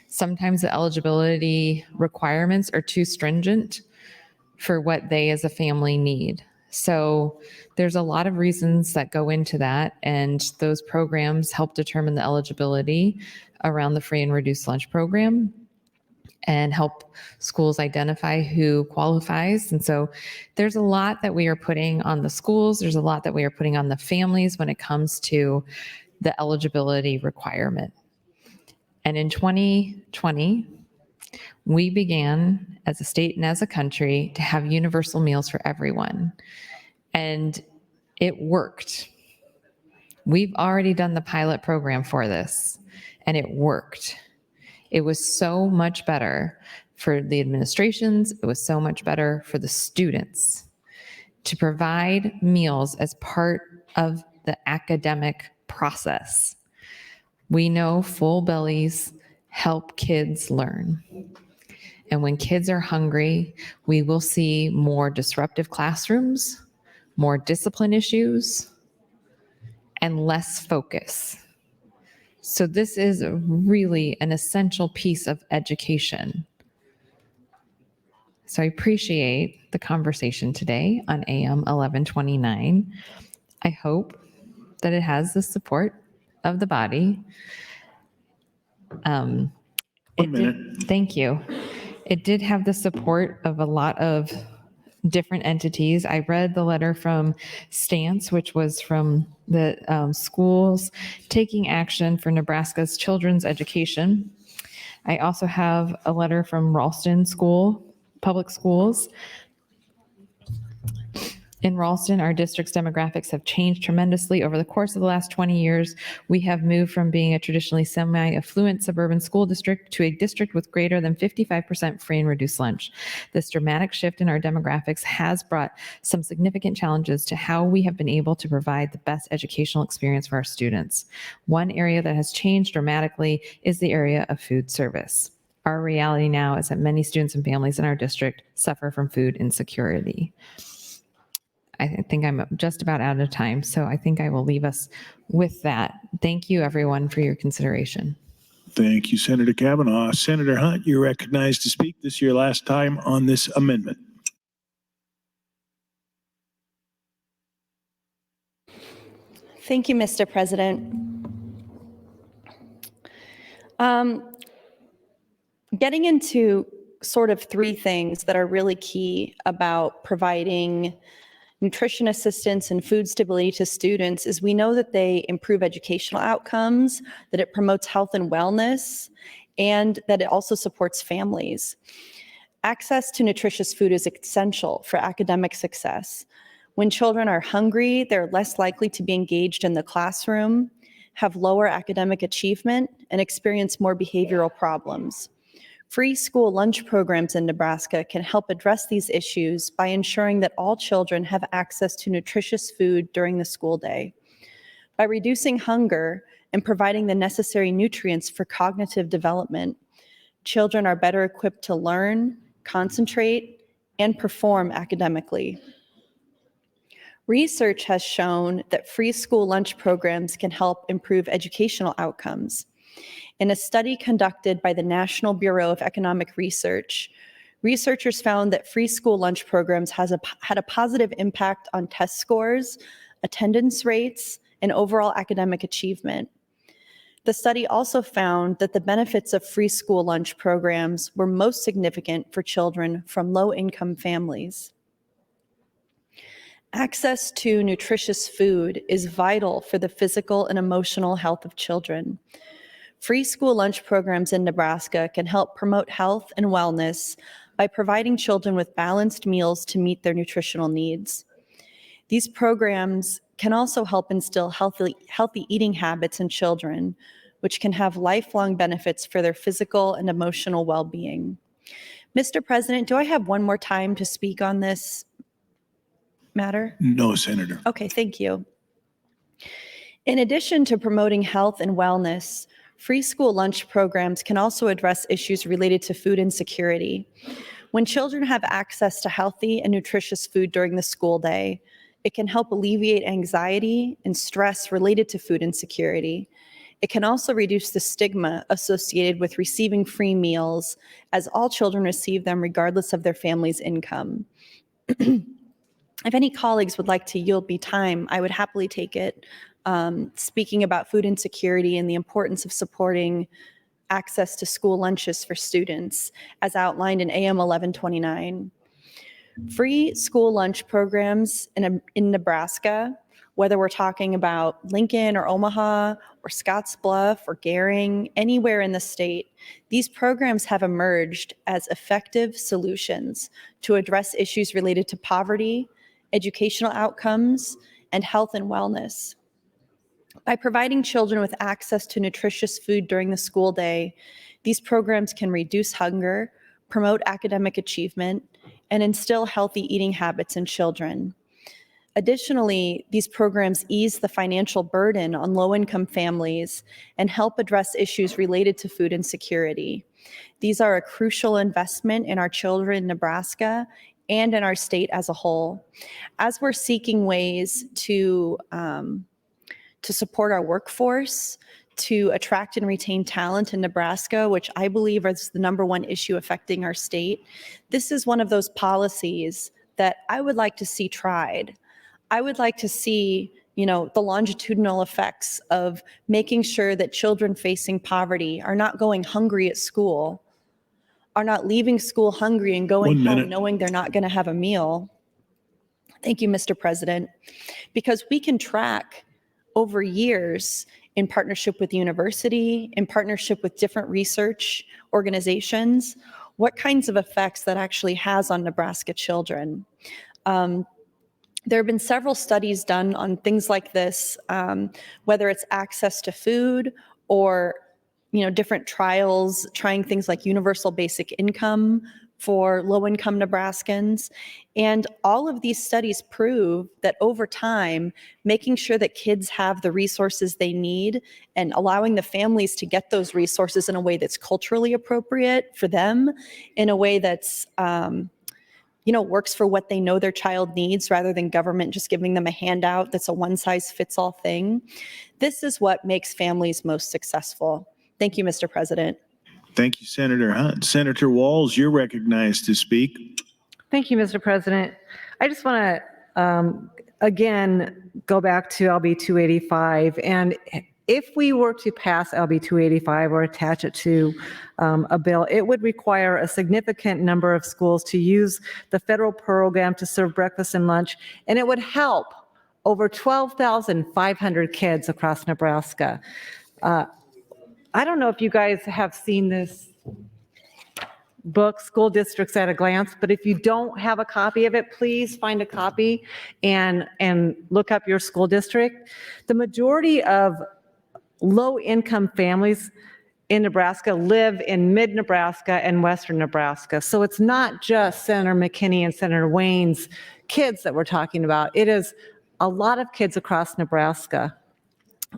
Sometimes the eligibility requirements are too stringent for what they as a family need. So there's a lot of reasons that go into that, and those programs help determine the eligibility around the free and reduced lunch program and help schools identify who qualifies. And so there's a lot that we are putting on the schools. There's a lot that we are putting on the families when it comes to the eligibility requirement. And in 2020, we began as a state and as a country to have universal meals for everyone. And it worked. We've already done the pilot program for this, and it worked. It was so much better for the administrations. It was so much better for the students to provide meals as part of the academic process. We know full bellies help kids learn. And when kids are hungry, we will see more disruptive classrooms, more discipline issues, and less focus. So this is really an essential piece of education. So I appreciate the conversation today on AM 1129. I hope that it has the support of the body. Thank you. It did have the support of a lot of different entities. I read the letter from Stance, which was from the schools taking action for Nebraska's children's education. I also have a letter from Ralston School Public Schools. In Ralston, our district's demographics have changed tremendously over the course of the last 20 years. We have moved from being a traditionally semi-affluent suburban school district to a district with greater than 55% free and reduced lunch. This dramatic shift in our demographics has brought some significant challenges to how we have been able to provide the best educational experience for our students. One area that has changed dramatically is the area of food service. Our reality now is that many students and families in our district suffer from food insecurity. I think I'm just about out of time, so I think I will leave us with that. Thank you, everyone, for your consideration. Thank you, Senator Kavanaugh. Senator Hunt, you're recognized to speak. This is your last time on this amendment. Thank you, Mr. President. Getting into sort of three things that are really key about providing nutrition assistance and food stability to students is we know that they improve educational outcomes, that it promotes health and wellness, and that it also supports families. Access to nutritious food is essential for academic success. When children are hungry, they're less likely to be engaged in the classroom, have lower academic achievement, and experience more behavioral problems. Free school lunch programs in Nebraska can help address these issues by ensuring that all children have access to nutritious food during the school day. By reducing hunger and providing the necessary nutrients for cognitive development, children are better equipped to learn, concentrate, and perform academically. Research has shown that free school lunch programs can help improve educational outcomes. In a study conducted by the National Bureau of Economic Research, researchers found that free school lunch programs had a positive impact on test scores, attendance rates, and overall academic achievement. The study also found that the benefits of free school lunch programs were most significant for children from low-income families. Access to nutritious food is vital for the physical and emotional health of children. Free school lunch programs in Nebraska can help promote health and wellness by providing children with balanced meals to meet their nutritional needs. These programs can also help instill healthy eating habits in children, which can have lifelong benefits for their physical and emotional well-being. Mr. President, do I have one more time to speak on this matter? No, Senator. Okay, thank you. In addition to promoting health and wellness, free school lunch programs can also address issues related to food insecurity. When children have access to healthy and nutritious food during the school day, it can help alleviate anxiety and stress related to food insecurity. It can also reduce the stigma associated with receiving free meals, as all children receive them regardless of their family's income. If any colleagues would like to yield me time, I would happily take it. Speaking about food insecurity and the importance of supporting access to school lunches for students, as outlined in AM 1129. Free school lunch programs in Nebraska, whether we're talking about Lincoln or Omaha or Scottsbluff or Gering, anywhere in the state, these programs have emerged as effective solutions to address issues related to poverty, educational outcomes, and health and wellness. By providing children with access to nutritious food during the school day, these programs can reduce hunger, promote academic achievement, and instill healthy eating habits in children. Additionally, these programs ease the financial burden on low-income families and help address issues related to food insecurity. These are a crucial investment in our children in Nebraska and in our state as a whole. As we're seeking ways to support our workforce, to attract and retain talent in Nebraska, which I believe is the #1 issue affecting our state, this is one of those policies that I would like to see tried. I would like to see, the longitudinal effects of making sure that children facing poverty are not going hungry at school, are not leaving school hungry and going home knowing they're not going to have a meal. Thank you, Mr. President. Because we can track over years, in partnership with the university, in partnership with different research organizations, what kinds of effects that actually has on Nebraska children. There have been several studies done on things like this, whether it's access to food or different trials, trying things like universal basic income for low-income Nebraskans. And all of these studies prove that over time, making sure that kids have the resources they need and allowing the families to get those resources in a way that's culturally appropriate for them, in a way that's works for what they know their child needs, rather than government just giving them a handout that's a one-size-fits-all thing. This is what makes families most successful. Thank you, Mr. President. Thank you, Senator Hunt. Senator Walls, you're recognized to speak. Thank you, Mr. President. I just want to, again, go back to LB 285. And if we were to pass LB 285 or attach it to a bill, it would require a significant number of schools to use the federal program to serve breakfast and lunch, and it would help over 12,500 kids across Nebraska. I don't know if you guys have seen this book, School Districts at a Glance, but if you don't have a copy of it, please find a copy and look up your school district. The majority of low-income families in Nebraska live in mid-Nebraska and western Nebraska. So it's not just Senator McKinney and Senator Wayne's kids that we're talking about. It is a lot of kids across Nebraska.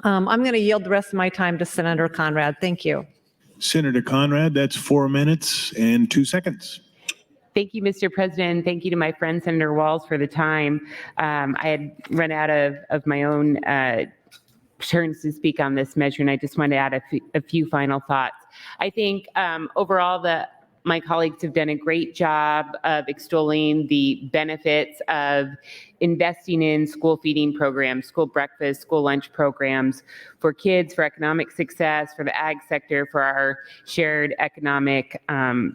I'm going to yield the rest of my time to Senator Conrad. Thank you. Senator Conrad, that's 4 minutes and 2 seconds. Thank you, Mr. President. Thank you to my friend, Senator Walls, for the time. I had run out of my own turns to speak on this measure, and I just want to add a few final thoughts. I think overall my colleagues have done a great job of extolling the benefits of investing in school feeding programs, school breakfast, school lunch programs for kids, for economic success, for the ag sector, for our shared economic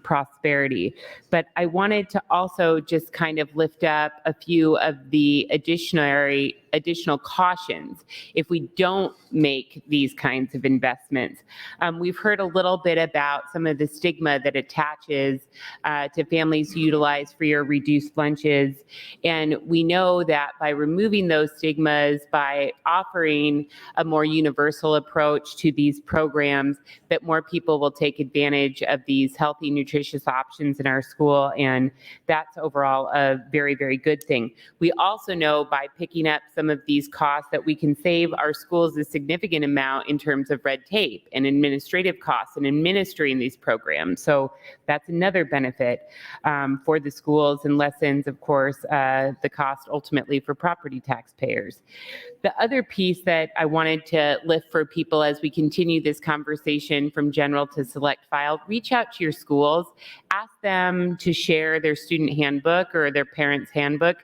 prosperity. But I wanted to also just kind of lift up a few of the additional cautions if we don't make these kinds of investments. We've heard a little bit about some of the stigma that attaches to families who utilize free or reduced lunches. And we know that by removing those stigmas, by offering a more universal approach to these programs, that more people will take advantage of these healthy, nutritious options in our school. And that's overall a very, very good thing. We also know by picking up some of these costs that we can save our schools a significant amount in terms of red tape and administrative costs in administering these programs. So that's another benefit for the schools, and lessens, of course, the cost ultimately for property taxpayers. The other piece that I wanted to lift for people as we continue this conversation from general to select file, reach out to your schools, ask them to share their student handbook or their parents' handbook,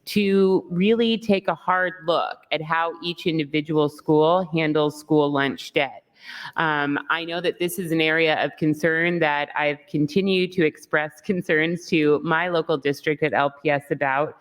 to really take a hard look at how each individual school handles school lunch debt. I know that this is an area of concern that I've continued to express concerns to my local district at LPS about.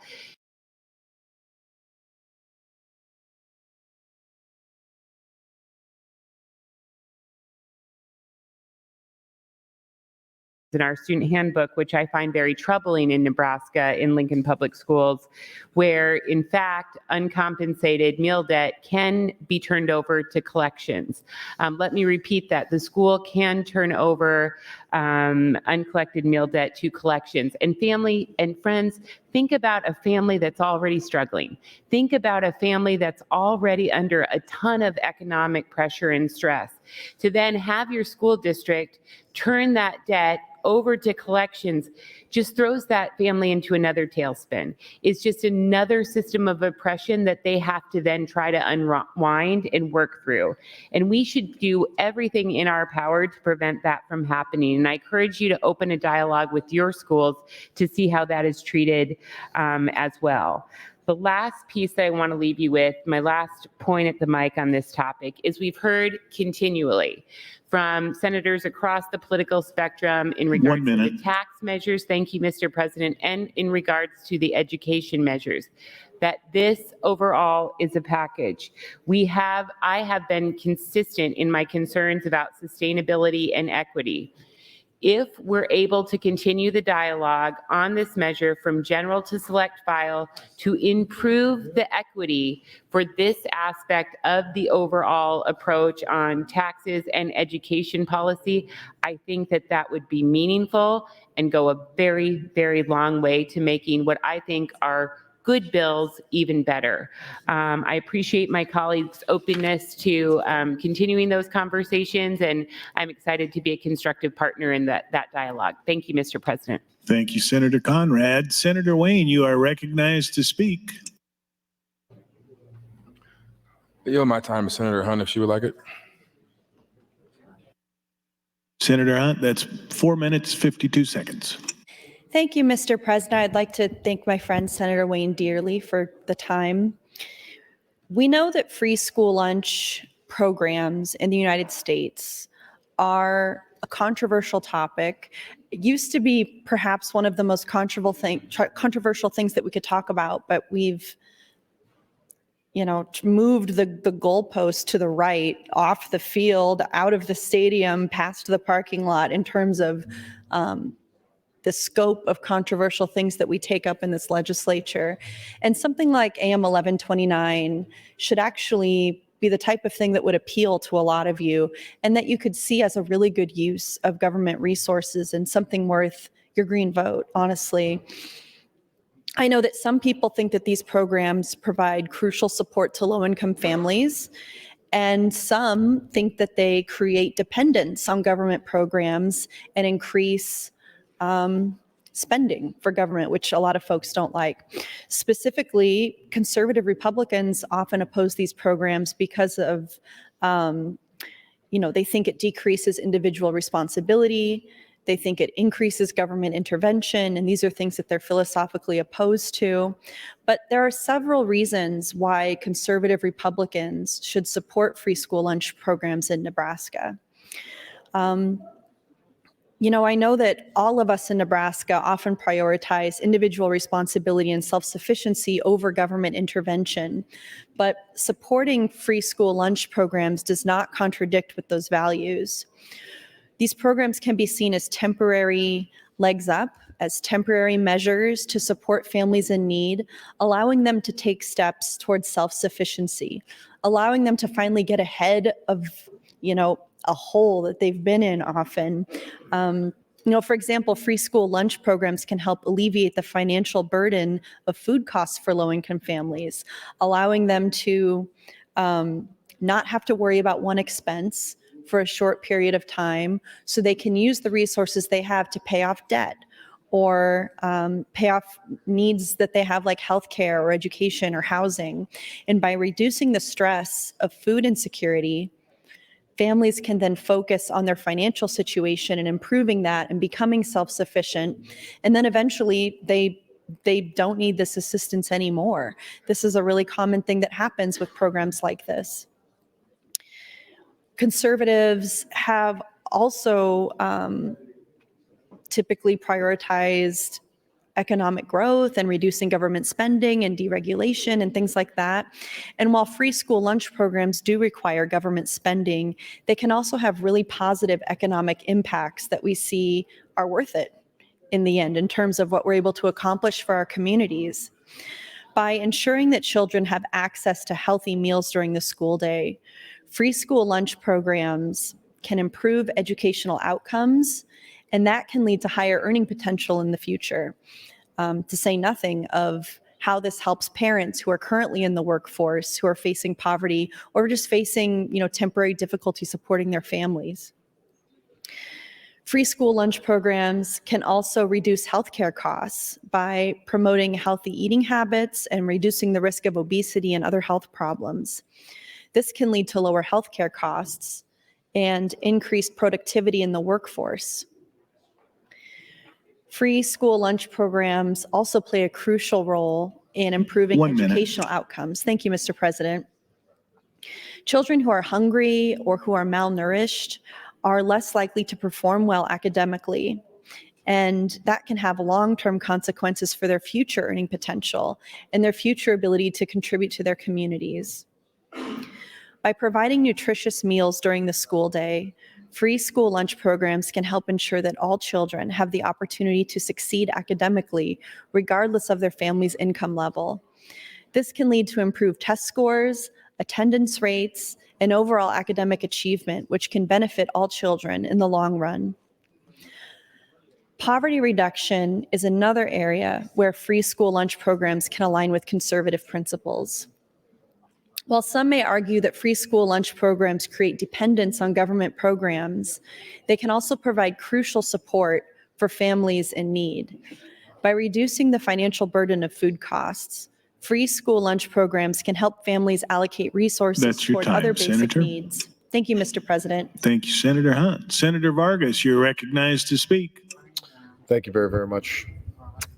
In our student handbook, which I find very troubling in Nebraska, in Lincoln Public Schools, where in fact uncompensated meal debt can be turned over to collections. Let me repeat that. The school can turn over uncollected meal debt to collections. And family and friends, think about a family that's already struggling. Think about a family that's already under a ton of economic pressure and stress. To then have your school district turn that debt over to collections just throws that family into another tailspin. It's just another system of oppression that they have to then try to unwind and work through. And we should do everything in our power to prevent that from happening. And I encourage you to open a dialogue with your schools to see how that is treated as well. The last piece that I want to leave you with, my last point at the mic on this topic, is we've heard continually from senators across the political spectrum in regards to the tax measures, thank you, Mr. President, and in regards to the education measures, that this overall is a package. I have been consistent in my concerns about sustainability and equity. if we're able to continue the dialogue on this measure from general to select file to improve the equity for this aspect of the overall approach on taxes and education policy, I think that that would be meaningful and go a very, very long way to making what I think are good bills even better. I appreciate my colleagues' openness to continuing those conversations, and I'm excited to be a constructive partner in that dialogue. Thank you, Mr. President. Thank you, Senator Conrad. Senator Wayne, you are recognized to speak. Yield my time to Senator Hunt if she would like it. Senator Hunt, that's 4 minutes, 52 seconds. Thank you, Mr. President. I'd like to thank my friend Senator Wayne dearly for the time. We know that free school lunch programs in the United States are a controversial topic. It used to be perhaps one of the most controversial things that we could talk about, but we've moved the goalpost to the right, off the field, out of the stadium, past the parking lot in terms of the scope of controversial things that we take up in this legislature. And something like AM 1129 should actually be the type of thing that would appeal to a lot of you and that you could see as a really good use of government resources and something worth your green vote, honestly. I know that some people think that these programs provide crucial support to low-income families, and some think that they create dependence on government programs and increase spending for government, which a lot of folks don't like. Specifically, conservative Republicans often oppose these programs because of, they think it decreases individual responsibility. They think it increases government intervention, and these are things that they're philosophically opposed to. But there are several reasons why conservative Republicans should support free school lunch programs in Nebraska. I know that all of us in Nebraska often prioritize individual responsibility and self-sufficiency over government intervention, but supporting free school lunch programs does not contradict with those values. These programs can be seen as temporary legs up, as temporary measures to support families in need, allowing them to take steps towards self-sufficiency, allowing them to finally get ahead of, a hole that they've been in often. For example, free school lunch programs can help alleviate the financial burden of food costs for low-income families, allowing them to not have to worry about one expense for a short period of time, so they can use the resources they have to pay off debt or pay off needs that they have like healthcare or education or housing. And by reducing the stress of food insecurity, families can then focus on their financial situation and improving that and becoming self-sufficient. And then eventually they don't need this assistance anymore. This is a really common thing that happens with programs like this. Conservatives have also typically prioritized economic growth and reducing government spending and deregulation and things like that. And while free school lunch programs do require government spending, they can also have really positive economic impacts that we see are worth it in the end in terms of what we're able to accomplish for our communities. By ensuring that children have access to healthy meals during the school day, free school lunch programs can improve educational outcomes, and that can lead to higher earning potential in the future. To say nothing of how this helps parents who are currently in the workforce, who are facing poverty or just facing, temporary difficulty supporting their families. Free school lunch programs can also reduce healthcare costs by promoting healthy eating habits and reducing the risk of obesity and other health problems. This can lead to lower healthcare costs and increased productivity in the workforce. Free school lunch programs also play a crucial role in improving educational outcomes. Thank you, Mr. President. Children who are hungry or who are malnourished are less likely to perform well academically, and that can have long-term consequences for their future earning potential and their future ability to contribute to their communities. By providing nutritious meals during the school day, Free school lunch programs can help ensure that all children have the opportunity to succeed academically, regardless of their family's income level. This can lead to improved test scores, attendance rates, and overall academic achievement, which can benefit all children in the long run. Poverty reduction is another area where free school lunch programs can align with conservative principles. While some may argue that free school lunch programs create dependence on government programs, they can also provide crucial support for families in need. By reducing the financial burden of food costs, free school lunch programs can help families allocate resources That's your toward other time, basic Senator. needs. Thank you, Mr. President. Thank you, Senator Hunt. Senator Vargas, you're recognized to speak. Thank you very, very much.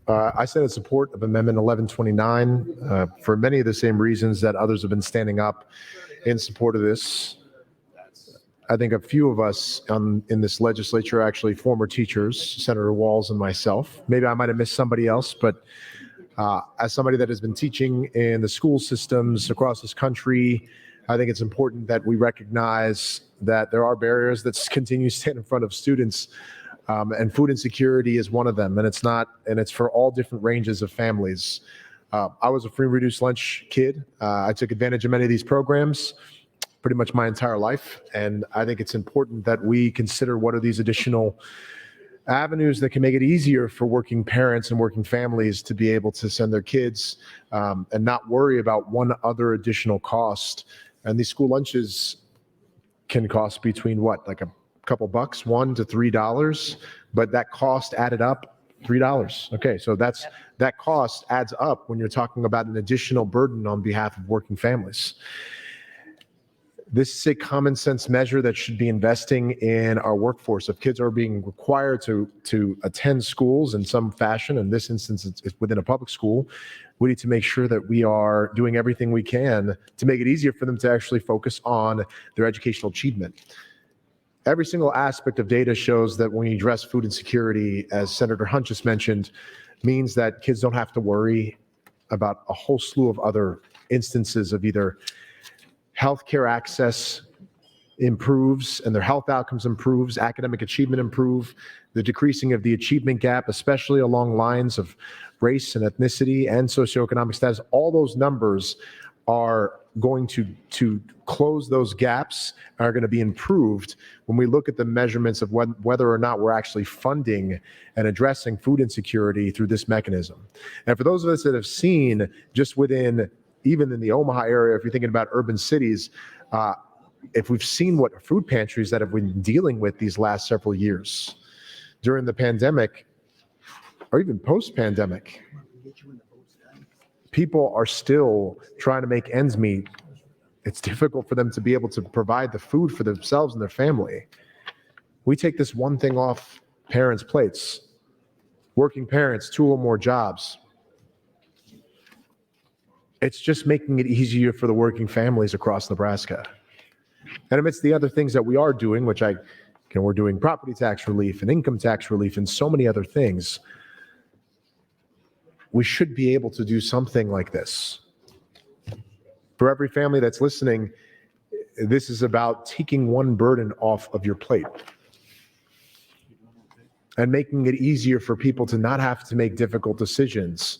I stand in support of Amendment 1129 for many of the same reasons that others have been standing up in support of this. I think a few of us in this legislature are actually former teachers, Senator Walz and myself. Maybe I might have missed somebody else, but as somebody that has been teaching in the school systems across this country, I think it's important that we recognize that there are barriers that continue to stand in front of students. And food insecurity is one of them, and it's for all different ranges of families. I was a free reduced lunch kid. I took advantage of many of these programs pretty much my entire life, and I think it's important that we consider what are these additional avenues that can make it easier for working parents and working families to be able to send their kids and not worry about one other additional cost. And these school lunches can cost between like a couple bucks, $1 to $3, but that cost added up, $3. Okay, so that cost adds up when you're talking about an additional burden on behalf of working families. This is a common sense measure that should be investing in our workforce. If kids are being required to attend schools in some fashion, in this instance it's within a public school, we need to make sure that we are doing everything we can to make it easier for them to actually focus on their educational achievement. Every single aspect of data shows that when you address food insecurity, as Senator Hunt just mentioned, means that kids don't have to worry about a whole slew of other instances of either healthcare access improves and their health outcomes improves, academic achievement improve, the decreasing of the achievement gap, especially along lines of race and ethnicity and socioeconomic status. All those numbers are going to close those gaps, are going to be improved when we look at the measurements of whether or not we're actually funding and addressing food insecurity through this mechanism. And for those of us that have seen just even in the Omaha area, if you're thinking about urban cities, if we've seen what food pantries that have been dealing with these last several years during the pandemic or even post-pandemic, people are still trying to make ends meet. It's difficult for them to be able to provide the food for themselves and their family. We take this one thing off parents' plates. Working parents, 2 or more jobs. It's just making it easier for the working families across Nebraska. And amidst the other things that we are doing, which we're doing property tax relief and income tax relief and so many other things, we should be able to do something like this. For every family that's listening, this is about taking one burden off of your plate and making it easier for people to not have to make difficult decisions.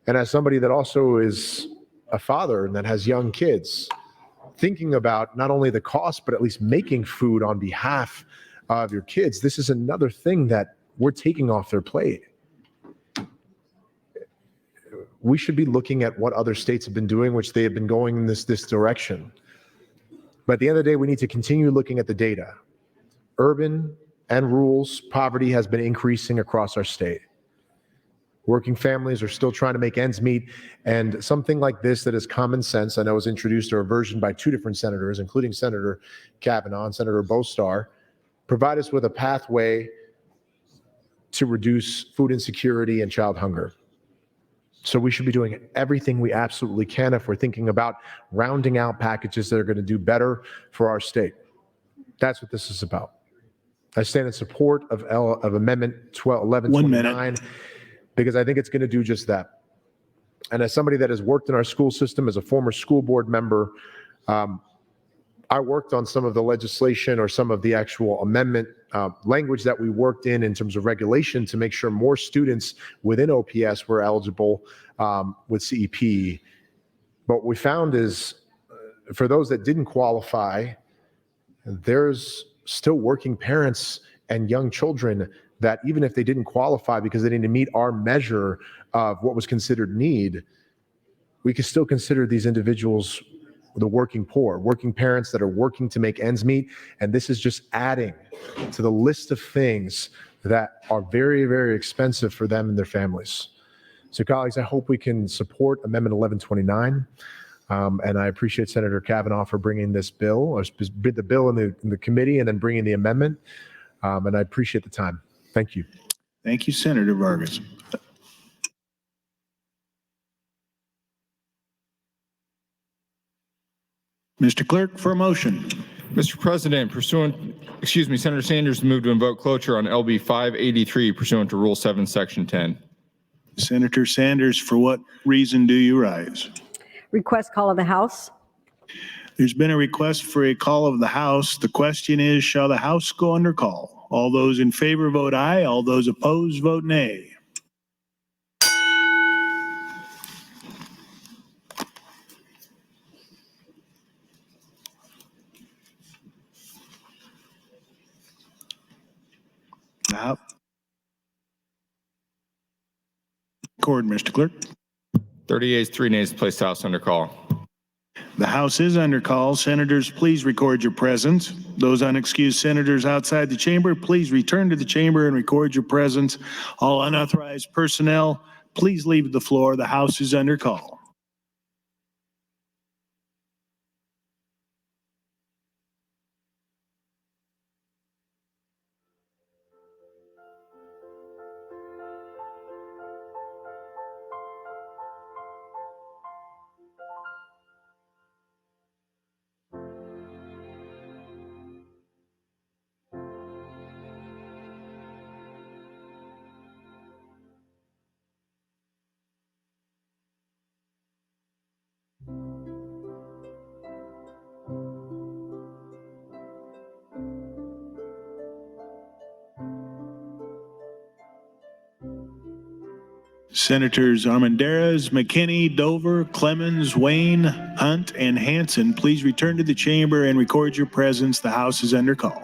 And as somebody that also is a father and that has young kids, thinking about not only the cost, but at least making food on behalf of your kids, this is another thing that we're taking off their plate. We should be looking at what other states have been doing, which they have been going in this direction. But at the end of the day, we need to continue looking at the data. Urban and rural poverty has been increasing across our state. Working families are still trying to make ends meet, and something like this that is common sense, I know was introduced or a version by 2 different senators, including Senator Kavanaugh and Senator Bostar, provide us with a pathway to reduce food insecurity and child hunger. So we should be doing everything we absolutely can if we're thinking about rounding out packages that are going to do better for our state. That's what this is about. I stand in support of Amendment 1129 because I think it's going to do just that. And as somebody that has worked in our school system as a former school board member, I worked on some of the legislation or some of the actual amendment language that we worked in terms of regulation to make sure more students within OPS were eligible with CEP. But what we found is for those that didn't qualify, there's still working parents and young children that even if they didn't qualify because they didn't meet our measure of what was considered need, we could still consider these individuals the working poor, working parents that are working to make ends meet. And this is just adding to the list of things that are very, very expensive for them and their families. So colleagues, I hope we can support Amendment 1129. And I appreciate Senator Kavanaugh for bringing this bill, or the bill in the committee and then bringing the amendment. And I appreciate the time. Thank you. Thank you, Senator Vargas. Mr. Clerk, for a motion. Mr. President, Senator Sanders moved to invoke cloture on LB 583 pursuant to Rule 7, Section 10. Senator Sanders, for what reason do you rise? Request call of the House. There's been a request for a call of the House. The question is, shall the House go under call? All those in favor vote aye. All those opposed vote nay. Record, Mr. Clerk. 30 yeas, 3 nays, place House under call. The House is under call. Senators, please record your presence. Those unexcused senators outside the chamber, please return to the chamber and record your presence. All unauthorized personnel, please leave the floor. The House is under call. Senators Armendariz, McKinney, Dover, Clemens, Wayne, Hunt, and Hansen, please return to the chamber and record your presence. The House is under call.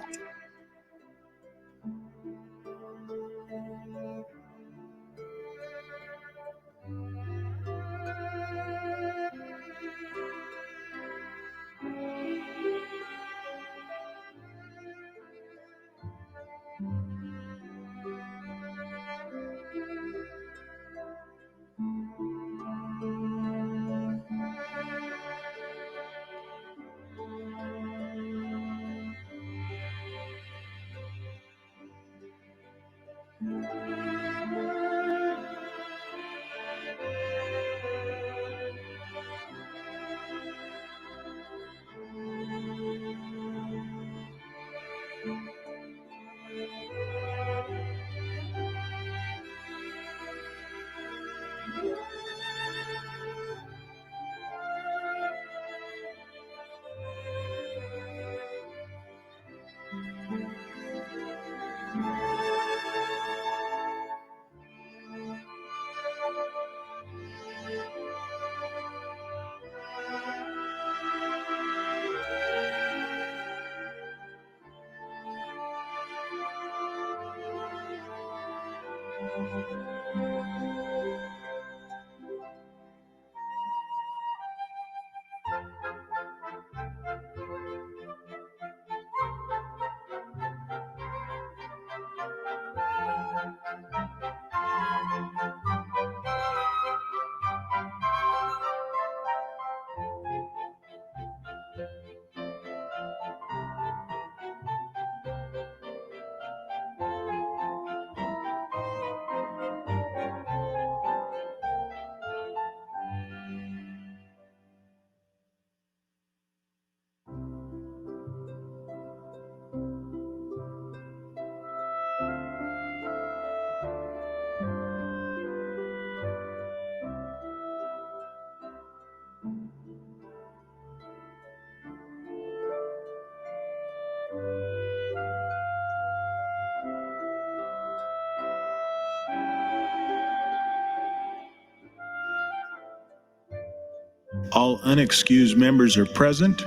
All unexcused members are present.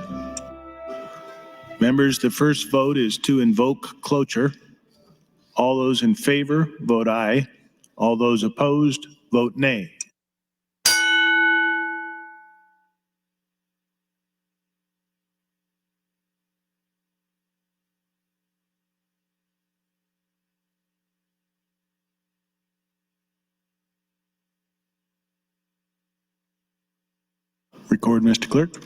Members, the first vote is to invoke cloture. All those in favor, vote aye. All those opposed, vote nay. Record, Mr. Clerk.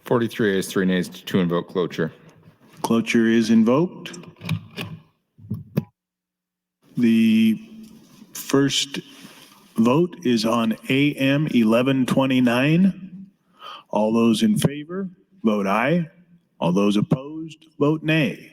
43 ayes, 3 nays to invoke cloture. Cloture is invoked. The first vote is on AM 1129. All those in favor, vote aye. All those opposed, vote nay.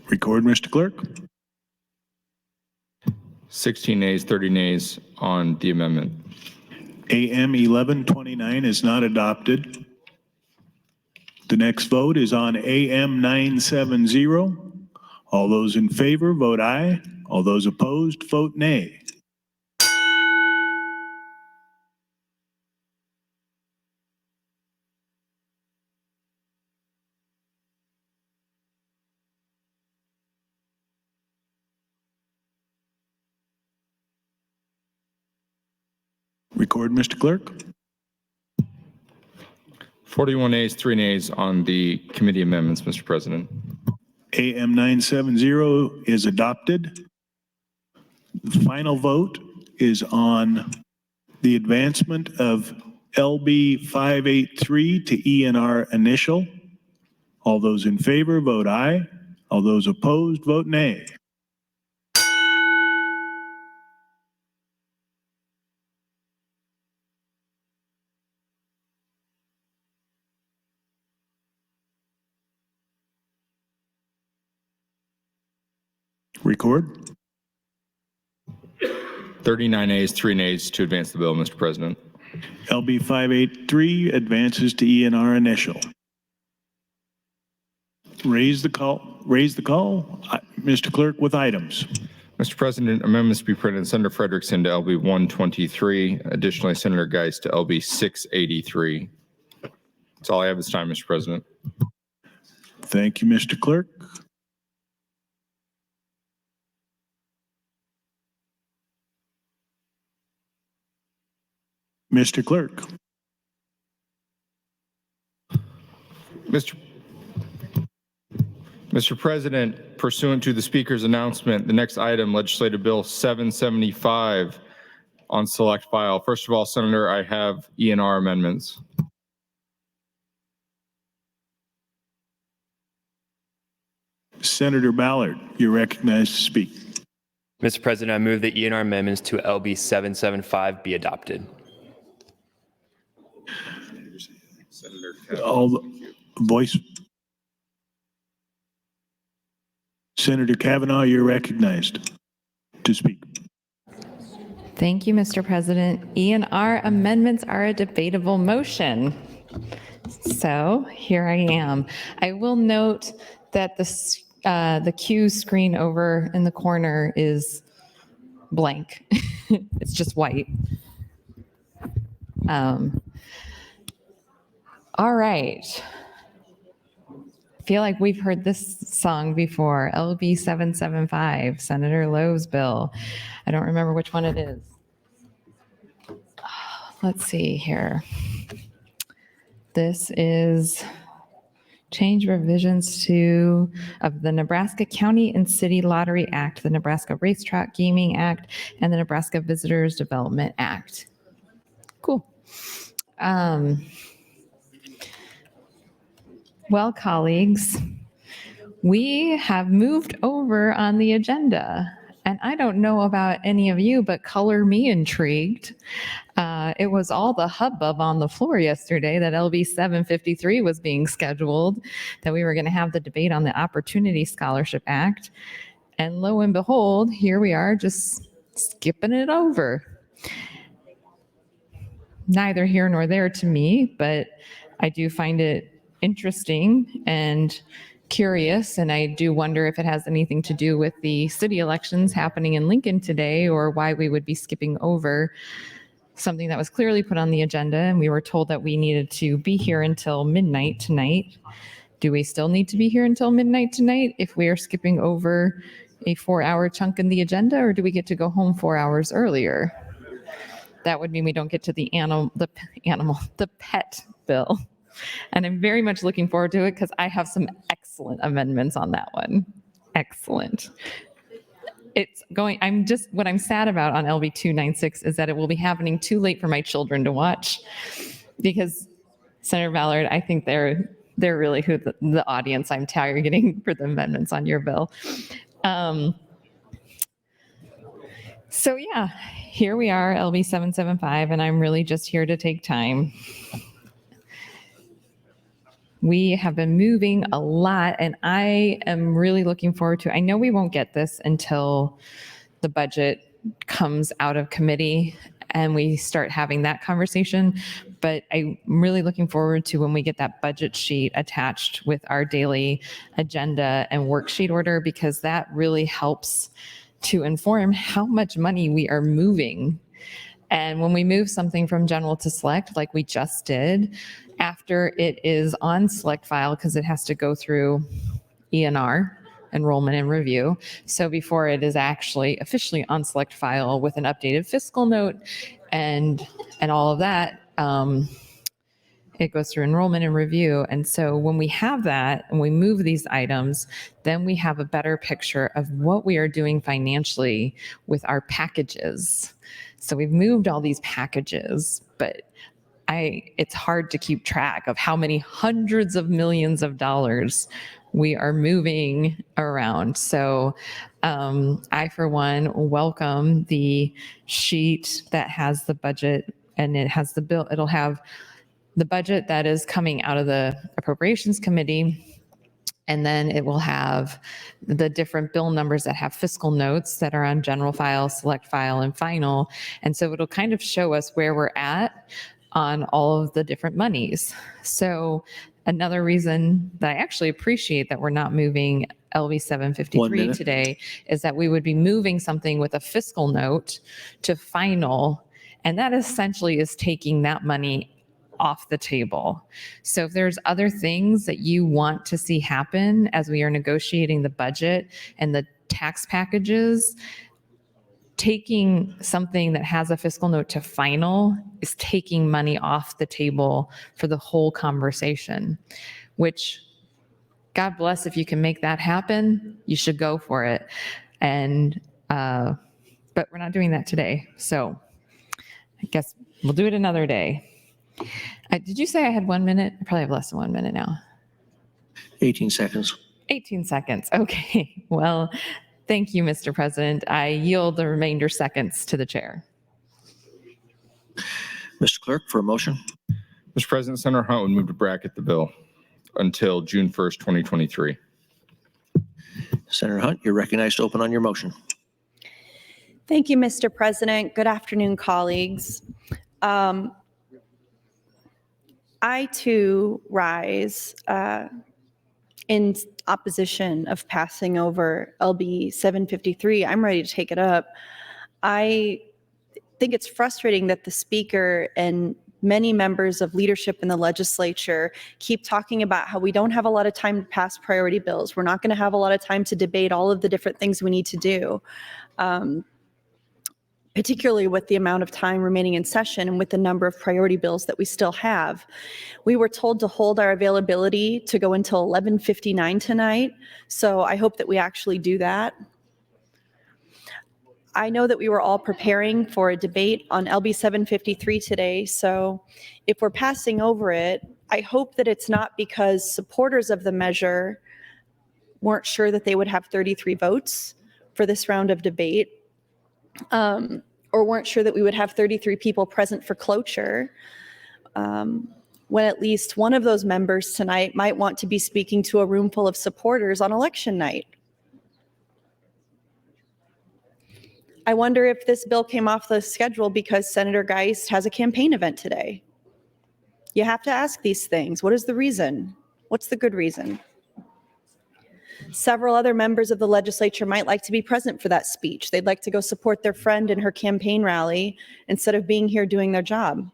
Record, Mr. Clerk. 16 nays, 30 nays on the amendment. AM 1129 is not adopted. The next vote is on AM 970. All those in favor, vote aye. All those opposed, vote nay. Record, Mr. Clerk. 41 ayes, 3 nays on the committee amendments, Mr. President. AM 970 is adopted. The final vote is on the advancement of LB 583 to ENR initial. All those in favor, vote aye. All those opposed, vote nay. Record. 39 ayes, 3 nays to advance the bill, Mr. President. LB 583 advances to ENR initial. Raise the call. Mr. Clerk, with items. Mr. President, amendments to be printed. Senator Frederickson to LB 123. Additionally, Senator Geist to LB 683. That's all I have this time, Mr. President. Thank you, Mr. Clerk. Mr. Clerk. Mr. President, pursuant to the Speaker's announcement, the next item, Legislative Bill 775 on select file. First of all, Senator, I have ENR amendments. Senator Ballard, you're recognized to speak. Mr. President, I move that ENR amendments to LB 775 be adopted. All the voice. Senator Kavanaugh, you're recognized to speak. Thank you, Mr. President. ENR amendments are a debatable motion. So here I am. I will note that the Q screen over in the corner is blank. It's just white. All right. I feel like we've heard this song before, LB 775, Senator Lowe's bill. I don't remember which one it is. Let's see here. This is change revisions of the Nebraska County and City Lottery Act, the Nebraska Racetrack Gaming Act, and the Nebraska Visitors Development Act. Cool. Well, colleagues, we have moved over on the agenda, and I don't know about any of you, but color me intrigued. It was all the hubbub on the floor yesterday that LB 753 was being scheduled, that we were going to have the debate on the Opportunity Scholarship Act. And lo and behold, here we are just skipping it over. Neither here nor there to me, but I do find it interesting and curious, and I do wonder if it has anything to do with the city elections happening in Lincoln today, or why we would be skipping over something that was clearly put on the agenda, and we were told that we needed to be here until midnight tonight. Do we still need to be here until midnight tonight if we are skipping over a 4-hour chunk in the agenda, or do we get to go home 4 hours earlier? That would mean we don't get to the pet bill. And I'm very much looking forward to it because I have some excellent amendments on that one. Excellent. What I'm sad about on LB 296 is that it will be happening too late for my children to watch, because Senator Ballard, I think they're really who the audience I'm targeting for the amendments on your bill. So yeah, here we are, LB 775, and I'm really just here to take time. We have been moving a lot, and I am really looking forward to, I know we won't get this until the budget comes out of committee and we start having that conversation, but I'm really looking forward to when we get that budget sheet attached with our daily agenda and worksheet order, because that really helps to inform how much money we are moving. And when we move something from general to select, like we just did, after it is on select file, because it has to go through ENR, enrollment and review. So before it is actually officially on select file with an updated fiscal note and all of that, it goes through enrollment and review. And so when we have that and we move these items, then we have a better picture of what we are doing financially with our packages. So we've moved all these packages, but it's hard to keep track of how many hundreds of millions of dollars we are moving around. So I, for one, welcome the sheet that has the budget, and it has the bill. It'll have the budget that is coming out of the Appropriations Committee, and then it will have the different bill numbers that have fiscal notes that are on general file, select file, and final. And so it'll kind of show us where we're at on all of the different monies. So another reason that I actually appreciate that we're not moving LB 753 today is that we would be moving something with a fiscal note to final, and that essentially is taking that money off the table. So if there's other things that you want to see happen as we are negotiating the budget and the tax packages, taking something that has a fiscal note to final is taking money off the table for the whole conversation, which, God bless, if you can make that happen, you should go for it. And, but we're not doing that today. So I guess we'll do it another day. Did you say I had 1 minute? I probably have less than 1 minute now. 18 seconds. 18 seconds. Okay. Well, thank you, Mr. President. I yield the remainder seconds to the chair. Mr. Clerk, for a motion. Mr. President, Senator Hunt would move to bracket the bill until June 1st, 2023. Senator Hunt, you're recognized to open on your motion. Thank you, Mr. President. Good afternoon, colleagues. I too rise in opposition of passing over LB 753. I'm ready to take it up. I think it's frustrating that the speaker and many members of leadership in the legislature keep talking about how we don't have a lot of time to pass priority bills. We're not going to have a lot of time to debate all of the different things we need to do. Particularly with the amount of time remaining in session and with the number of priority bills that we still have. We were told to hold our availability to go until 11:59 tonight, so I hope that we actually do that. I know that we were all preparing for a debate on LB 753 today, so if we're passing over it, I hope that it's not because supporters of the measure weren't sure that they would have 33 votes for this round of debate. Or weren't sure that we would have 33 people present for cloture, when at least one of those members tonight might want to be speaking to a room full of supporters on election night. I wonder if this bill came off the schedule because Senator Geist has a campaign event today. You have to ask these things. What is the reason? What's the good reason? Several other members of the legislature might like to be present for that speech. They'd like to go support their friend in her campaign rally instead of being here doing their job.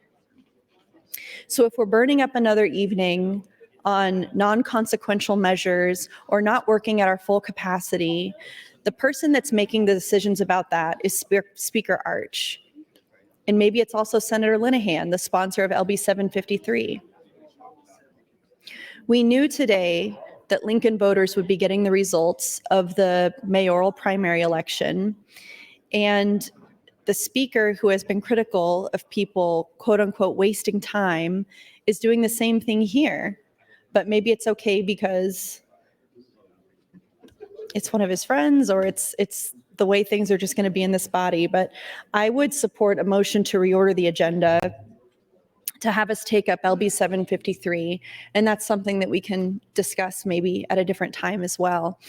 So if we're burning up another evening on non-consequential measures or not working at our full capacity, the person that's making the decisions about that is Speaker Arch. And maybe it's also Senator Linehan, the sponsor of LB 753. We knew today that Lincoln voters would be getting the results of the mayoral primary election. And the speaker, who has been critical of people, quote unquote, wasting time, is doing the same thing here. But maybe it's okay because it's one of his friends, or it's the way things are just going to be in this body. But I would support a motion to reorder the agenda to have us take up LB 753. And that's something that we can discuss maybe at a different time as well.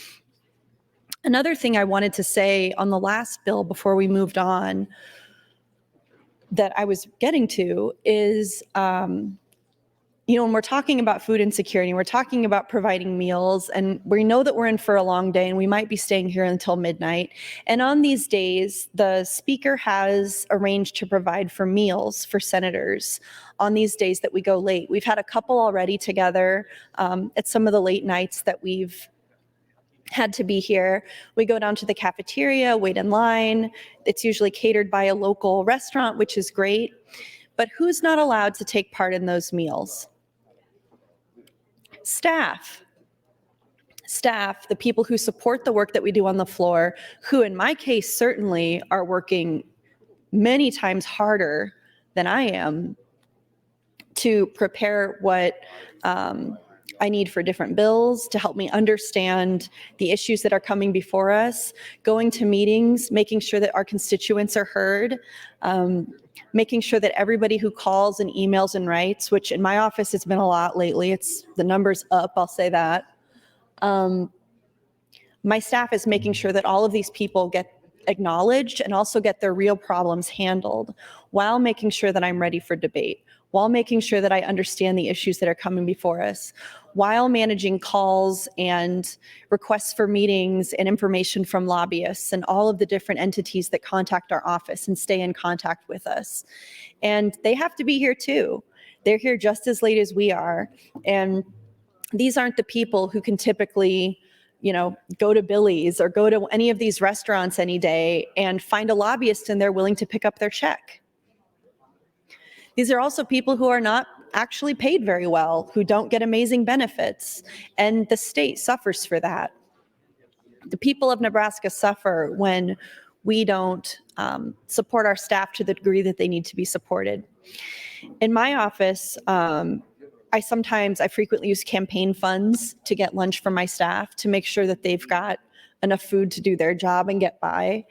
Another thing I wanted to say on the last bill before we moved on that I was getting to is, when we're talking about food insecurity, we're talking about providing meals, and we know that we're in for a long day and we might be staying here until midnight. And on these days, the speaker has arranged to provide for meals for senators on these days that we go late. We've had a couple already together at some of the late nights that we've had to be here. We go down to the cafeteria, wait in line. It's usually catered by a local restaurant, which is great. But who's not allowed to take part in those meals? Staff, the people who support the work that we do on the floor, who in my case certainly are working many times harder than I am to prepare what I need for different bills, to help me understand the issues that are coming before us, going to meetings, making sure that our constituents are heard, making sure that everybody who calls and emails and writes, which in my office it's been a lot lately, the number's up, I'll say that. My staff is making sure that all of these people get acknowledged and also get their real problems handled while making sure that I'm ready for debate, while making sure that I understand the issues that are coming before us, while managing calls and requests for meetings and information from lobbyists and all of the different entities that contact our office and stay in contact with us. And they have to be here too. They're here just as late as we are. And these aren't the people who can typically, go to Billy's or go to any of these restaurants any day and find a lobbyist and they're willing to pick up their check. These are also people who are not actually paid very well, who don't get amazing benefits, and the state suffers for that. The people of Nebraska suffer when we don't support our staff to the degree that they need to be supported. In my office, I frequently use campaign funds to get lunch for my staff to make sure that they've got enough food to do their job and get by.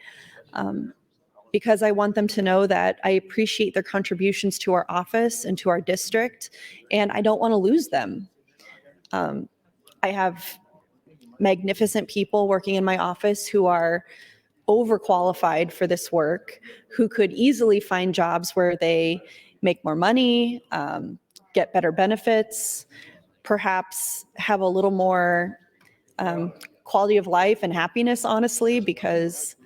Because I want them to know that I appreciate their contributions to our office and to our district, and I don't want to lose them. I have magnificent people working in my office who are overqualified for this work, who could easily find jobs where they make more money, get better benefits, perhaps have a little more quality of life and happiness, honestly, because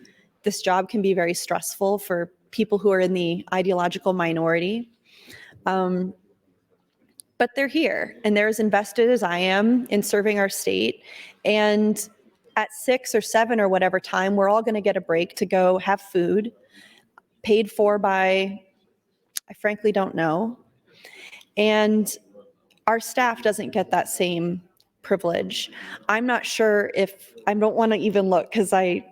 this job can be very stressful for people who are in the ideological minority. But they're here, and they're as invested as I am in serving our state. And at 6 or 7 or whatever time, we're all going to get a break to go have food, paid for by, I frankly don't know. And our staff doesn't get that same privilege. I'm not sure I don't want to even look because I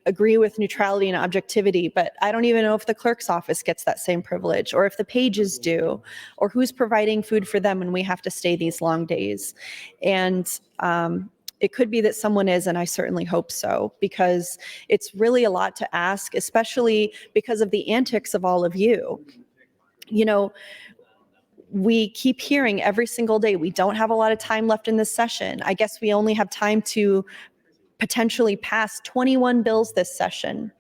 agree with neutrality and objectivity, but I don't even know if the clerk's office gets that same privilege, or if the pages do, or who's providing food for them when we have to stay these long days. And it could be that someone is, and I certainly hope so, because it's really a lot to ask, especially because of the antics of all of you. We keep hearing every single day, we don't have a lot of time left in this session. I guess we only have time to potentially pass 21 bills this session.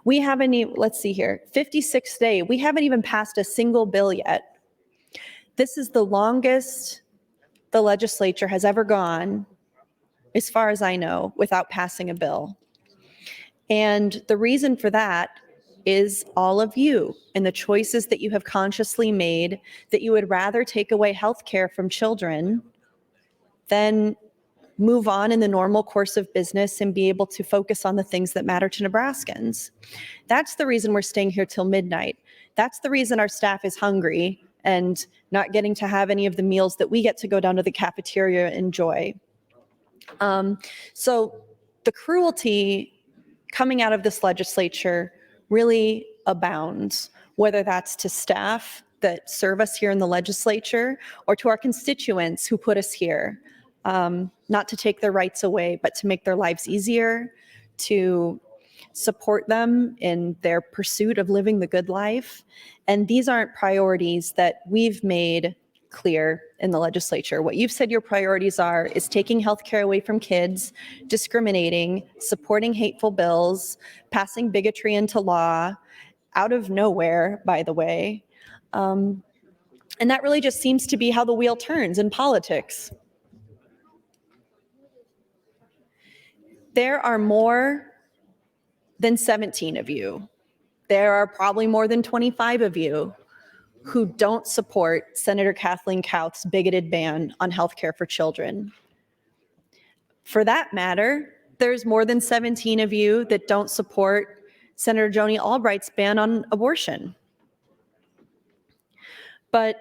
We haven't even, let's see here, 56th day, we haven't even passed a single bill yet. This is the longest the legislature has ever gone, as far as I know, without passing a bill. And the reason for that is all of you and the choices that you have consciously made, that you would rather take away health care from children than move on in the normal course of business and be able to focus on the things that matter to Nebraskans. That's the reason we're staying here till midnight. That's the reason our staff is hungry and not getting to have any of the meals that we get to go down to the cafeteria and enjoy. So the cruelty coming out of this legislature really abounds, whether that's to staff that serve us here in the legislature or to our constituents who put us here, not to take their rights away, but to make their lives easier, to support them in their pursuit of living the good life. And these aren't priorities that we've made clear in the legislature. What you've said your priorities are is taking healthcare away from kids, discriminating, supporting hateful bills, passing bigotry into law, out of nowhere, by the way. And that really just seems to be how the wheel turns in politics. There are more than 17 of you. There are probably more than 25 of you who don't support Senator Kathleen Kauth's bigoted ban on healthcare for children. For that matter, there's more than 17 of you that don't support Senator Joni Albright's ban on abortion. But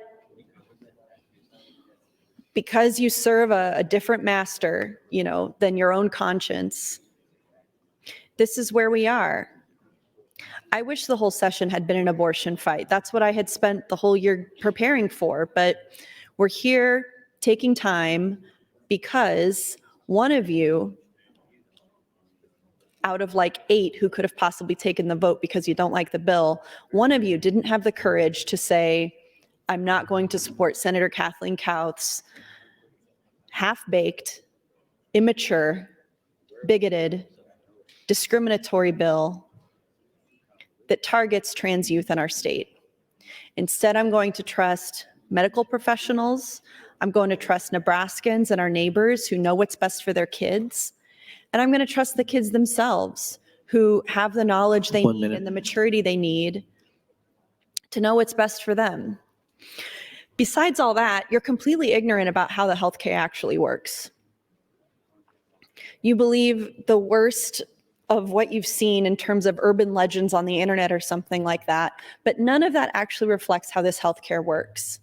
because you serve a different master, than your own conscience, this is where we are. I wish the whole session had been an abortion fight. That's what I had spent the whole year preparing for, but we're here taking time because one of you out of like 8 who could have possibly taken the vote because you don't like the bill, one of you didn't have the courage to say, I'm not going to support Senator Kathleen Kauth's half-baked, immature, bigoted, discriminatory bill that targets trans youth in our state. Instead, I'm going to trust medical professionals. I'm going to trust Nebraskans and our neighbors who know what's best for their kids. And I'm going to trust the kids themselves who have the knowledge they need and the maturity they need to know what's best for them. Besides all that, you're completely ignorant about how the healthcare actually works. You believe the worst of what you've seen in terms of urban legends on the internet or something like that, but none of that actually reflects how this healthcare works.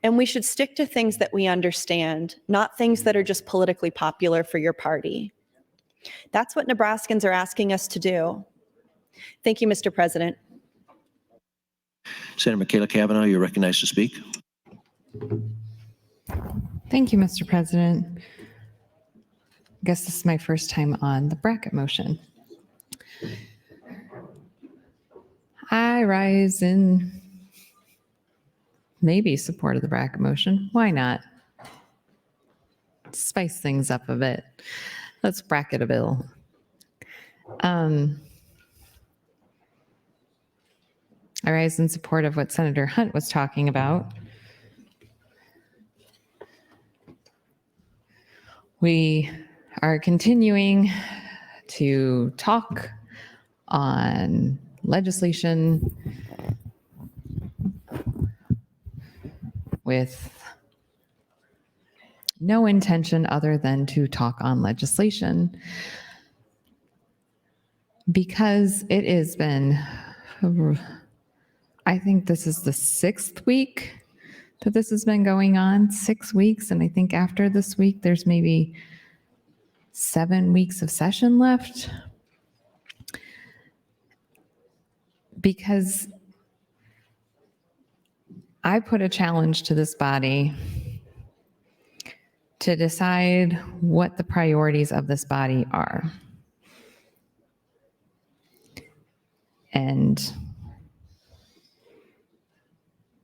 And we should stick to things that we understand, not things that are just politically popular for your party. That's what Nebraskans are asking us to do. Thank you, Mr. President. Senator Michaela Cavanaugh, you're recognized to speak. Thank you, Mr. President. I guess this is my first time on the bracket motion. I rise in maybe support of the bracket motion. Why not? Spice things up a bit. Let's bracket a bill. I rise in support of what Senator Hunt was talking about. We are continuing to talk on legislation with no intention other than to talk on legislation, because it has been, I think this is the 6th week that this has been going on, 6 weeks. And I think after this week, there's maybe 7 weeks of session left. Because I put a challenge to this body to decide what the priorities of this body are. And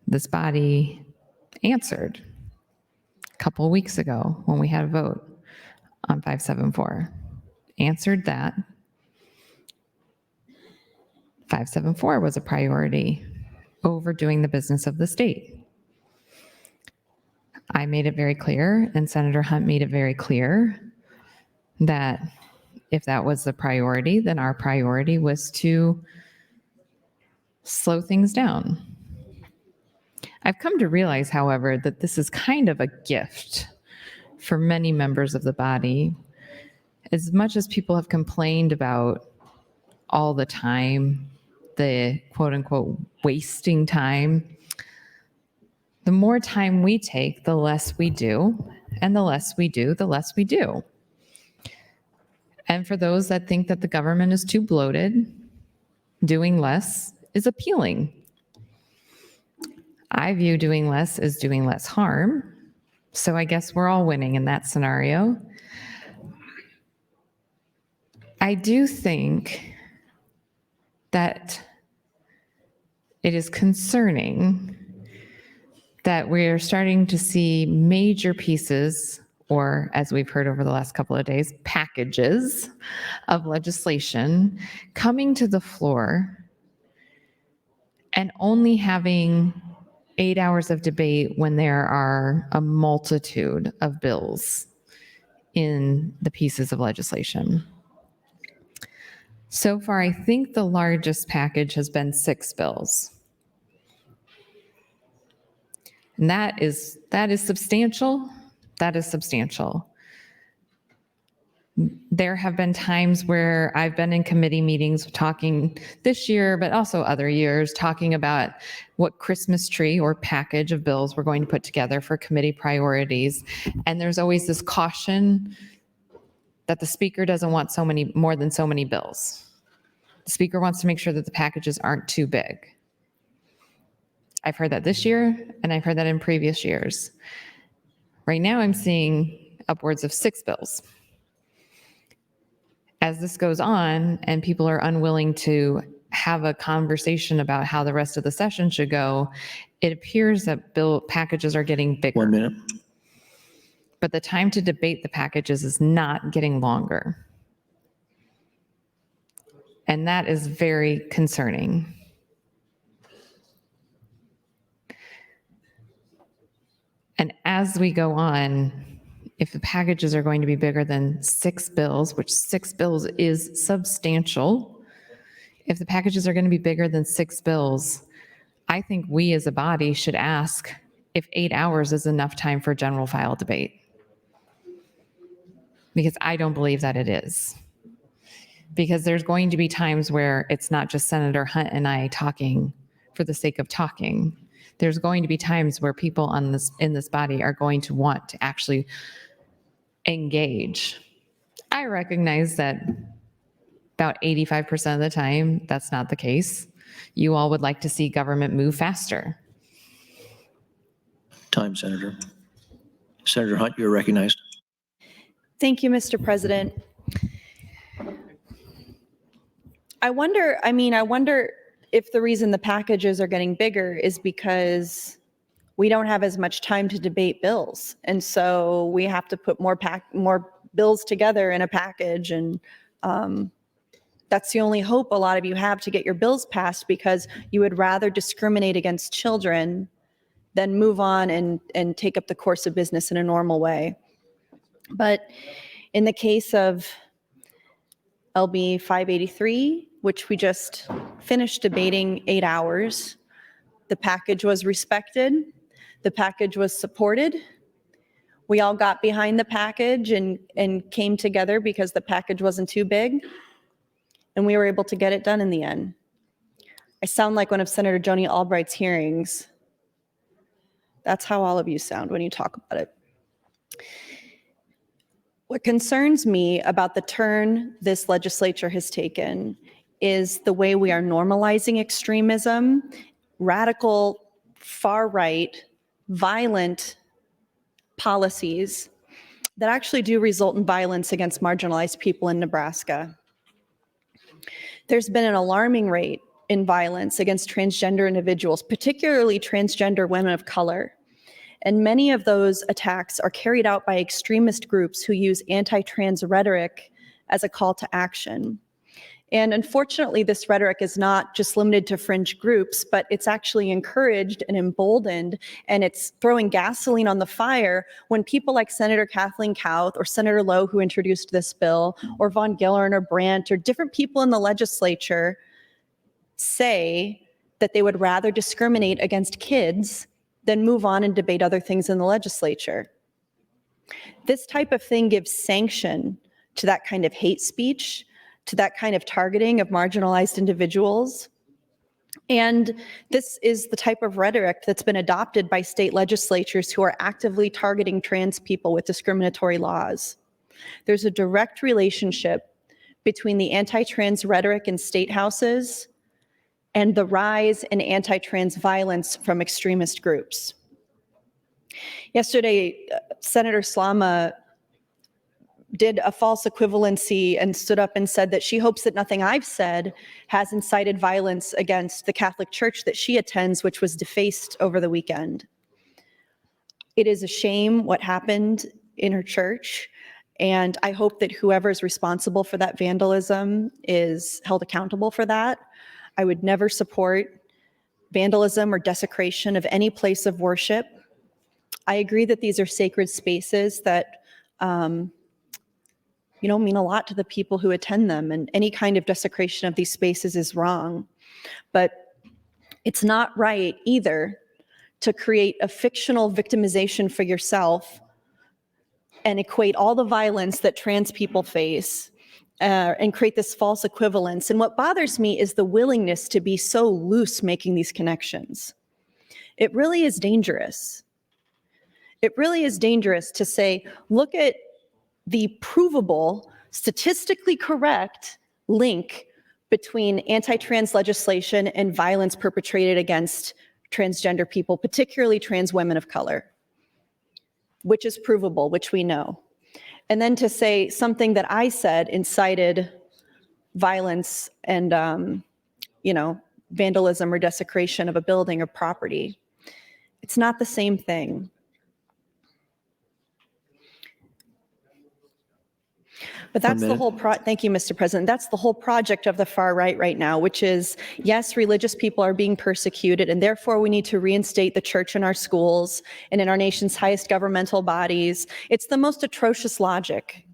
this body answered a couple weeks ago when we had a vote on 574. Answered that 574 was a priority over doing the business of the state. I made it very clear, and Senator Hunt made it very clear, that if that was the priority, then our priority was to slow things down. I've come to realize, however, that this is kind of a gift for many members of the body. As much as people have complained about all the time, the quote unquote wasting time, the more time we take, the less we do, and the less we do, the less we do. And for those that think that the government is too bloated, doing less is appealing. I view doing less as doing less harm. So I guess we're all winning in that scenario. I do think that it is concerning that we're starting to see major pieces, or as we've heard over the last couple of days, packages of legislation coming to the floor and only having 8 hours of debate when there are a multitude of bills in the pieces of legislation. So far, I think the largest package has been 6 bills. And that is substantial. That is substantial. There have been times where I've been in committee meetings talking this year, but also other years, talking about what Christmas tree or package of bills we're going to put together for committee priorities. And there's always this caution that the speaker doesn't want more than so many bills. The speaker wants to make sure that the packages aren't too big. I've heard that this year, and I've heard that in previous years. Right now, I'm seeing upwards of 6 bills. As this goes on and people are unwilling to have a conversation about how the rest of the session should go, it appears that bill packages are getting bigger. 1 minute. But the time to debate the packages is not getting longer. And that is very concerning. And as we go on, if the packages are going to be bigger than 6 bills, which 6 bills is substantial, if the packages are going to be bigger than 6 bills, I think we as a body should ask if 8 hours is enough time for general file debate. Because I don't believe that it is. Because there's going to be times where it's not just Senator Hunt and I talking for the sake of talking. There's going to be times where people in this body are going to want to actually engage. I recognize that about 85% of the time, that's not the case. You all would like to see government move faster. Time, Senator. Senator Hunt, you're recognized. Thank you, Mr. President. I wonder if the reason the packages are getting bigger is because we don't have as much time to debate bills. And so we have to put more bills together in a package. And that's the only hope a lot of you have to get your bills passed, because you would rather discriminate against children than move on and take up the course of business in a normal way. But in the case of LB 583, which we just finished debating 8 hours, the package was respected. The package was supported. We all got behind the package and came together because the package wasn't too big. And we were able to get it done in the end. I sound like one of Senator Joni Albright's hearings. That's how all of you sound when you talk about it. What concerns me about the turn this legislature has taken is the way we are normalizing extremism, radical, far-right, violent policies that actually do result in violence against marginalized people in Nebraska. There's been an alarming rate in violence against transgender individuals, particularly transgender women of color. And many of those attacks are carried out by extremist groups who use anti-trans rhetoric as a call to action. And unfortunately, this rhetoric is not just limited to fringe groups, but it's actually encouraged and emboldened, and it's throwing gasoline on the fire when people like Senator Kathleen Kauth or Senator Lowe, who introduced this bill, or Von Gillern or Brandt or different people in the legislature say that they would rather discriminate against kids than move on and debate other things in the legislature. This type of thing gives sanction to that kind of hate speech, to that kind of targeting of marginalized individuals. And this is the type of rhetoric that's been adopted by state legislatures who are actively targeting trans people with discriminatory laws. There's a direct relationship between the anti-trans rhetoric in state houses and the rise in anti-trans violence from extremist groups. Yesterday, Senator Slama did a false equivalency and stood up and said that she hopes that nothing I've said has incited violence against the Catholic Church that she attends, which was defaced over the weekend. It is a shame what happened in her church, and I hope that whoever is responsible for that vandalism is held accountable for that. I would never support vandalism or desecration of any place of worship. I agree that these are sacred spaces that mean a lot to the people who attend them, and any kind of desecration of these spaces is wrong. But it's not right either to create a fictional victimization for yourself and equate all the violence that trans people face and create this false equivalence. And what bothers me is the willingness to be so loose making these connections. It really is dangerous. It really is dangerous to say, look at the provable, statistically correct link between anti-trans legislation and violence perpetrated against transgender people, particularly trans women of color, which is provable, which we know. And then to say something that I said incited violence and, vandalism or desecration of a building or property. It's not the same thing. But that's the whole thank you, Mr. President. That's the whole project of the far right now, which is, yes, religious people are being persecuted, and therefore we need to reinstate the church in our schools and in our nation's highest governmental bodies. It's the most atrocious logic.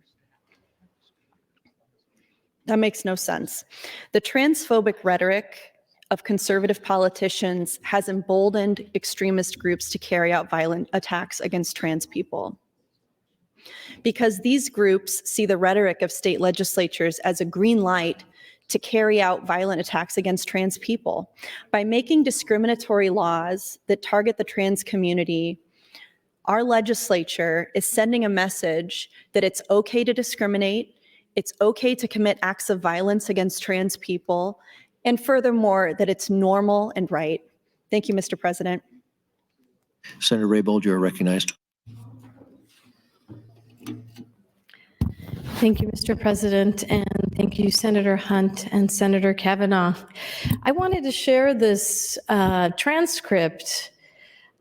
That makes no sense. The transphobic rhetoric of conservative politicians has emboldened extremist groups to carry out violent attacks against trans people, because these groups see the rhetoric of state legislatures as a green light to carry out violent attacks against trans people. By making discriminatory laws that target the trans community, our legislature is sending a message that it's okay to discriminate, it's okay to commit acts of violence against trans people, and furthermore, that it's normal and right. Thank you, Mr. President. Senator Raybold, you are recognized. Thank you, Mr. President, and thank you, Senator Hunt and Senator Kavanaugh. I wanted to share this transcript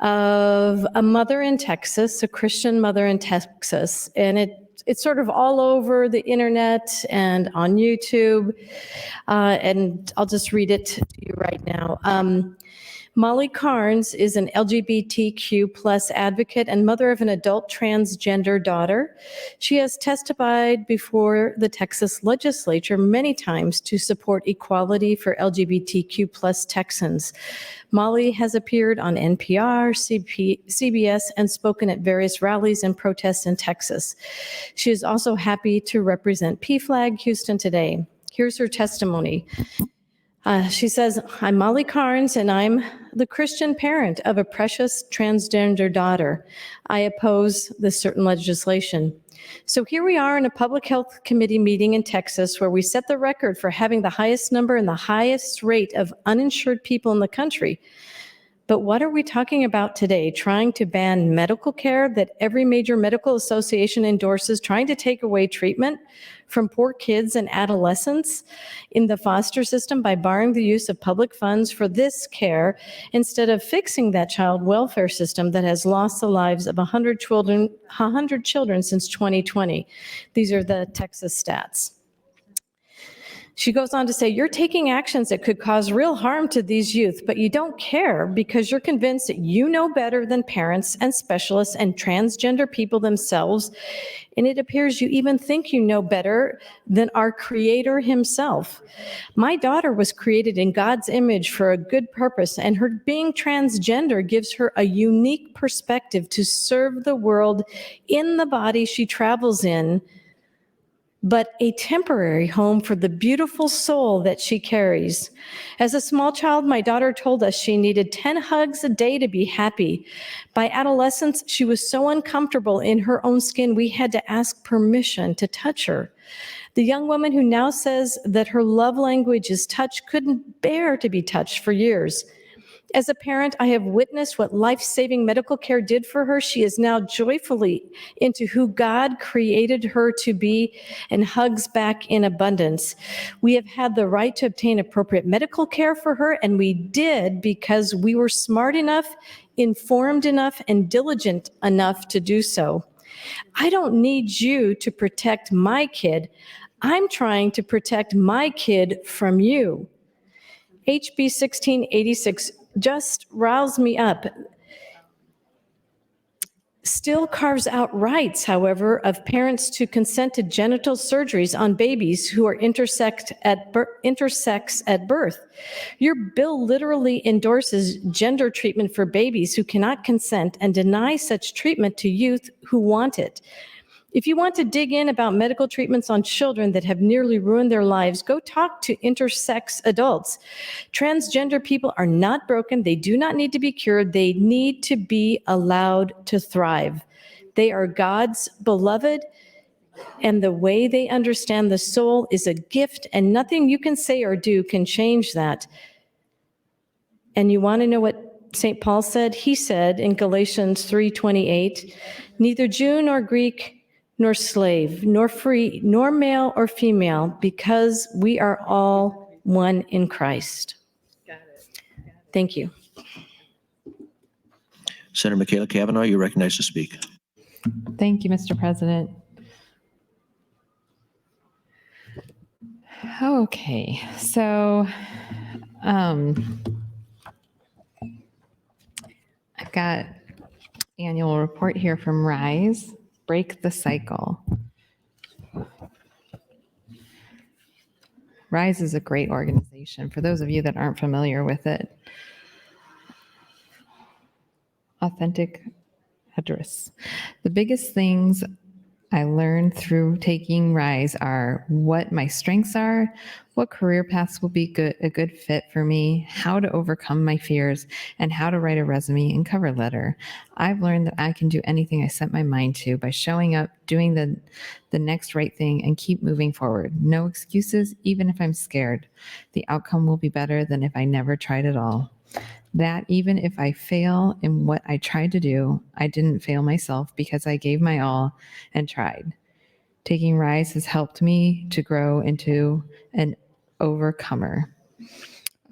of a mother in Texas, a Christian mother in Texas, and it's sort of all over the internet and on YouTube, and I'll just read it to you right now. Molly Carnes is an LGBTQ plus advocate and mother of an adult transgender daughter. She has testified before the Texas legislature many times to support equality for LGBTQ plus Texans. Molly has appeared on NPR, CBS, and spoken at various rallies and protests in Texas. She is also happy to represent PFLAG Houston today. Here's her testimony. She says, I'm Molly Carnes, and I'm the Christian parent of a precious transgender daughter. I oppose this certain legislation. So here we are in a public health committee meeting in Texas where we set the record for having the highest number and the highest rate of uninsured people in the country. But what are we talking about today? Trying to ban medical care that every major medical association endorses, trying to take away treatment from poor kids and adolescents in the foster system by barring the use of public funds for this care, instead of fixing that child welfare system that has lost the lives of 100 children since 2020. These are the Texas stats. She goes on to say, you're taking actions that could cause real harm to these youth, but you don't care because you're convinced that you know better than parents and specialists and transgender people themselves. And it appears you even think you know better than our Creator himself. My daughter was created in God's image for a good purpose, and her being transgender gives her a unique perspective to serve the world in the body she travels in, but a temporary home for the beautiful soul that she carries. As a small child, my daughter told us she needed 10 hugs a day to be happy. By adolescence, she was so uncomfortable in her own skin, we had to ask permission to touch her. The young woman who now says that her love language is touch couldn't bear to be touched for years. As a parent, I have witnessed what life-saving medical care did for her. She is now joyfully into who God created her to be and hugs back in abundance. We have had the right to obtain appropriate medical care for her, and we did because we were smart enough, informed enough, and diligent enough to do so. I don't need you to protect my kid. I'm trying to protect my kid from you. HB 1686 just riles me up. Still carves out rights, however, of parents to consent to genital surgeries on babies who are intersex at birth. Your bill literally endorses gender treatment for babies who cannot consent and denies such treatment to youth who want it. If you want to dig in about medical treatments on children that have nearly ruined their lives, go talk to intersex adults. Transgender people are not broken. They do not need to be cured. They need to be allowed to thrive. They are God's beloved, and the way they understand the soul is a gift, and nothing you can say or do can change that. And you want to know what St. Paul said? He said in Galatians 3:28, neither Jew nor Greek nor slave, nor free, nor male or female, because we are all one in Christ. Thank you. Senator Michaela Cavanaugh, you're recognized to speak. Thank you, Mr. President. Okay, so I've got annual report here from RISE, Break the Cycle. RISE is a great organization. For those of you that aren't familiar with it, authentic address. The biggest things I learned through taking RISE are what my strengths are, what career paths will be a good fit for me, how to overcome my fears, and how to write a resume and cover letter. I've learned that I can do anything I set my mind to by showing up, doing the next right thing, and keep moving forward. No excuses, even if I'm scared. The outcome will be better than if I never tried at all. That even if I fail in what I tried to do, I didn't fail myself because I gave my all and tried. Taking RISE has helped me to grow into an overcomer.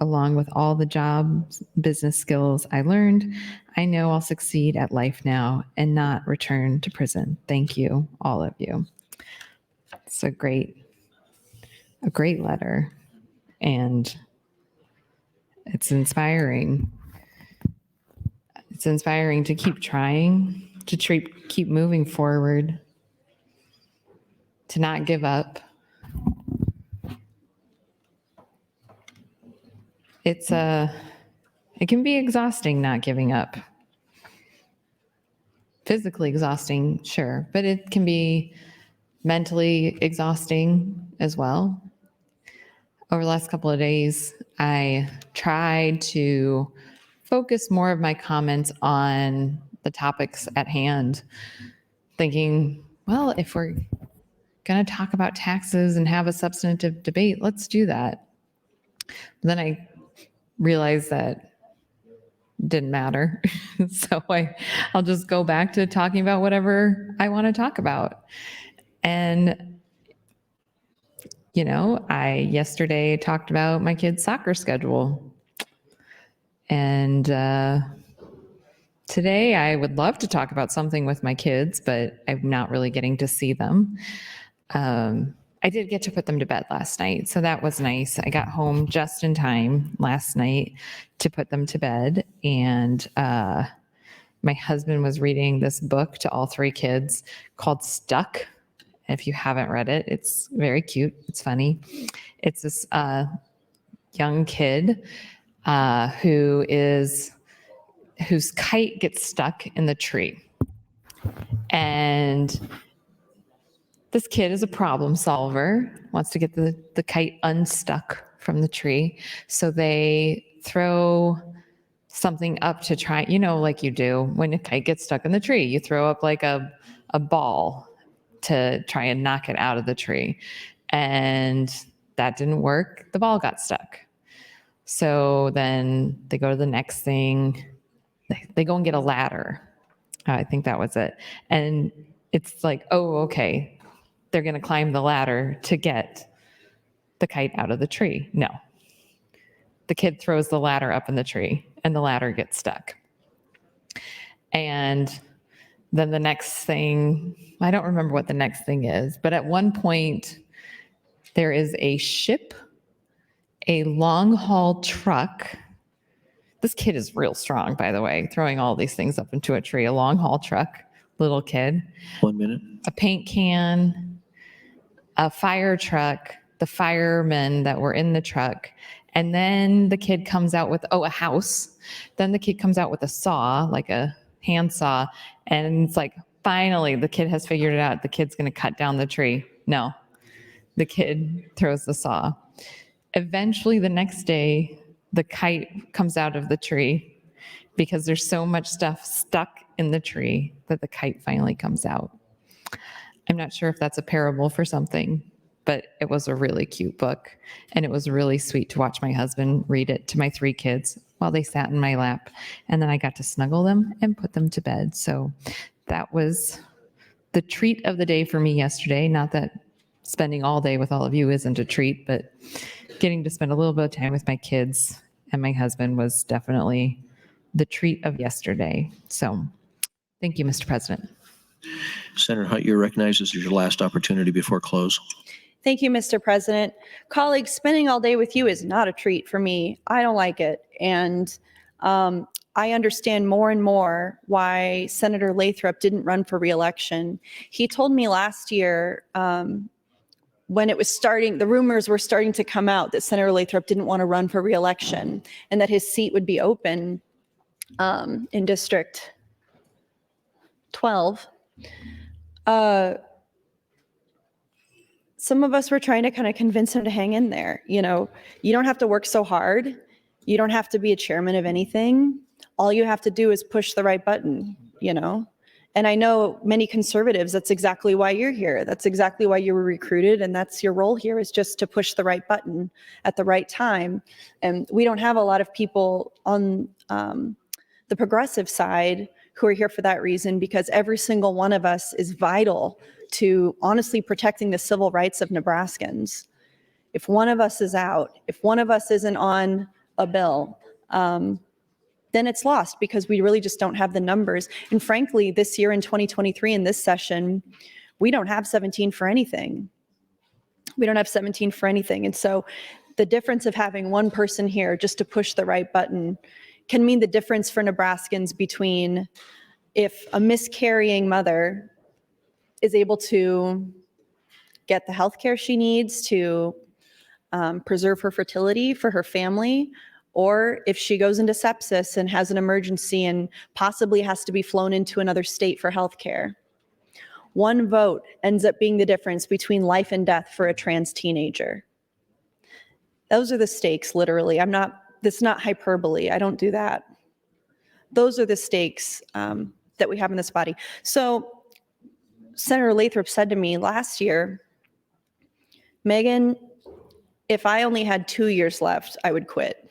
Along with all the jobs, business skills I learned, I know I'll succeed at life now and not return to prison. Thank you, all of you. It's a great letter, and it's inspiring. It's inspiring to keep trying, to keep moving forward, to not give up. It can be exhausting not giving up. Physically exhausting, sure, but it can be mentally exhausting as well. Over the last couple of days, I tried to focus more of my comments on the topics at hand, thinking, well, if we're going to talk about taxes and have a substantive debate, let's do that. But then I realized that didn't matter. So I'll just go back to talking about whatever I want to talk about. And, you know, I yesterday talked about my kid's soccer schedule. And today I would love to talk about something with my kids, but I'm not really getting to see them. I I did get to put them to bed last night, so that was nice. I got home just in time last night to put them to bed, and my husband was reading this book to all three kids called Stuck. If you haven't read it, it's very cute. It's funny. It's this young kid whose kite gets stuck in the tree. And this kid is a problem solver, wants to get the kite unstuck from the tree. So they throw something up to try, like you do when a kite gets stuck in the tree. You throw up like a ball to try and knock it out of the tree. And that didn't work. The ball got stuck. So then they go to the next thing. They go and get a ladder. I think that was it. And it's like, oh, okay. They're going to climb the ladder to get the kite out of the tree. No. The kid throws the ladder up in the tree and the ladder gets stuck. And then the next thing, I don't remember what the next thing is, but at one point there is a ship, a long haul truck. This kid is real strong, by the way, throwing all these things up into a tree, a long haul truck, little kid. 1 minute. A paint can, a fire truck, the firemen that were in the truck. And then the kid comes out with, a house. Then the kid comes out with a saw, like a hand saw. And it's like, finally, the kid has figured it out. The kid's going to cut down the tree. No, the kid throws the saw. Eventually, the next day, the kite comes out of the tree because there's so much stuff stuck in the tree that the kite finally comes out. I'm not sure if that's a parable for something, but it was a really cute book, and it was really sweet to watch my husband read it to my three kids while they sat in my lap, and then I got to snuggle them and put them to bed. So that was the treat of the day for me yesterday. Not that spending all day with all of you isn't a treat, but getting to spend a little bit of time with my kids and my husband was definitely the treat of yesterday. So thank you, Mr. President. Senator Hunt, you're recognized as your last opportunity before close. Thank you, Mr. President. Colleagues, spending all day with you is not a treat for me. I don't like it. And I understand more and more why Senator Lathrop didn't run for re-election. He told me last year when it was starting, the rumors were starting to come out that Senator Lathrop didn't want to run for re-election and that his seat would be open in District 12. Some of us were trying to kind of convince him to hang in there. You don't have to work so hard. You don't have to be a chairman of anything. All you have to do is push the right button, And I know many conservatives, that's exactly why you're here. That's exactly why you were recruited. And that's your role here, is just to push the right button at the right time. And we don't have a lot of people on the progressive side who are here for that reason, because every single one of us is vital to honestly protecting the civil rights of Nebraskans. If one of us is out, if one of us isn't on a bill, then it's lost, because we really just don't have the numbers. And frankly, this year in 2023, in this session, we don't have 17 for anything. We don't have 17 for anything. And so the difference of having one person here just to push the right button can mean the difference for Nebraskans between if a miscarrying mother is able to get the health care she needs to preserve her fertility for her family, or if she goes into sepsis and has an emergency and possibly has to be flown into another state for health care. One vote ends up being the difference between life and death for a trans teenager. Those are the stakes, literally. This is not hyperbole. I don't do that. Those are the stakes that we have in this body. So Senator Lathrop said to me last year, Megan, if I only had 2 years left, I would quit.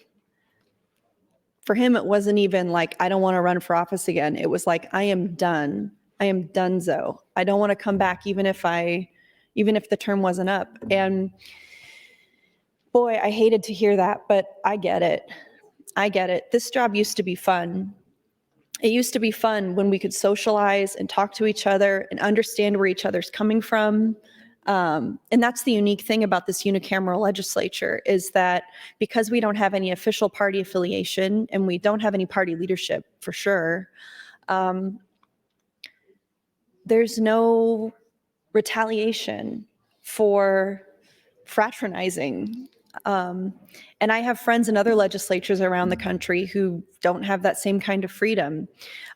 For him, it wasn't even like, I don't want to run for office again. It was like, I am done. I am donezo. I don't want to come back even if the term wasn't up. And boy, I hated to hear that, but I get it. I get it. This job used to be fun. It used to be fun when we could socialize and talk to each other and understand where each other's coming from. And that's the unique thing about this unicameral legislature, is that because we don't have any official party affiliation and we don't have any party leadership for sure, there's no retaliation for fraternizing. And I have friends in other legislatures around the country who don't have that same kind of freedom.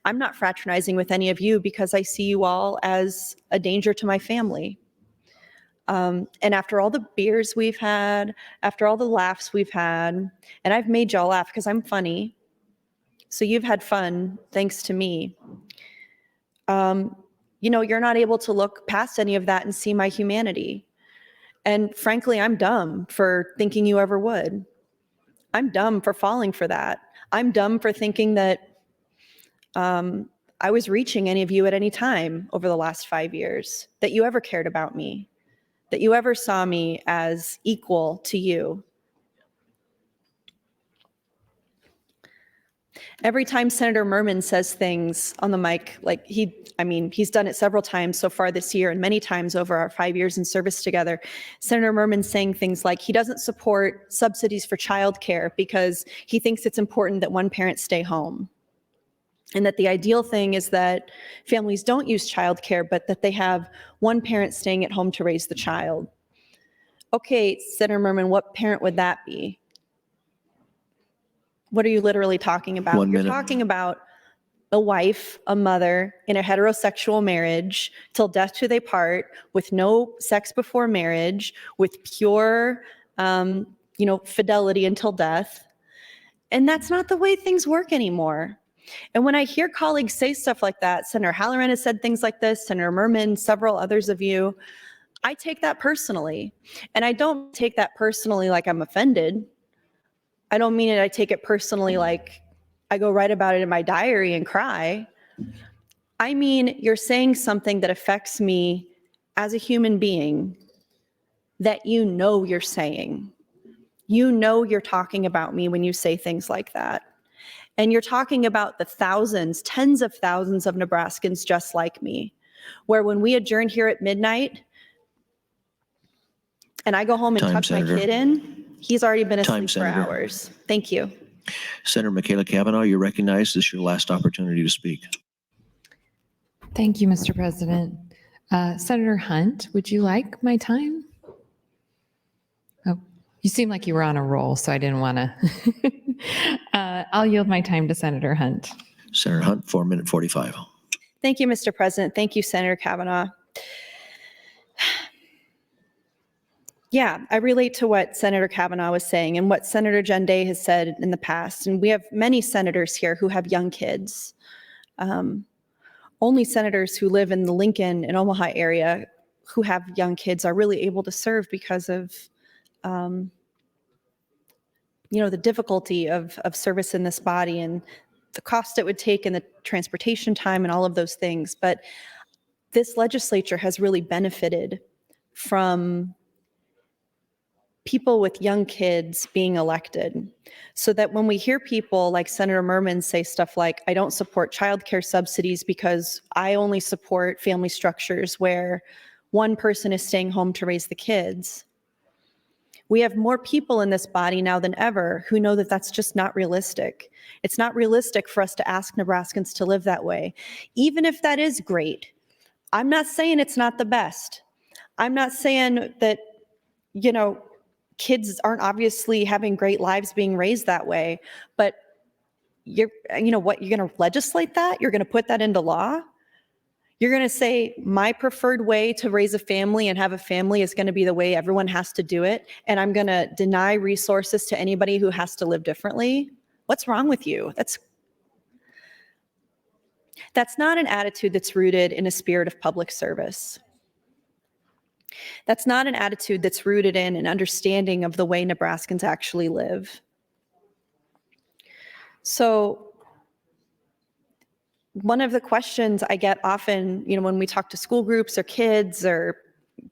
I'm not fraternizing with any of you because I see you all as a danger to my family. And after all the beers we've had, after all the laughs we've had, and I've made y'all laugh because I'm funny, so you've had fun thanks to me. You know, you're not able to look past any of that and see my humanity. And frankly, I'm dumb for thinking you ever would. I'm dumb for falling for that. I'm dumb for thinking that I was reaching any of you at any time over the last 5 years, that you ever cared about me, that you ever saw me as equal to you. Every time Senator Merman says things on the mic, like he's done it several times so far this year and many times over our 5 years in service together, Senator Merman saying things like he doesn't support subsidies for childcare because he thinks it's important that one parent stay home. And that the ideal thing is that families don't use childcare, but that they have one parent staying at home to raise the child. Okay, Senator Merman, what parent would that be? What are you literally talking about? 1 minute. You're talking about a wife, a mother in a heterosexual marriage till death do they part, with no sex before marriage, with pure, fidelity until death. And that's not the way things work anymore. And when I hear colleagues say stuff like that, Senator Halloran has said things like this, Senator Merman, several others of you, I take that personally. And I don't take that personally like I'm offended. I don't mean it, I take it personally like I go write about it in my diary and cry. I mean, you're saying something that affects me as a human being that you know you're saying. You know you're talking about me when you say things like that. And you're talking about the thousands, tens of thousands of Nebraskans just like me, where when we adjourn here at midnight and I go home and tuck my kid in, he's already been asleep for hours. Thank you. Senator Michaela Cavanaugh, you're recognized. This is your last opportunity to speak. Thank you, Mr. President. Senator Hunt, would you like my time? Oh, you seem like you were on a roll, so I didn't want to. I'll yield my time to Senator Hunt. Senator Hunt, 4 minute 45. Thank you, Mr. President. Thank you, Senator Cavanaugh. Yeah, I relate to what Senator Cavanaugh was saying and what Senator Jen Day has said in the past. And we have many senators here who have young kids. Only senators who live in the Lincoln and Omaha area who have young kids are really able to serve because of the difficulty of service in this body and the cost it would take and the transportation time and all of those things. But this legislature has really benefited from people with young kids being elected, so that when we hear people like Senator Merman say stuff like, I don't support childcare subsidies because I only support family structures where one person is staying home to raise the kids. We have more people in this body now than ever who know that that's just not realistic. It's not realistic for us to ask Nebraskans to live that way. Even if that is great, I'm not saying it's not the best. I'm not saying that, kids aren't obviously having great lives being raised that way, but you're going to legislate that? You're going to put that into law? You're going to say my preferred way to raise a family and have a family is going to be the way everyone has to do it, and I'm going to deny resources to anybody who has to live differently? What's wrong with you? That's not an attitude that's rooted in a spirit of public service. That's not an attitude that's rooted in an understanding of the way Nebraskans actually live. So one of the questions I get often, when we talk to school groups or kids or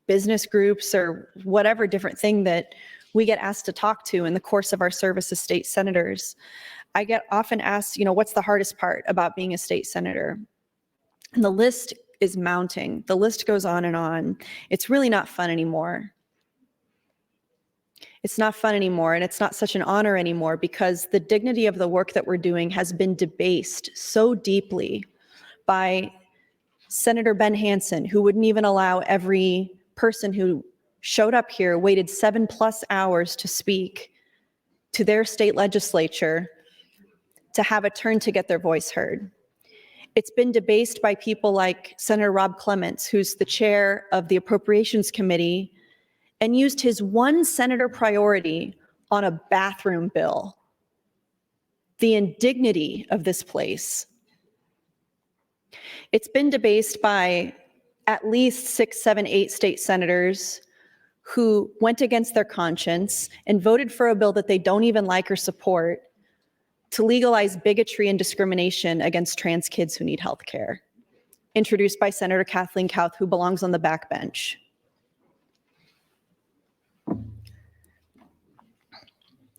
business groups or whatever different thing that we get asked to talk to in the course of our service as state senators, I get often asked, what's the hardest part about being a state senator? And the list is mounting. The list goes on and on. It's really not fun anymore. It's not fun anymore, and it's not such an honor anymore because the dignity of the work that we're doing has been debased so deeply by Senator Ben Hansen, who wouldn't even allow every person who showed up here, waited 7+ hours to speak to their state legislature to have a turn to get their voice heard. It's been debased by people like Senator Rob Clements, who's the chair of the Appropriations Committee, and used his one senator priority on a bathroom bill. The indignity of this place. It's been debased by at least 6, 7, 8 state senators who went against their conscience and voted for a bill that they don't even like or support to legalize bigotry and discrimination against trans kids who need health care, introduced by Senator Kathleen Kauth, who belongs on the backbench.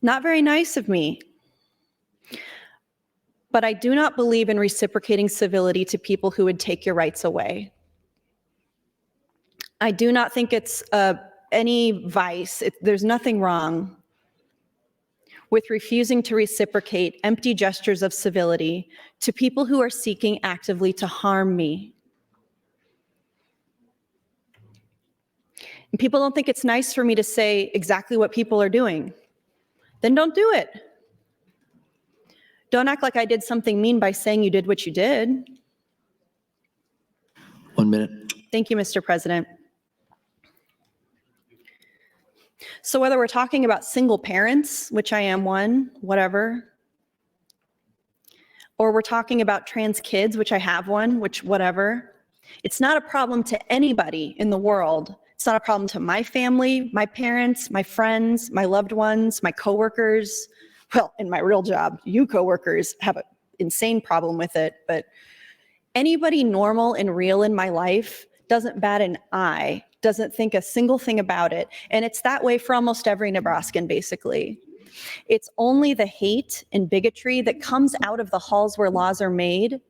Not very nice of me. But I do not believe in reciprocating civility to people who would take your rights away. I do not think it's any vice. There's nothing wrong with refusing to reciprocate empty gestures of civility to people who are seeking actively to harm me. And people don't think it's nice for me to say exactly what people are doing. Then don't do it. Don't act like I did something mean by saying you did what you did. 1 minute. Thank you, Mr. President. So whether we're talking about single parents, which I am one, whatever, or we're talking about trans kids, which I have one, which whatever, it's not a problem to anybody in the world. It's not a problem to my family, my parents, my friends, my loved ones, my coworkers. Well, in my real job, you coworkers have an insane problem with it, but anybody normal and real in my life doesn't bat an eye, doesn't think a single thing about it. And it's that way for almost every Nebraskan, basically. It's only the hate and bigotry that comes out of the halls where laws are made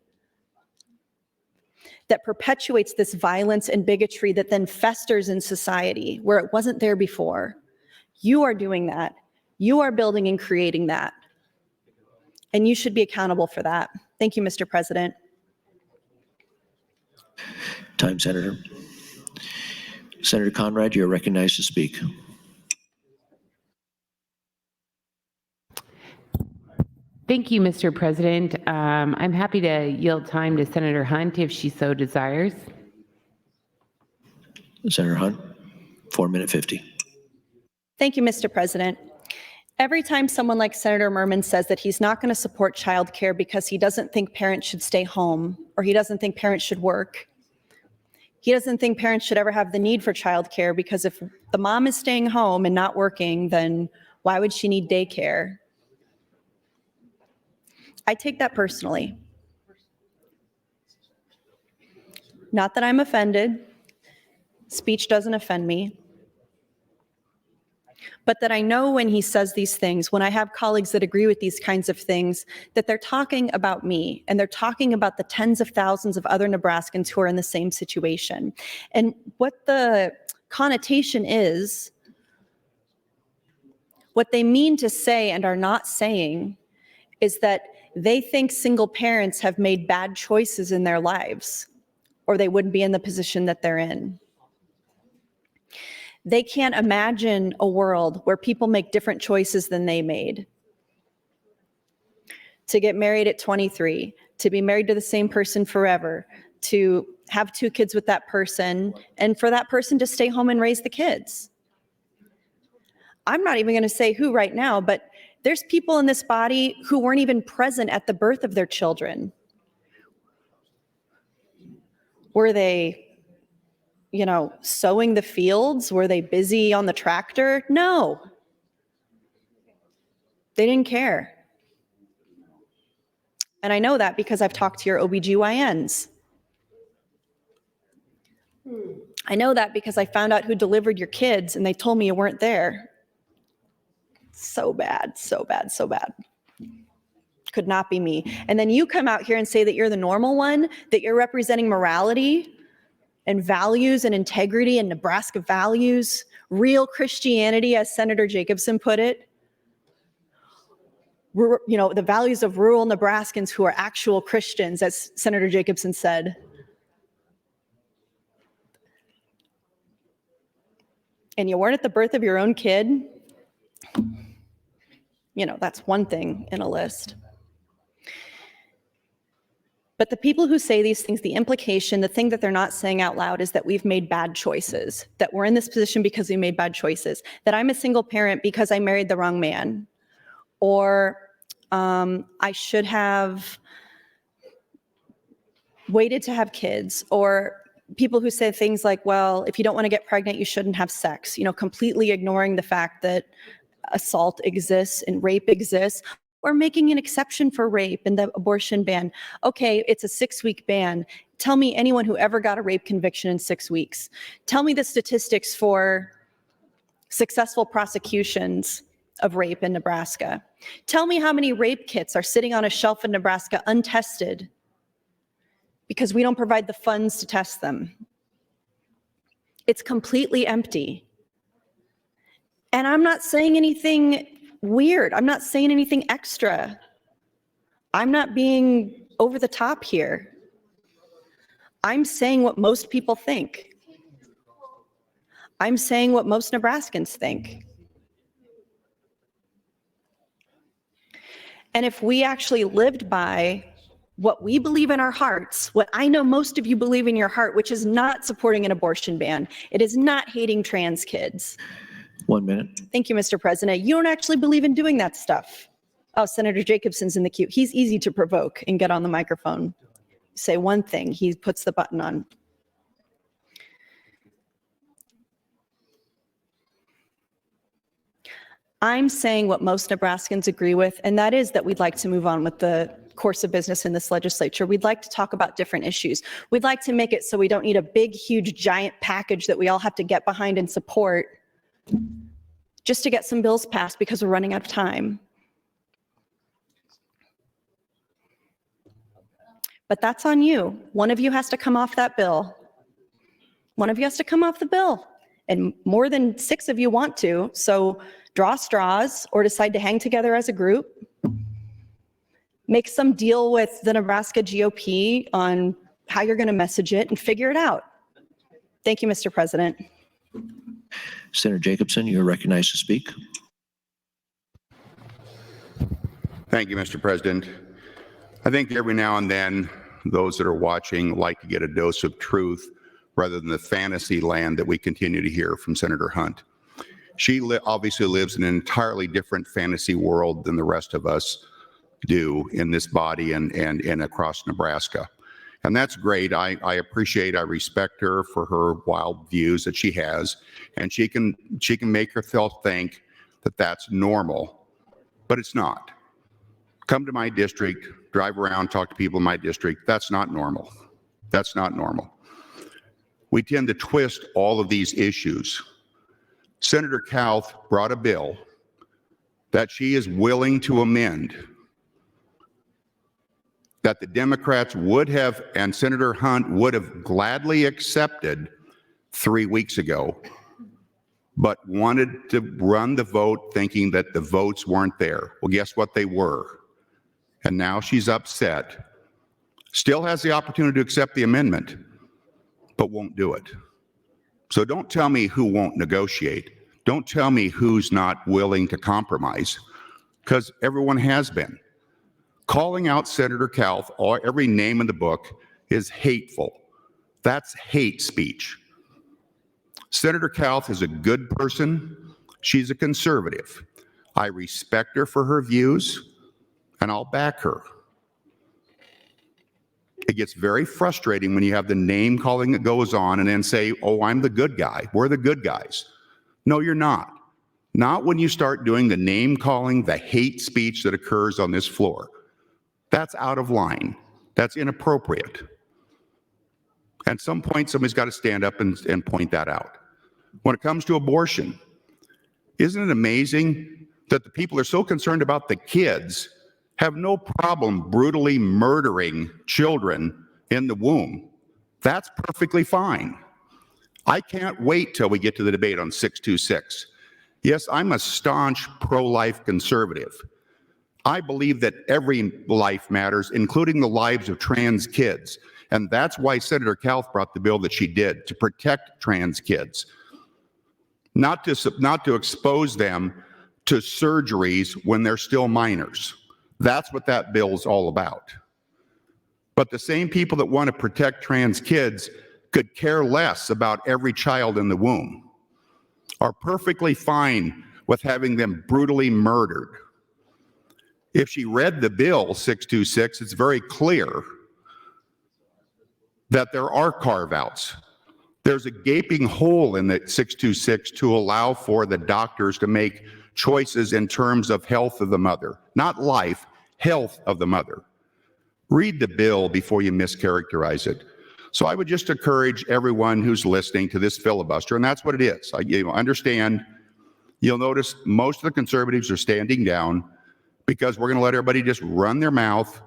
that perpetuates this violence and bigotry that then festers in society where it wasn't there before. You are doing that. You are building and creating that. And you should be accountable for that. Thank you, Mr. President. Time, Senator. Senator Conrad, you're recognized to speak. Thank you, Mr. President. I'm happy to yield time to Senator Hunt if she so desires. Senator Hunt, 4 minute 50. Thank you, Mr. President. Every time someone like Senator Merman says that he's not going to support childcare because he doesn't think parents should stay home or he doesn't think parents should work, he doesn't think parents should ever have the need for childcare because if the mom is staying home and not working, then why would she need daycare? I take that personally. Not that I'm offended. Speech doesn't offend me. But that I know when he says these things, when I have colleagues that agree with these kinds of things, that they're talking about me and they're talking about the tens of thousands of other Nebraskans who are in the same situation. And what the connotation is, what they mean to say and are not saying is that they think single parents have made bad choices in their lives or they wouldn't be in the position that they're in. They can't imagine a world where people make different choices than they made. To get married at 23, to be married to the same person forever, to have 2 kids with that person, and for that person to stay home and raise the kids. I'm not even going to say who right now, but there's people in this body who weren't even present at the birth of their children. Were they, sowing the fields? Were they busy on the tractor? No. They didn't care. And I know that because I've talked to your OBGYNs. I know that because I found out who delivered your kids and they told me you weren't there. So bad, so bad, so bad. Could not be me. And then you come out here and say that you're the normal one, that you're representing morality. and values and integrity and Nebraska values, real Christianity, as Senator Jacobson put it. The values of rural Nebraskans who are actual Christians, as Senator Jacobson said. And you weren't at the birth of your own kid, that's one thing in a list. But the people who say these things, the implication, the thing that they're not saying out loud is that we've made bad choices, that we're in this position because we made bad choices, that I'm a single parent because I married the wrong man, or I should have waited to have kids, or people who say things like, well, if you don't want to get pregnant, you shouldn't have sex, completely ignoring the fact that assault exists and rape exists, or making an exception for rape in the abortion ban. Okay, it's a 6-week ban. Tell me anyone who ever got a rape conviction in 6 weeks. Tell me the statistics for successful prosecutions of rape in Nebraska. Tell me how many rape kits are sitting on a shelf in Nebraska untested because we don't provide the funds to test them. It's completely empty. And I'm not saying anything weird. I'm not saying anything extra. I'm not being over the top here. I'm saying what most people think. I'm saying what most Nebraskans think. And if we actually lived by what we believe in our hearts, what I know most of you believe in your heart, which is not supporting an abortion ban, it is not hating trans kids. 1 minute. Thank you, Mr. President. You don't actually believe in doing that stuff. Oh, Senator Jacobson's in the queue. He's easy to provoke and get on the microphone. Say one thing, he puts the button on. I'm saying what most Nebraskans agree with, and that is that we'd like to move on with the course of business in this legislature. We'd like to talk about different issues. We'd like to make it so we don't need a big, huge, giant package that we all have to get behind and support just to get some bills passed because we're running out of time. But that's on you. One of you has to come off that bill. One of you has to come off the bill. And more than 6 of you want to, so draw straws or decide to hang together as a group. Make some deal with the Nebraska GOP on how you're going to message it and figure it out. Thank you, Mr. President. Senator Jacobson, you're recognized to speak. Thank you, Mr. President. I think every now and then, those that are watching like to get a dose of truth rather than the fantasy land that we continue to hear from Senator Hunt. She obviously lives in an entirely different fantasy world than the rest of us do in this body and across Nebraska. And that's great. I appreciate, I respect her for her wild views that she has, and she can make herself think that that's normal, but it's not. Come to my district, drive around, talk to people in my district. That's not normal. That's not normal. We tend to twist all of these issues. Senator Kauth brought a bill that she is willing to amend, that the Democrats would have, and Senator Hunt would have gladly accepted 3 weeks ago, but wanted to run the vote thinking that the votes weren't there. Well, guess what? They were. And now she's upset. Still has the opportunity to accept the amendment, but won't do it. So don't tell me who won't negotiate. Don't tell me who's not willing to compromise, because everyone has been. Calling out Senator Kauth, every name in the book, is hateful. That's hate speech. Senator Kauth is a good person. She's a conservative. I respect her for her views, and I'll back her. It gets very frustrating when you have the name calling that goes on and then say, oh, I'm the good guy. We're the good guys. No, you're not. Not when you start doing the name calling, the hate speech that occurs on this floor. That's out of line. That's inappropriate. At some point, somebody's got to stand up and point that out. When it comes to abortion, isn't it amazing that the people are so concerned about the kids have no problem brutally murdering children in the womb? That's perfectly fine. I can't wait till we get to the debate on 626. Yes, I'm a staunch pro-life conservative. I believe that every life matters, including the lives of trans kids. And that's why Senator Kauth brought the bill that she did, to protect trans kids, not to expose them to surgeries when they're still minors. That's what that bill's all about. But the same people that want to protect trans kids could care less about every child in the womb, are perfectly fine with having them brutally murdered. If she read the bill 626, it's very clear that there are carve-outs. There's a gaping hole in the 626 to allow for the doctors to make choices in terms of health of the mother, not life, health of the mother. Read the bill before you mischaracterize it. So I would just encourage everyone who's listening to this filibuster, and that's what it is. Understand, you'll notice most of the conservatives are standing down because we're going to let everybody just run their mouth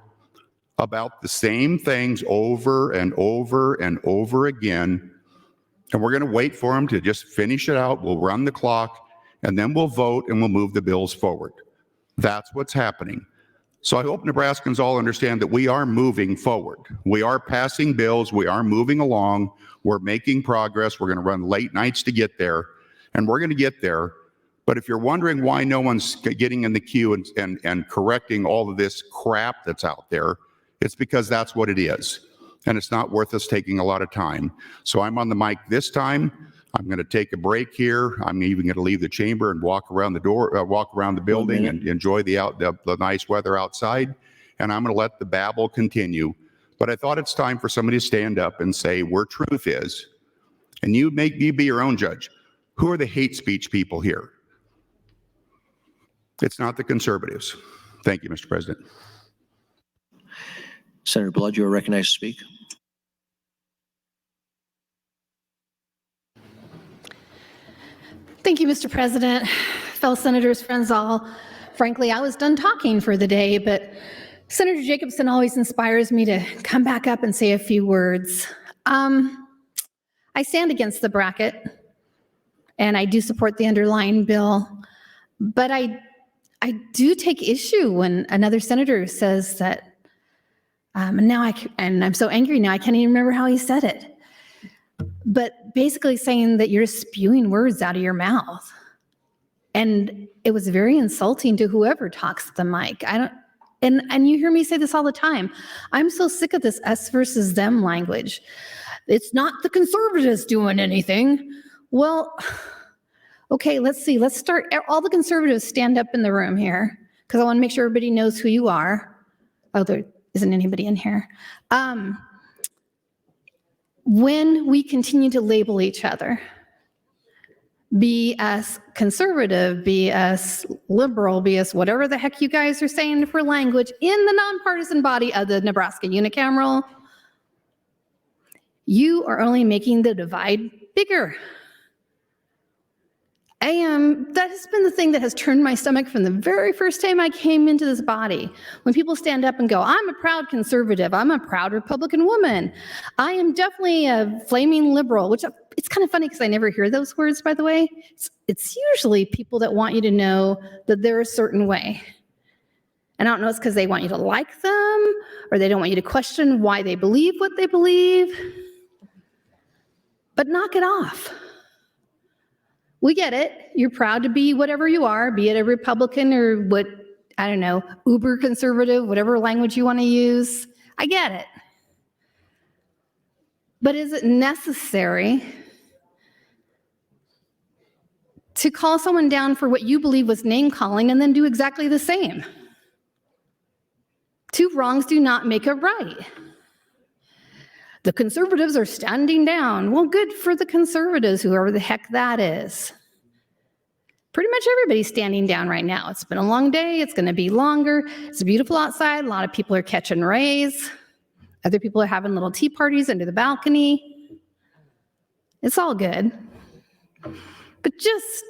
about the same things over and over and over again. And we're going to wait for them to just finish it out. We'll run the clock, and then we'll vote, and we'll move the bills forward. That's what's happening. So I hope Nebraskans all understand that we are moving forward. We are passing bills. We are moving along. We're making progress. We're going to run late nights to get there, and we're going to get there. But if you're wondering why no one's getting in the queue and correcting all of this crap that's out there, it's because that's what it is. And it's not worth us taking a lot of time. So I'm on the mic this time. I'm going to take a break here. I'm even going to leave the chamber and walk around the building and enjoy the nice weather outside. And I'm going to let the babble continue. But I thought it's time for somebody to stand up and say where truth is. And you be your own judge. Who are the hate speech people here? It's not the conservatives. Thank you, Mr. President. Senator Blood, you are recognized to speak. Thank you, Mr. President. Fellow senators, friends all. Frankly, I was done talking for the day, but Senator Jacobson always inspires me to come back up and say a few words. I stand against the bracket, and I do support the underlying bill, but I do take issue when another senator says that, and I'm so angry now, I can't even remember how he said it. But basically saying that you're spewing words out of your mouth. And it was very insulting to whoever talks at the mic. And you hear me say this all the time. I'm so sick of this us versus them language. It's not the conservatives doing anything. Well, okay, let's see. Let's start. All the conservatives stand up in the room here because I want to make sure everybody knows who you are. Oh, there isn't anybody in here. When we continue to label each other, be us conservative, be us liberal, be us whatever the heck you guys are saying for language in the nonpartisan body of the Nebraska unicameral, you are only making the divide bigger. That has been the thing that has turned my stomach from the very first time I came into this body. When people stand up and go, I'm a proud conservative, I'm a proud Republican woman, I am definitely a flaming liberal, which it's kind of funny because I never hear those words, by the way. It's usually people that want you to know that they're a certain way. And I don't know, it's because they want you to like them, or they don't want you to question why they believe what they believe. But knock it off. We get it. You're proud to be whatever you are, be it a Republican or what, I don't know, uber conservative, whatever language you want to use. I get it. But is it necessary to call someone down for what you believe was name calling and then do exactly the same? Two wrongs do not make a right. The conservatives are standing down. Well, good for the conservatives, whoever the heck that is. Pretty much everybody's standing down right now. It's been a long day. It's going to be longer. It's beautiful outside. A lot of people are catching rays. Other people are having little tea parties under the balcony. It's all good. But just,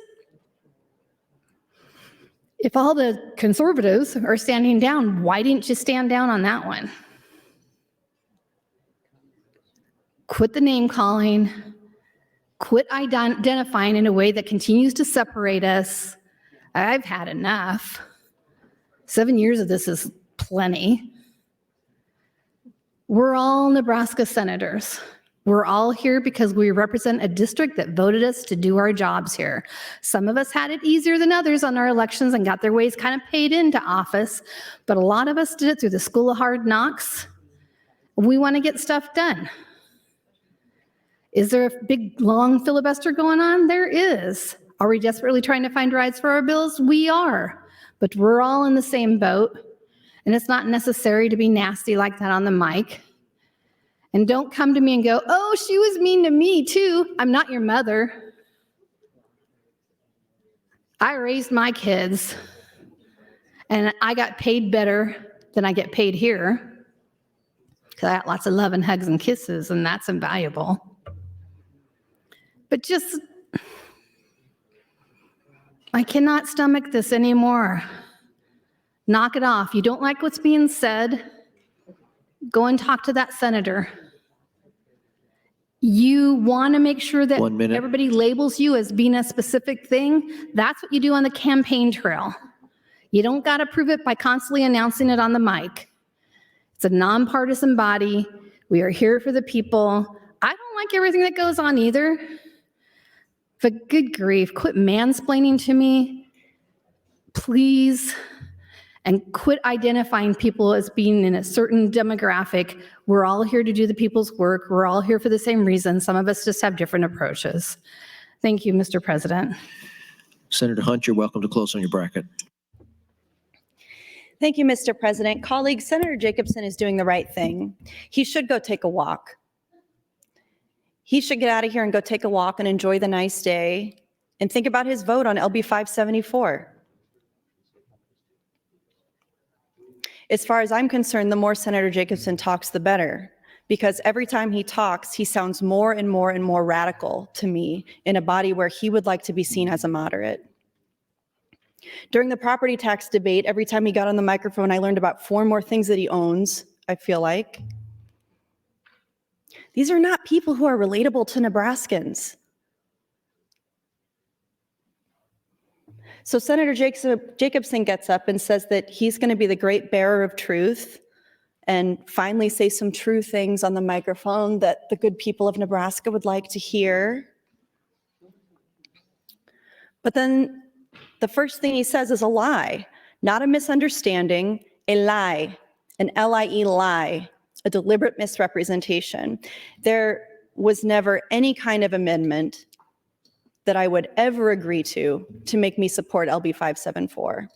if all the conservatives are standing down, why didn't you stand down on that one? quit the name calling, quit identifying in a way that continues to separate us. I've had enough. 7 years of this is plenty. We're all Nebraska senators. We're all here because we represent a district that voted us to do our jobs here. Some of us had it easier than others on our elections and got their ways kind of paid into office, but a lot of us did it through the school of hard knocks. We want to get stuff done. Is there a big, long filibuster going on? There is. Are we desperately trying to find rides for our bills? We are, but we're all in the same boat, and it's not necessary to be nasty like that on the mic. And don't come to me and go, oh, she was mean to me too. I'm not your mother. I raised my kids, and I got paid better than I get paid here, because I got lots of love and hugs and kisses, and that's invaluable. But just, I cannot stomach this anymore. Knock it off. You don't like what's being said? Go and talk to that senator. You want to make sure that everybody labels you as being a specific thing? That's what you do on the campaign trail. You don't got to prove it by constantly announcing it on the mic. It's a nonpartisan body. We are here for the people. I don't like everything that goes on either. But good grief, quit mansplaining to me, please. And quit identifying people as being in a certain demographic. We're all here to do the people's work. We're all here for the same reason. Some of us just have different approaches. Thank you, Mr. President. Senator Hunt, you're welcome to close on your bracket. Thank you, Mr. President. Colleagues, Senator Jacobson is doing the right thing. He should go take a walk. He should get out of here and go take a walk and enjoy the nice day and think about his vote on LB 574. As far as I'm concerned, the more Senator Jacobson talks, the better, because every time he talks, he sounds more and more and more radical to me in a body where he would like to be seen as a moderate. During the property tax debate, every time he got on the microphone, I learned about 4 more things that he owns, I feel like. These are not people who are relatable to Nebraskans. So Senator Jacobson gets up and says that he's going to be the great bearer of truth and finally say some true things on the microphone that the good people of Nebraska would like to hear. But then the first thing he says is a lie, not a misunderstanding, a lie, an L-I-E lie, a deliberate misrepresentation. There was never any kind of amendment that I would ever agree to make me support LB 574.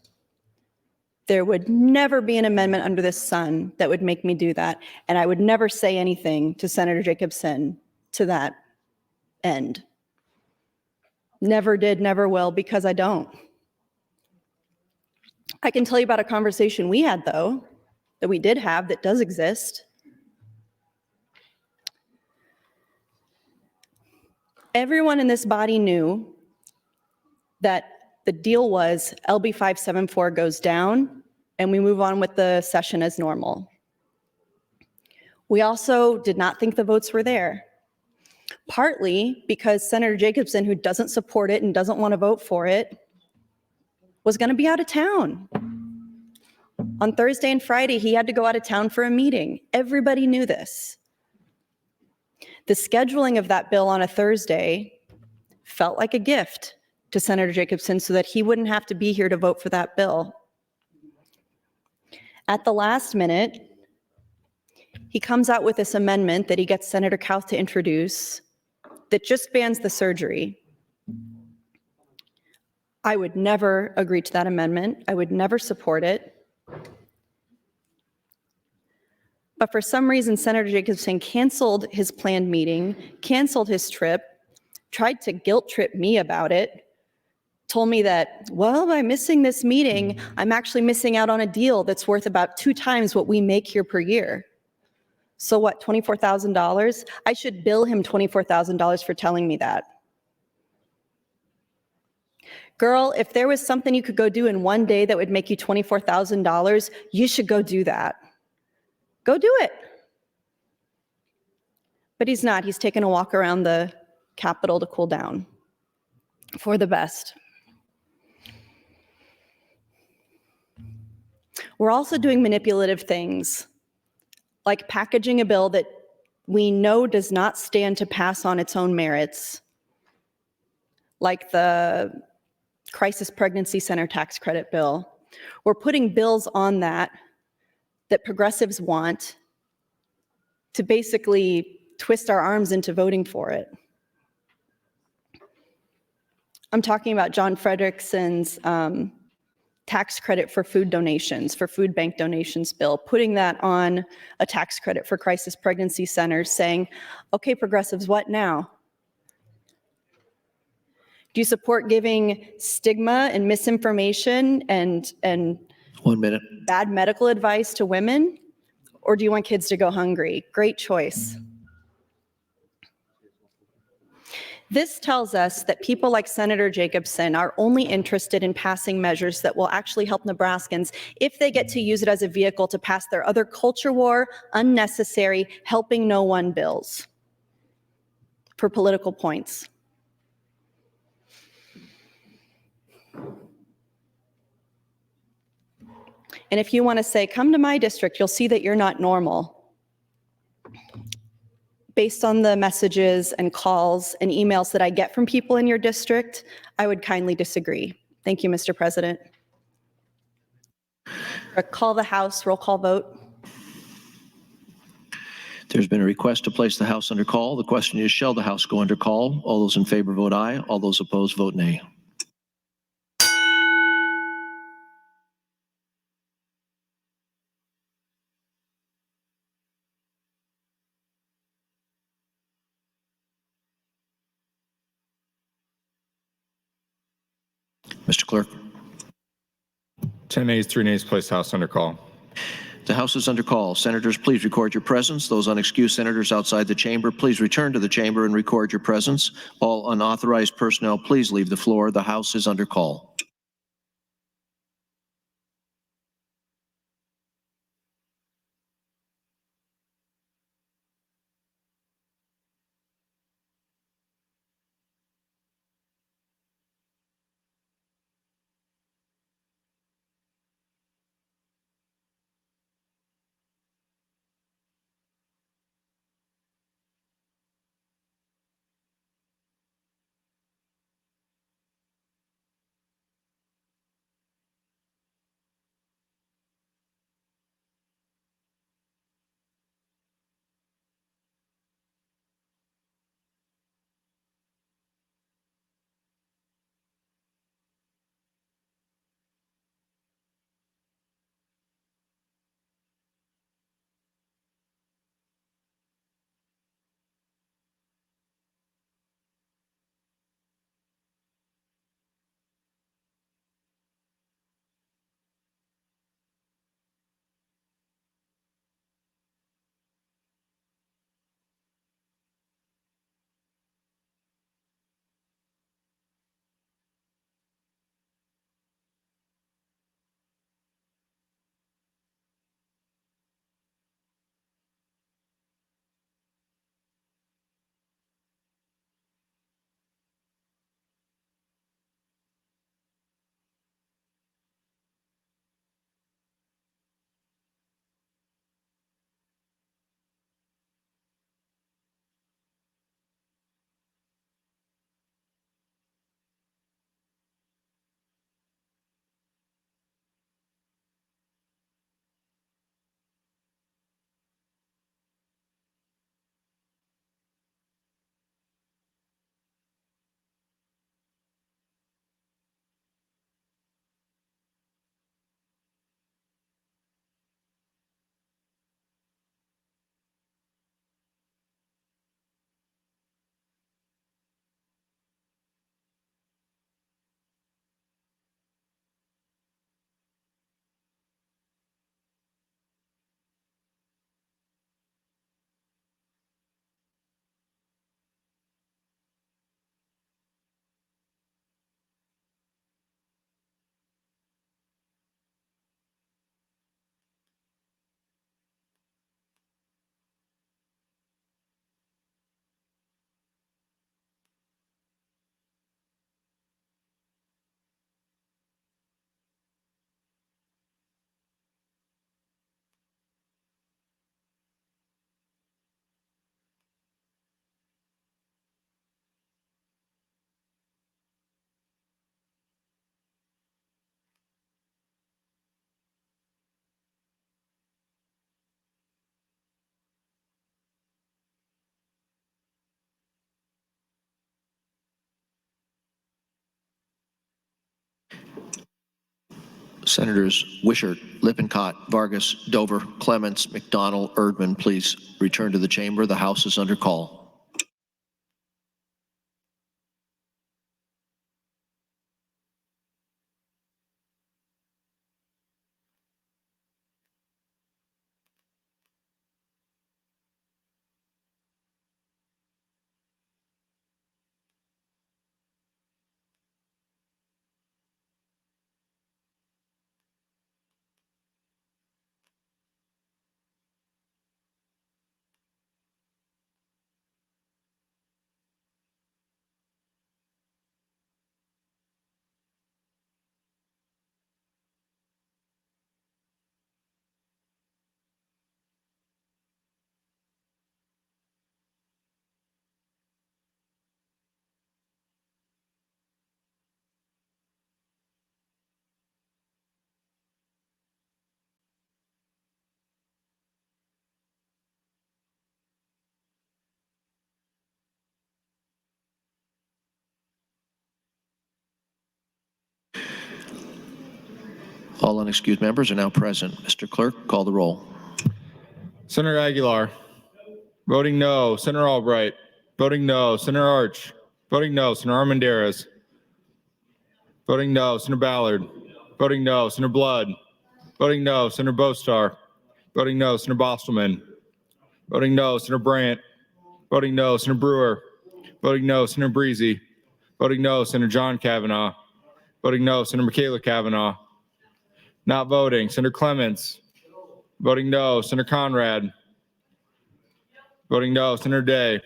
There would never be an amendment under the sun that would make me do that, and I would never say anything to Senator Jacobson to that end. Never did, never will, because I don't. I can tell you about a conversation we had, though, that we did have that does exist. Everyone in this body knew that the deal was LB 574 goes down and we move on with the session as normal. We also did not think the votes were there, partly because Senator Jacobson, who doesn't support it and doesn't want to vote for it, was going to be out of town. On Thursday and Friday, he had to go out of town for a meeting. Everybody knew this. The scheduling of that bill on a Thursday felt like a gift to Senator Jacobson so that he wouldn't have to be here to vote for that bill. At the last minute, he comes out with this amendment that he gets Senator Kauth to introduce that just bans the surgery. I would never agree to that amendment. I would never support it. But for some reason, Senator Jacobson canceled his planned meeting, canceled his trip, tried to guilt trip me about it, told me that, well, by missing this meeting, I'm actually missing out on a deal that's worth about 2 times what we make here per year. So what, $24,000? I should bill him $24,000 for telling me that. Girl, if there was something you could go do in one day that would make you $24,000, you should go do that. Go do it. But he's not. He's taken a walk around the Capitol to cool down. For the best. We're also doing manipulative things, like packaging a bill that we know does not stand to pass on its own merits, like the Crisis Pregnancy Center tax credit bill. We're putting bills on that progressives want to basically twist our arms into voting for it. I'm talking about John Frederickson's tax credit for food donations, for food bank donations bill, putting that on a tax credit for crisis pregnancy centers, saying, okay, progressives, what now? Do you support giving stigma and misinformation and 1 minute. bad medical advice to women? Or do you want kids to go hungry? Great choice. This tells us that people like Senator Jacobson are only interested in passing measures that will actually help Nebraskans if they get to use it as a vehicle to pass their other culture war, unnecessary, helping no one bills for political points. And if you want to say, come to my district, you'll see that you're not normal. Based on the messages and calls and emails that I get from people in your district, I would kindly disagree. Thank you, Mr. President. Call the House, roll call vote. There's been a request to place the House under call. The question is, shall the House go under call? All those in favor vote aye. All those opposed vote nay. Mr. Clerk. 10 ayes, 3 nays, place House under call. The House is under call. Senators, please record your presence. Those unexcused senators outside the chamber, please return to the chamber and record your presence. All unauthorized personnel, please leave the floor. The House is under call. Senators Wishart, Lippincott, Vargas, Dover, Clements, McDonald, Erdman, please return to the chamber. The House is under call. All unexcused members are now present. Mr. Clerk, call the roll. Senator Aguilar. Voting no. Senator Albright. Voting no. Senator Arch. Voting no. Senator Armendariz. Voting no. Senator Ballard. Voting no. Senator Blood. Voting no. Senator Bostar. Voting no. Senator Bostelman. Voting no. Senator Brandt. Voting no. Senator Brewer. Voting no. Senator Breezy. Voting no. Senator John Kavanaugh. Voting no. Senator Michaela Kavanaugh. Not voting. Senator Clements. Voting no. Senator Conrad. Voting no. Senator Day.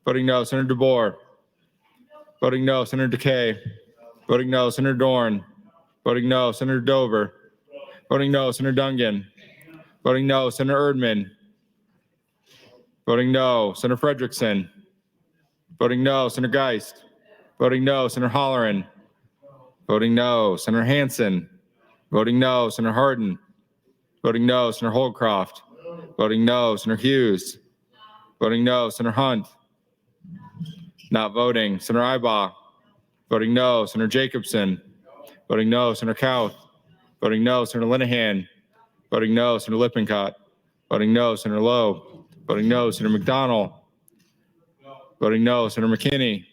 Voting no. Senator DeBoer. Voting no. Senator DeKay. Voting no. Senator Dorn. Voting no. Senator Dover. Voting no. Senator Dungan. Voting no. Senator Erdman. Voting no. Senator Frederickson. Voting no. Senator Geist. Voting no. Senator Holleran. Voting no. Senator Hansen. Voting no. Senator Hardin. Voting no. Senator Holdcroft. Voting no. Senator Hughes. Voting no. Senator Hunt. Not voting. Senator Ibach. Voting no. Senator Jacobson. Voting no. Senator Kauth. Voting no. Senator Linehan. Voting no. Senator Lippincott. Voting no. Senator Lowe. Voting no. Senator McDonald. Voting no. Senator McKinney.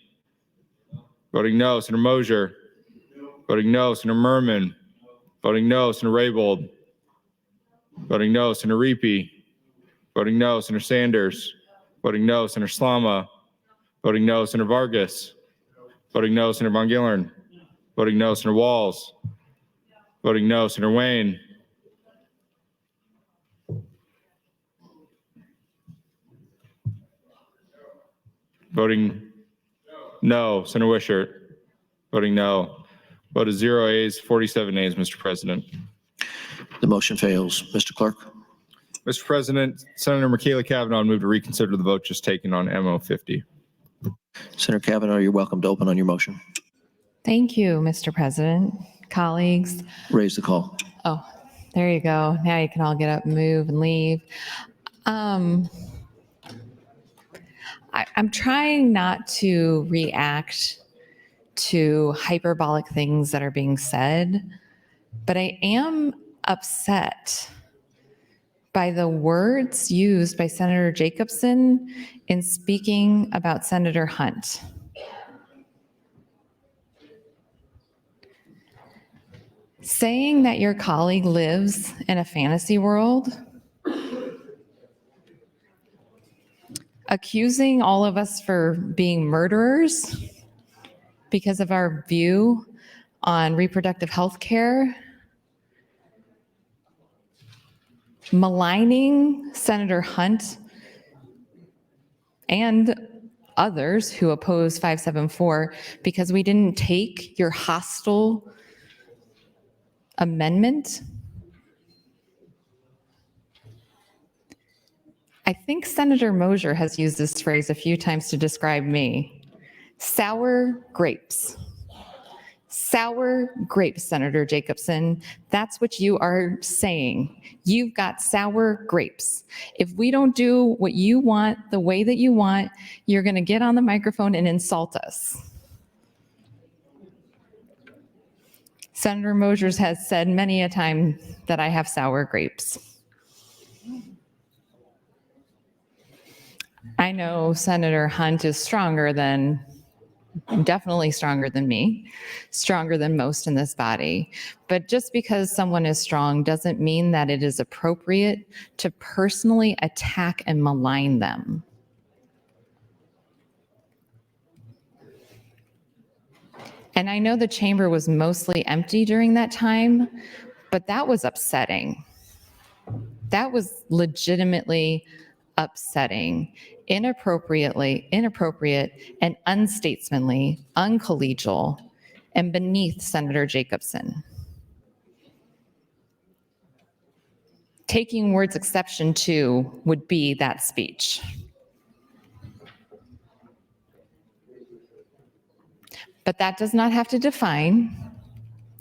Voting no. Senator Mosier. Voting no. Senator Merman. Voting no. Senator Raybold. Voting no. Senator Reapy. Voting no. Senator Sanders. Voting no. Senator Slama. Voting no. Senator Vargas. Voting no. Senator Von Gillern. Voting no. Senator Walls. Voting no. Senator Wayne. Voting no. Senator Wishart. Voting no. Vote is 0 A's, 47 A's, Mr. President. The motion fails. Mr. Clerk. Mr. President, Senator Michaela Kavanaugh moved to reconsider the vote just taken on MO 50. Senator Kavanaugh, you're welcome to open on your motion. Thank you, Mr. President. Colleagues. Raise the call. Oh, there you go. Now you can all get up, move, and leave. I'm trying not to react to hyperbolic things that are being said, but I am upset by the words used by Senator Jacobson in speaking about Senator Hunt. Saying that your colleague lives in a fantasy world, accusing all of us for being murderers because of our view on reproductive health care, maligning Senator Hunt and others who oppose 574 because we didn't take your hostile amendment. I think Senator Mosier has used this phrase a few times to describe me. Sour grapes. Sour grapes, Senator Jacobson. That's what you are saying. You've got sour grapes. If we don't do what you want the way that you want, you're going to get on the microphone and insult us. Senator Mosers has said many a time that I have sour grapes. I know Senator Hunt is definitely stronger than me, stronger than most in this body. But just because someone is strong doesn't mean that it is appropriate to personally attack and malign them. And I know the chamber was mostly empty during that time, but that was upsetting. That was legitimately upsetting, inappropriate, and unstatesmanly, uncollegial, and beneath Senator Jacobson. Taking words exception to would be that speech. But that does not have to define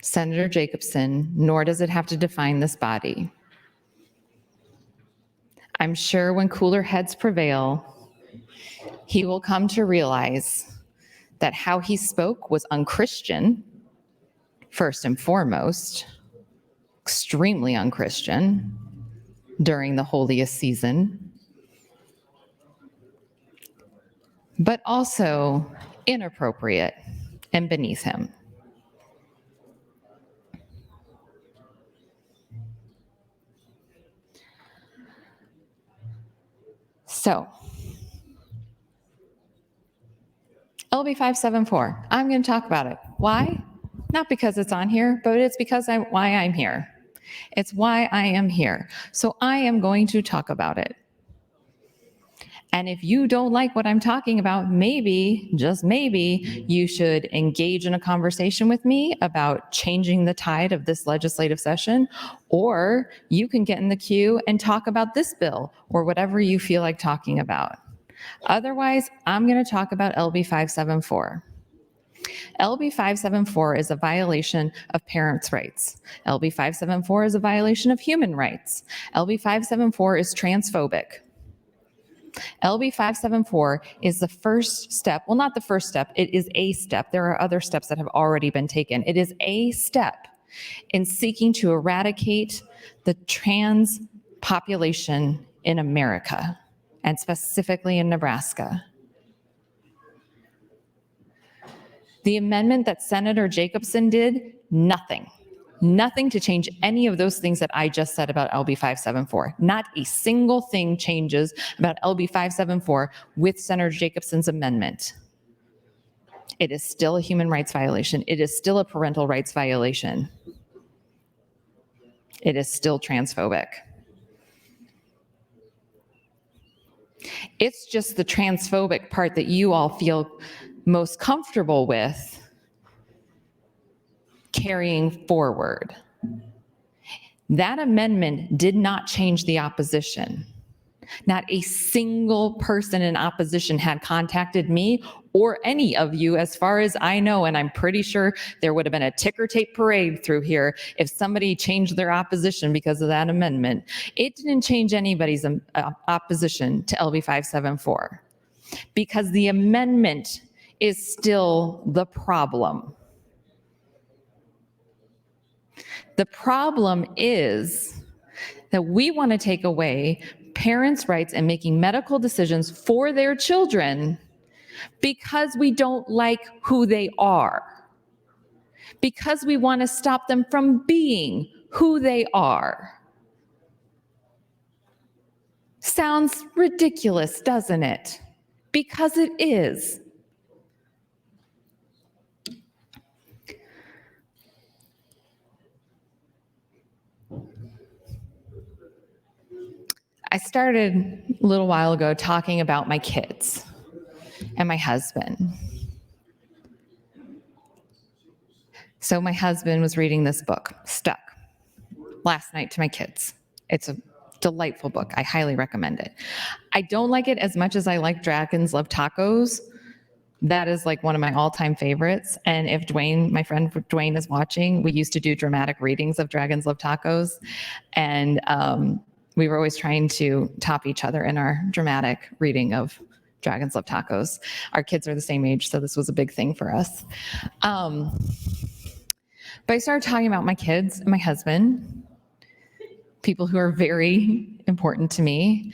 Senator Jacobson, nor does it have to define this body. I'm sure when cooler heads prevail, he will come to realize that how he spoke was unchristian, first and foremost, extremely unchristian during the holiest season, but also inappropriate and beneath him. So, LB 574, I'm going to talk about it. Why? Not because it's on here, but it's because why I'm here. It's why I am here. So I am going to talk about it. And if you don't like what I'm talking about, maybe, just maybe, you should engage in a conversation with me about changing the tide of this legislative session, or you can get in the queue and talk about this bill or whatever you feel like talking about. Otherwise, I'm going to talk about LB 574. LB 574 is a violation of parents' rights. LB 574 is a violation of human rights. LB 574 is transphobic. LB 574 is the first step, well, not the first step, it is a step. There are other steps that have already been taken. It is a step in seeking to eradicate the trans population in America, and specifically in Nebraska. The amendment that Senator Jacobson did, nothing to change any of those things that I just said about LB 574. Not a single thing changes about LB 574 with Senator Jacobson's amendment. It is still a human rights violation. It is still a parental rights violation. It is still transphobic. It's just the transphobic part that you all feel most comfortable with carrying forward. That amendment did not change the opposition. Not a single person in opposition had contacted me or any of you, as far as I know, and I'm pretty sure there would have been a ticker tape parade through here if somebody changed their opposition because of that amendment. It didn't change anybody's opposition to LB 574 because the amendment is still the problem. The problem is that we want to take away parents' rights in making medical decisions for their children because we don't like who they are, because we want to stop them from being who they are. Sounds ridiculous, doesn't it? Because it is. I started a little while ago talking about my kids and my husband. So my husband was reading this book, Stuck, last night to my kids. It's a delightful book. I highly recommend it. I don't like it as much as I like Dragons Love Tacos. That is like one of my all-time favorites. And if Dwayne, my friend Dwayne, is watching, we used to do dramatic readings of Dragons Love Tacos. And we were always trying to top each other in our dramatic reading of Dragons Love Tacos. Our kids are the same age, so this was a big thing for us. But I started talking about my kids and my husband, people who are very important to me.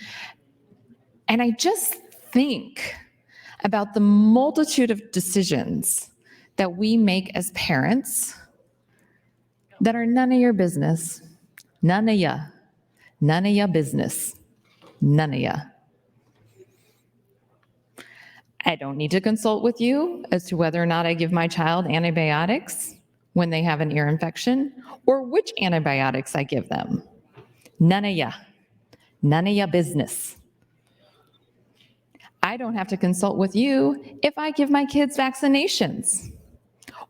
And I just think about the multitude of decisions that we make as parents that are none of your business. None of ya. None of ya business. None of ya. I don't need to consult with you as to whether or not I give my child antibiotics when they have an ear infection or which antibiotics I give them. None of ya. None of ya business. I don't have to consult with you if I give my kids vaccinations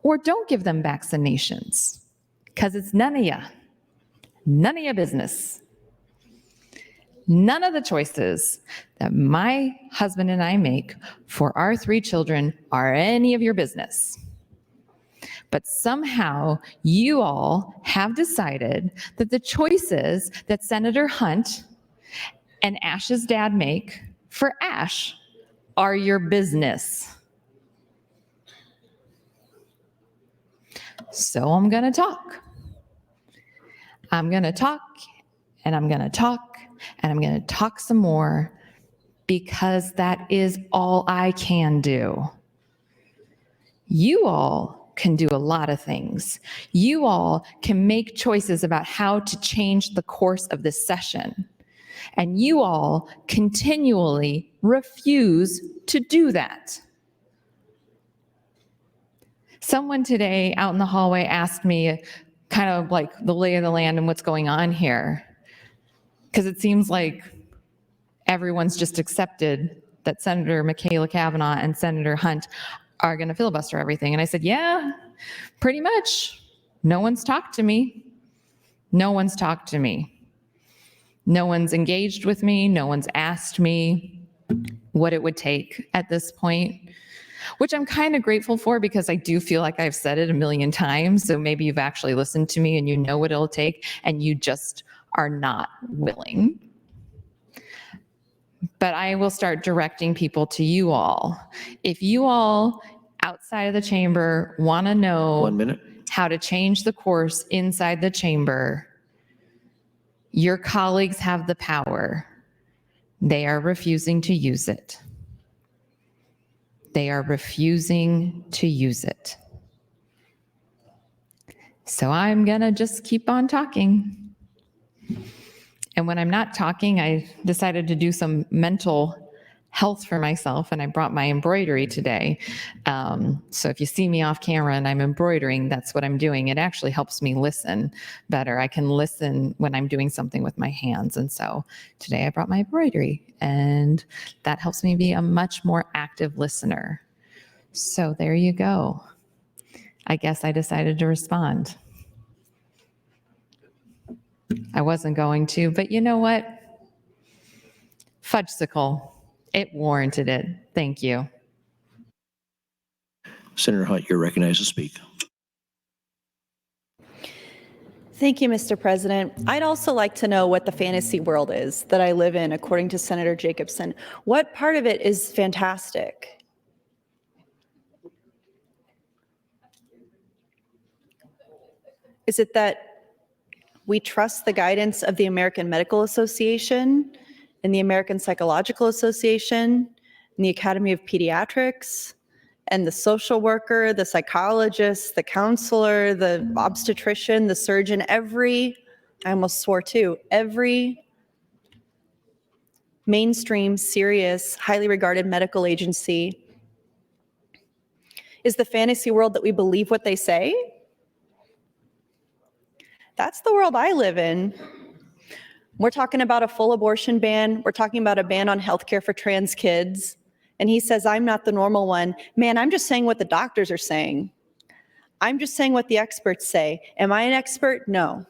or don't give them vaccinations, because it's none of ya. None of your business. None of the choices that my husband and I make for our 3 children are any of your business. But somehow you all have decided that the choices that Senator Hunt and Ash's dad make for Ash are your business. So I'm going to talk. I'm going to talk, and I'm going to talk, and I'm going to talk some more, because that is all I can do. You all can do a lot of things. You all can make choices about how to change the course of this session. And you all continually refuse to do that. Someone today out in the hallway asked me kind of like the lay of the land and what's going on here. Because it seems like everyone's just accepted that Senator Michaela Cavanaugh and Senator Hunt are going to filibuster everything. And I said, yeah, pretty much. No one's talked to me. No one's talked to me. No one's engaged with me. No one's asked me what it would take at this point, which I'm kind of grateful for, because I do feel like I've said it a million times. So maybe you've actually listened to me and you know what it'll take, and you just are not willing. But I will start directing people to you all. If you all outside of the chamber want to know 1 minute. how to change the course inside the chamber, your colleagues have the power. They are refusing to use it. They are refusing to use it. So I'm going to just keep on talking. And when I'm not talking, I decided to do some mental health for myself, and I brought my embroidery today. So if you see me off camera and I'm embroidering, that's what I'm doing. It actually helps me listen better. I can listen when I'm doing something with my hands. And so today I brought my embroidery, and that helps me be a much more active listener. So there you go. I guess I decided to respond. I wasn't going to, but you know what? Fudgesicle. It warranted it. Thank you. Senator Hunt, you're recognized to speak. Thank you, Mr. President. I'd also like to know what the fantasy world is that I live in, according to Senator Jacobson. What part of it is fantastic? Is it that we trust the guidance of the American Medical Association and the American Psychological Association and the Academy of Pediatrics and the social worker, the psychologist, the counselor, the obstetrician, the surgeon, I almost swore too, every mainstream, serious, highly regarded medical agency? Is the fantasy world that we believe what they say? That's the world I live in. We're talking about a full abortion ban. We're talking about a ban on healthcare for trans kids. And he says, I'm not the normal one. Man, I'm just saying what the doctors are saying. I'm just saying what the experts say. Am I an expert? No.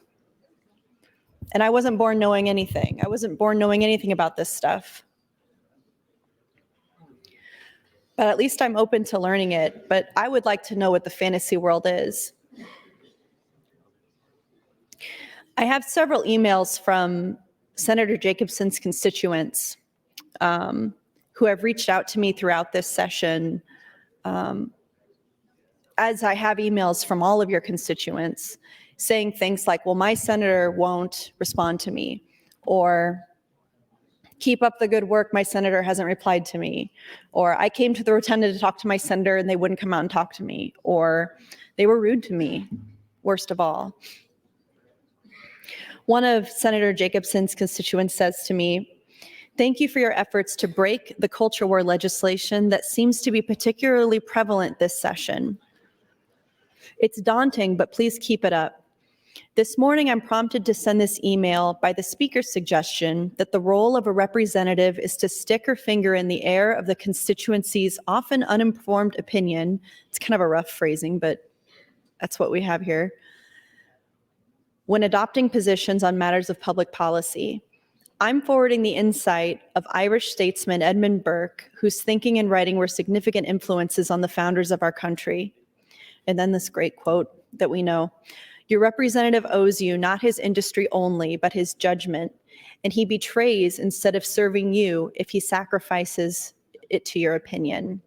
And I wasn't born knowing anything. I wasn't born knowing anything about this stuff. But at least I'm open to learning it. But I would like to know what the fantasy world is. I have several emails from Senator Jacobson's constituents who have reached out to me throughout this session as I have emails from all of your constituents saying things like, well, my senator won't respond to me, or keep up the good work, my senator hasn't replied to me, or I came to the rotunda to talk to my senator and they wouldn't come out and talk to me, or they were rude to me, worst of all. One of Senator Jacobson's constituents says to me, "Thank you for your efforts to break the culture war legislation that seems to be particularly prevalent this session. It's daunting, but please keep it up. This morning, I'm prompted to send this email by the speaker's suggestion that the role of a representative is to stick her finger in the air of the constituency's often uninformed opinion." It's kind of a rough phrasing, but that's what we have here. "When adopting positions on matters of public policy. I'm forwarding the insight of Irish statesman Edmund Burke, whose thinking and writing were significant influences on the founders of our country." And then this great quote that we know. "Your representative owes you not his industry only, but his judgment, and he betrays instead of serving you if he sacrifices it to your opinion."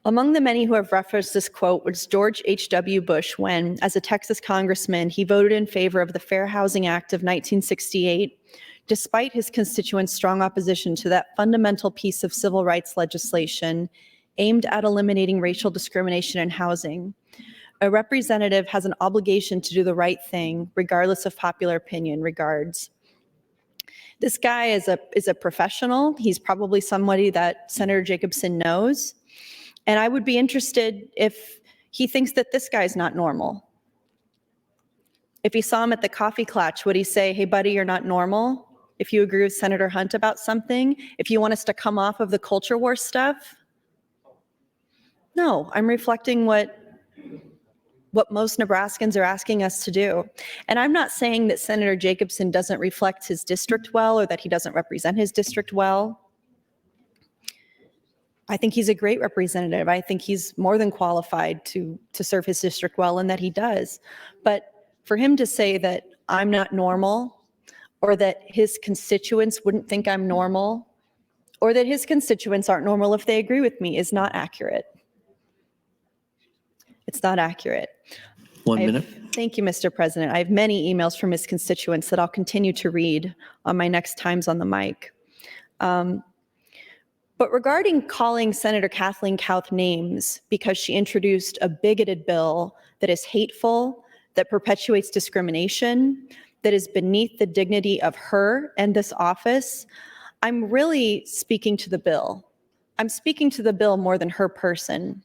Among the many who have referenced this quote was George H.W. Bush when, as a Texas congressman, he voted in favor of the Fair Housing Act of 1968, despite his constituents' strong opposition to that fundamental piece of civil rights legislation aimed at eliminating racial discrimination in housing. A representative has an obligation to do the right thing, regardless of popular opinion. Regards. This guy is a professional. He's probably somebody that Senator Jacobson knows. And I would be interested if he thinks that this guy's not normal. If he saw him at the coffee klatch, would he say, "Hey, buddy, you're not normal"? If you agree with Senator Hunt about something, if you want us to come off of the culture war stuff? No, I'm reflecting what most Nebraskans are asking us to do. And I'm not saying that Senator Jacobson doesn't reflect his district well or that he doesn't represent his district well. I think he's a great representative. I think he's more than qualified to serve his district well, and that he does. But for him to say that I'm not normal, or that his constituents wouldn't think I'm normal, or that his constituents aren't normal if they agree with me is not accurate. It's not accurate. 1 minute. Thank you, Mr. President. I have many emails from his constituents that I'll continue to read on my next times on the mic. But regarding calling Senator Kathleen Kauth names because she introduced a bigoted bill that is hateful, that perpetuates discrimination, that is beneath the dignity of her and this office, I'm really speaking to the bill. I'm speaking to the bill more than her person.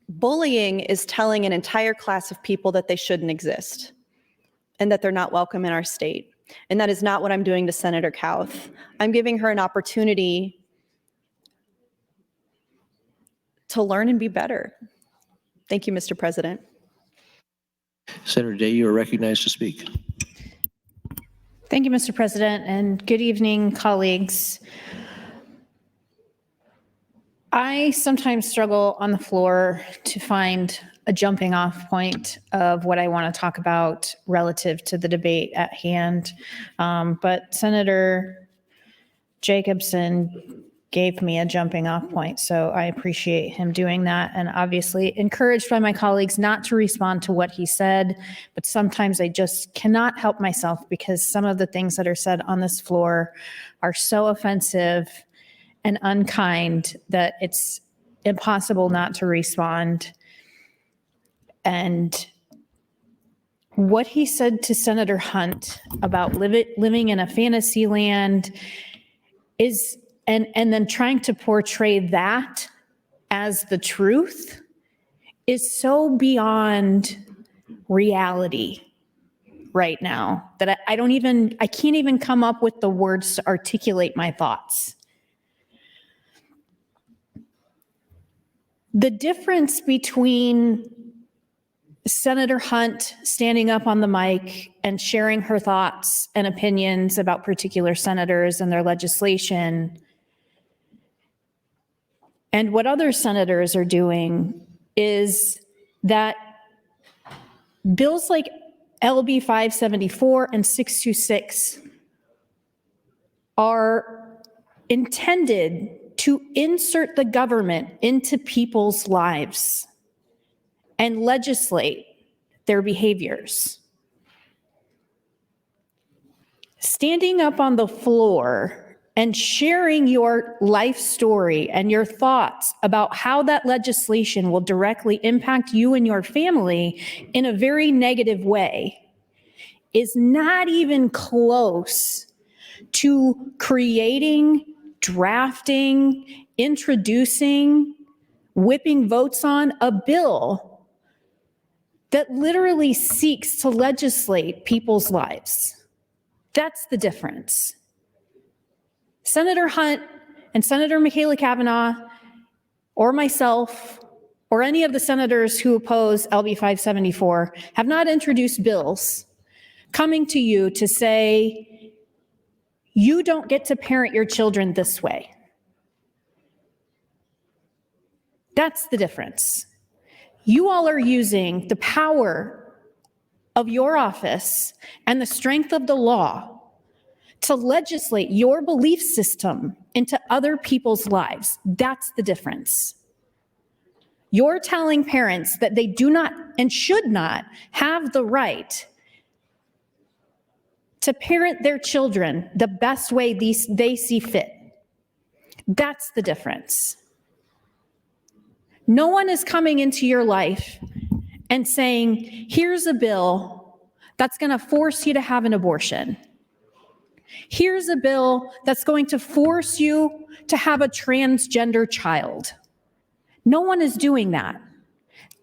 Bullying is telling an entire class of people that they shouldn't exist and that they're not welcome in our state. And that is not what I'm doing to Senator Kauth. I'm giving her an opportunity to learn and be better. Thank you, Mr. President. Senator Day, you are recognized to speak. Thank you, Mr. President, and good evening, colleagues. I sometimes struggle on the floor to find a jumping off point of what I want to talk about relative to the debate at hand. But Senator Jacobson gave me a jumping off point, so I appreciate him doing that, and obviously encouraged by my colleagues not to respond to what he said, but sometimes I just cannot help myself because some of the things that are said on this floor are so offensive and unkind that it's impossible not to respond. And what he said to Senator Hunt about living in a fantasy land is, and then trying to portray that as the truth is so beyond reality right now that I can't even come up with the words to articulate my thoughts. The difference between Senator Hunt standing up on the mic and sharing her thoughts and opinions about particular senators and their legislation, and what other senators are doing, is that bills like LB 574 and 626 are intended to insert the government into people's lives and legislate their behaviors. Standing up on the floor and sharing your life story and your thoughts about how that legislation will directly impact you and your family in a very negative way is not even close to creating, drafting, introducing, whipping votes on a bill that literally seeks to legislate people's lives. That's the difference. Senator Hunt and Senator Michaela Cavanaugh, or myself, or any of the senators who oppose LB 574 have not introduced bills coming to you to say, you don't get to parent your children this way. That's the difference. You all are using the power of your office and the strength of the law to legislate your belief system into other people's lives. That's the difference. You're telling parents that they do not and should not have the right to parent their children the best way they see fit. That's the difference. No one is coming into your life and saying, here's a bill that's going to force you to have an abortion. Here's a bill that's going to force you to have a transgender child. No one is doing that.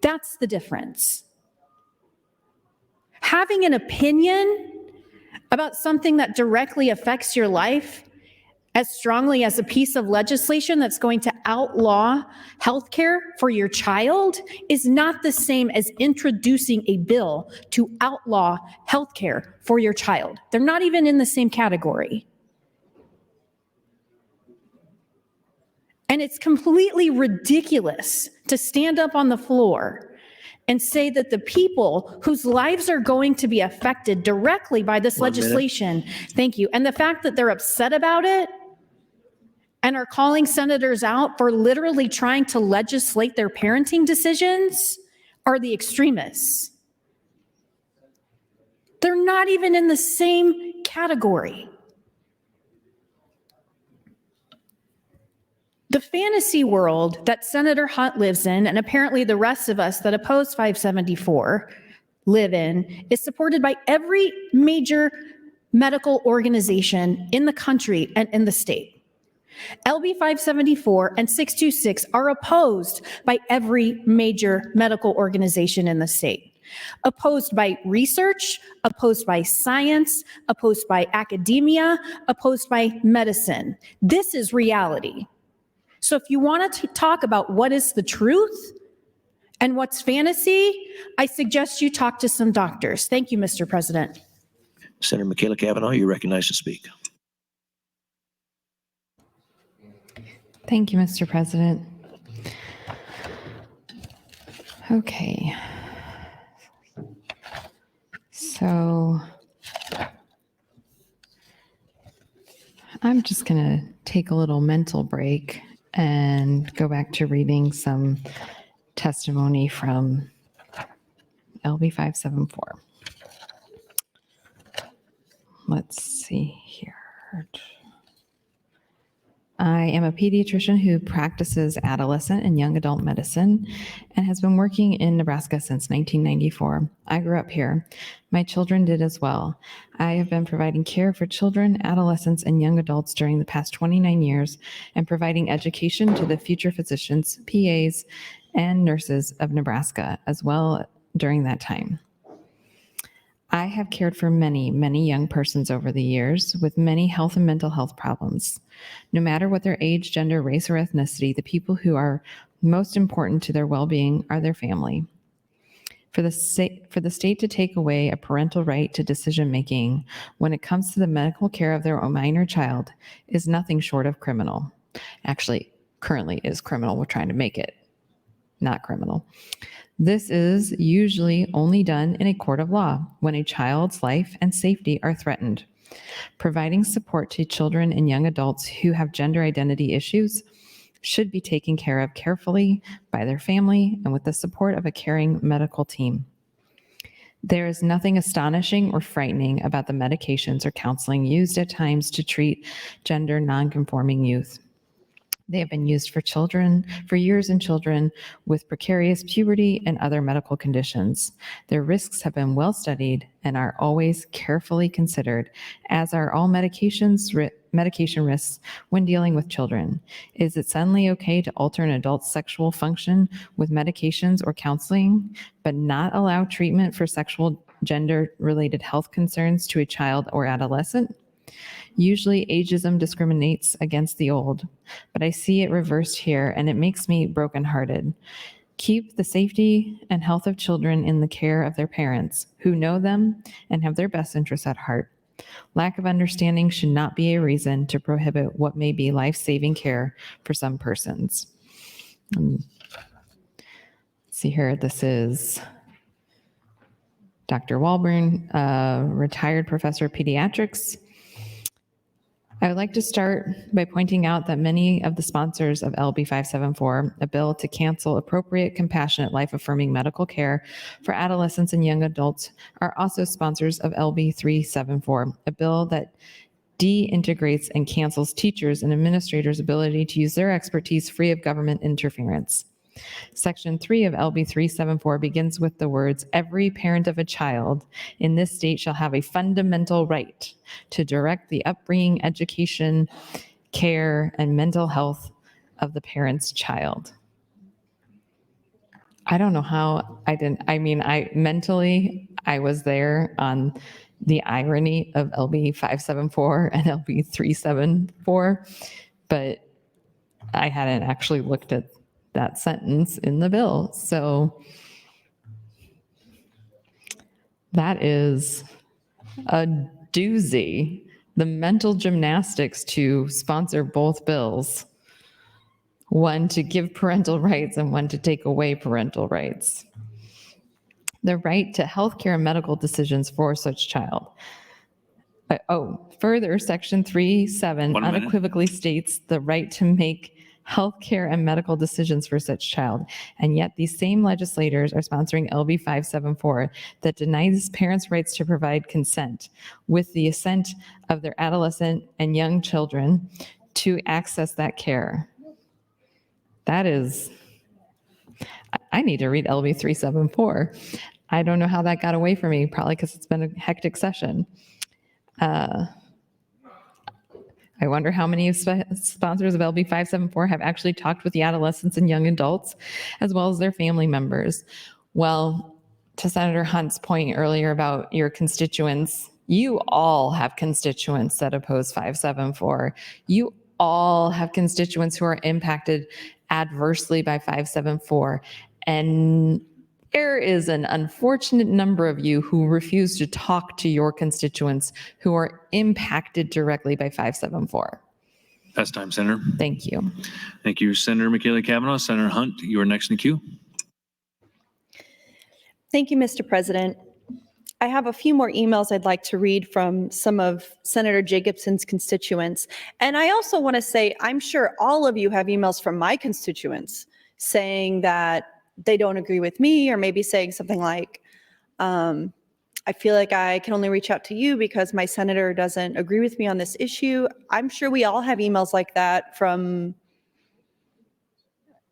That's the difference. Having an opinion about something that directly affects your life as strongly as a piece of legislation that's going to outlaw healthcare for your child is not the same as introducing a bill to outlaw healthcare for your child. They're not even in the same category. And it's completely ridiculous to stand up on the floor and say that the people whose lives are going to be affected directly by this legislation, thank you, and the fact that they're upset about it and are calling senators out for literally trying to legislate their parenting decisions are the extremists. They're not even in the same category. The fantasy world that Senator Hunt lives in, and apparently the rest of us that oppose 574 live in, is supported by every major medical organization in the country and in the state. LB 574 and 626 are opposed by every major medical organization in the state. Opposed by research, opposed by science, opposed by academia, opposed by medicine. This is reality. So if you want to talk about what is the truth and what's fantasy, I suggest you talk to some doctors. Thank you, Mr. President. Senator Michaela Cavanaugh, you're recognized to speak. Thank you, Mr. President. Okay. So I'm just going to take a little mental break and go back to reading some testimony from LB 574. Let's see here. I am a pediatrician who practices adolescent and young adult medicine and has been working in Nebraska since 1994. I grew up here. My children did as well. I have been providing care for children, adolescents, and young adults during the past 29 years and providing education to the future physicians, PAs, and nurses of Nebraska as well during that time. I have cared for many, many young persons over the years with many health and mental health problems. No matter what their age, gender, race, or ethnicity, the people who are most important to their well-being are their family. For the state to take away a parental right to decision-making when it comes to the medical care of their minor child is nothing short of criminal. Actually, currently is criminal. We're trying to make it not criminal. This is usually only done in a court of law when a child's life and safety are threatened. Providing support to children and young adults who have gender identity issues should be taken care of carefully by their family and with the support of a caring medical team. There is nothing astonishing or frightening about the medications or counseling used at times to treat gender nonconforming youth. They have been used for children for years in children with precarious puberty and other medical conditions. Their risks have been well studied and are always carefully considered, as are all medication risks when dealing with children. Is it suddenly okay to alter an adult's sexual function with medications or counseling, but not allow treatment for sexual gender-related health concerns to a child or adolescent? Usually ageism discriminates against the old, but I see it reversed here and it makes me brokenhearted. Keep the safety and health of children in the care of their parents who know them and have their best interests at heart. Lack of understanding should not be a reason to prohibit what may be life-saving care for some persons. Let's see here, this is Dr. Walburn, retired professor of pediatrics. I would like to start by pointing out that many of the sponsors of LB 574, a bill to cancel appropriate, compassionate, life-affirming medical care for adolescents and young adults, are also sponsors of LB 374, a bill that de-integrates and cancels teachers' and administrators' ability to use their expertise free of government interference. Section 3 of LB 374 begins with the words, "Every parent of a child in this state shall have a fundamental right to direct the upbringing, education, care, and mental health of the parent's child." I don't know how I was there on the irony of LB 574 and LB 374, but I hadn't actually looked at that sentence in the bill. So that is a doozy. The mental gymnastics to sponsor both bills, one to give parental rights and one to take away parental rights. The right to healthcare and medical decisions for such child. Further, Section 3.7 unequivocally states the right to make healthcare and medical decisions for such child. And yet these same legislators are sponsoring LB 574 that denies parents' rights to provide consent with the assent of their adolescent and young children to access that care. That is, I need to read LB 374. I don't know how that got away from me, probably because it's been a hectic session. I wonder how many sponsors of LB 574 have actually talked with the adolescents and young adults, as well as their family members. Well, to Senator Hunt's point earlier about your constituents, you all have constituents that oppose 574. You all have constituents who are impacted adversely by 574. And there is an unfortunate number of you who refuse to talk to your constituents who are impacted directly by 574. Past time, Senator. Thank you. Thank you, Senator Michaela Cavanaugh. Senator Hunt, you are next in the queue. Thank you, Mr. President. I have a few more emails I'd like to read from some of Senator Jacobson's constituents. And I also want to say, I'm sure all of you have emails from my constituents saying that they don't agree with me, or maybe saying something like, I feel like I can only reach out to you because my senator doesn't agree with me on this issue. I'm sure we all have emails like that from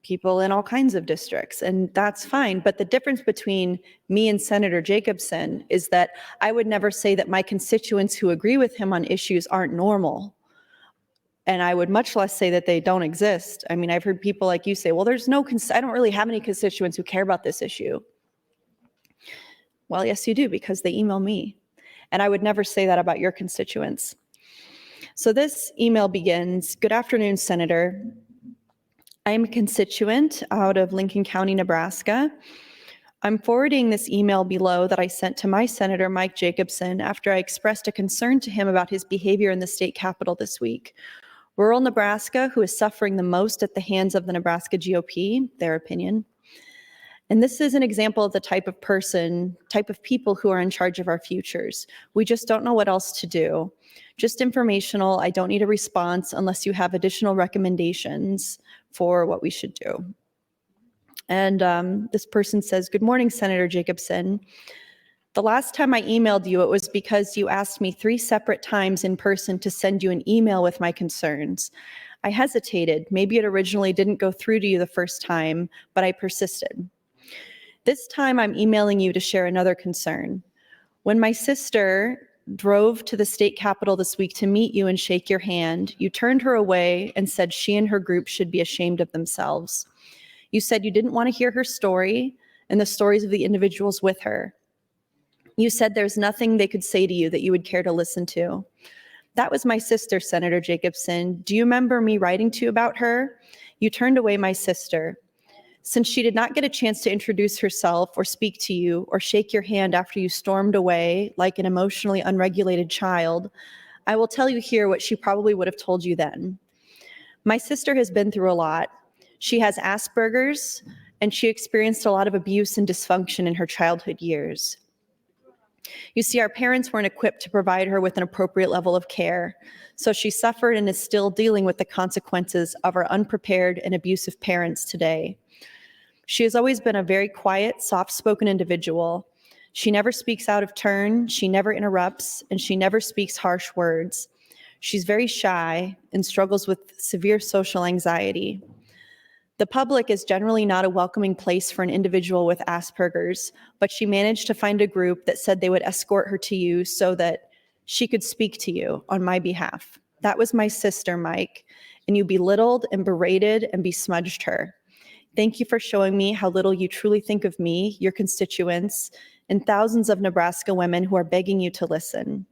people in all kinds of districts, and that's fine. But the difference between me and Senator Jacobson is that I would never say that my constituents who agree with him on issues aren't normal. And I would much less say that they don't exist. I mean, I've heard people like you say, well, I don't really have any constituents who care about this issue. Well, yes, you do, because they email me. And I would never say that about your constituents. So this email begins, "Good afternoon, Senator. I am a constituent out of Lincoln County, Nebraska. I'm forwarding this email below that I sent to my Senator Mike Jacobson after I expressed a concern to him about his behavior in the state capitol this week. Rural Nebraska, who is suffering the most at the hands of the Nebraska GOP, their opinion, And this is an example of the type of people who are in charge of our futures. We just don't know what else to do. Just informational. I don't need a response unless you have additional recommendations for what we should do. And this person says, "Good morning, Senator Jacobson. The last time I emailed you, it was because you asked me 3 separate times in person to send you an email with my concerns. I hesitated. Maybe it originally didn't go through to you the first time, but I persisted. This time I'm emailing you to share another concern. When my sister drove to the state capitol this week to meet you and shake your hand, you turned her away and said she and her group should be ashamed of themselves. You said you didn't want to hear her story and the stories of the individuals with her. You said there's nothing they could say to you that you would care to listen to. That was my sister, Senator Jacobson. Do you remember me writing to you about her? You turned away my sister. Since she did not get a chance to introduce herself or speak to you or shake your hand after you stormed away like an emotionally unregulated child, I will tell you here what she probably would have told you then. My sister has been through a lot. She has Asperger's, and she experienced a lot of abuse and dysfunction in her childhood years. You see, our parents weren't equipped to provide her with an appropriate level of care, so she suffered and is still dealing with the consequences of our unprepared and abusive parents today. She has always been a very quiet, soft-spoken individual. She never speaks out of turn, she never interrupts, and she never speaks harsh words. She's very shy and struggles with severe social anxiety. The public is generally not a welcoming place for an individual with Asperger's, but she managed to find a group that said they would escort her to you so that she could speak to you on my behalf. That was my sister, Mike, and you belittled and berated and besmudged her. Thank you for showing me how little you truly think of me, your constituents, and thousands of Nebraska women who are begging you to listen.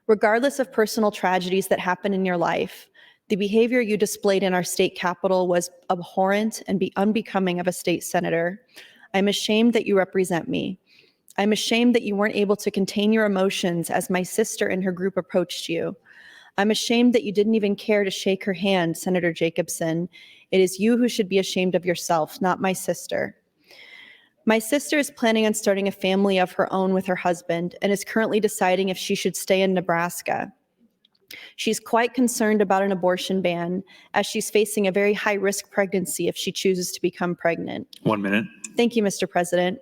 Regardless of personal tragedies that happen in your life, the behavior you displayed in our state capitol was abhorrent and unbecoming of a state senator. I'm ashamed that you represent me. I'm ashamed that you weren't able to contain your emotions as my sister and her group approached you. I'm ashamed that you didn't even care to shake her hand, Senator Jacobson. It is you who should be ashamed of yourself, not my sister. My sister is planning on starting a family of her own with her husband and is currently deciding if she should stay in Nebraska. She's quite concerned about an abortion ban, as she's facing a very high-risk pregnancy if she chooses to become pregnant. 1 minute. Thank you, Mr. President.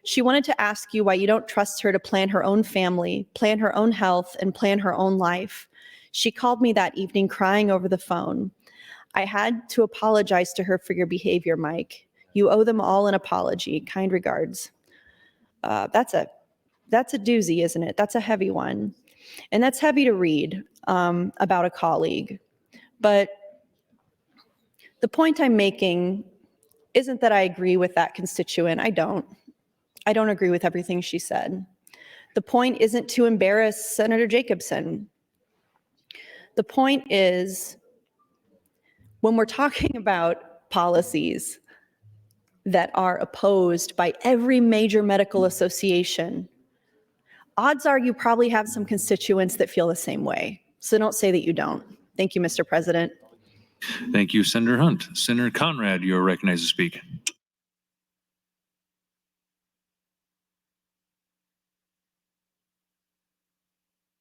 She wanted to ask you why you don't trust her to plan her own family, plan her own health, and plan her own life. She called me that evening crying over the phone. I had to apologize to her for your behavior, Mike. You owe them all an apology. Kind regards. That's a doozy, isn't it? That's a heavy one. And that's heavy to read about a colleague. But the point I'm making isn't that I agree with that constituent. I don't agree with everything she said. The point isn't to embarrass Senator Jacobson. The point is, when we're talking about policies that are opposed by every major medical association, odds are you probably have some constituents that feel the same way. So don't say that you don't. Thank you, Mr. President. Thank you, Senator Hunt. Senator Conrad, you are recognized to speak.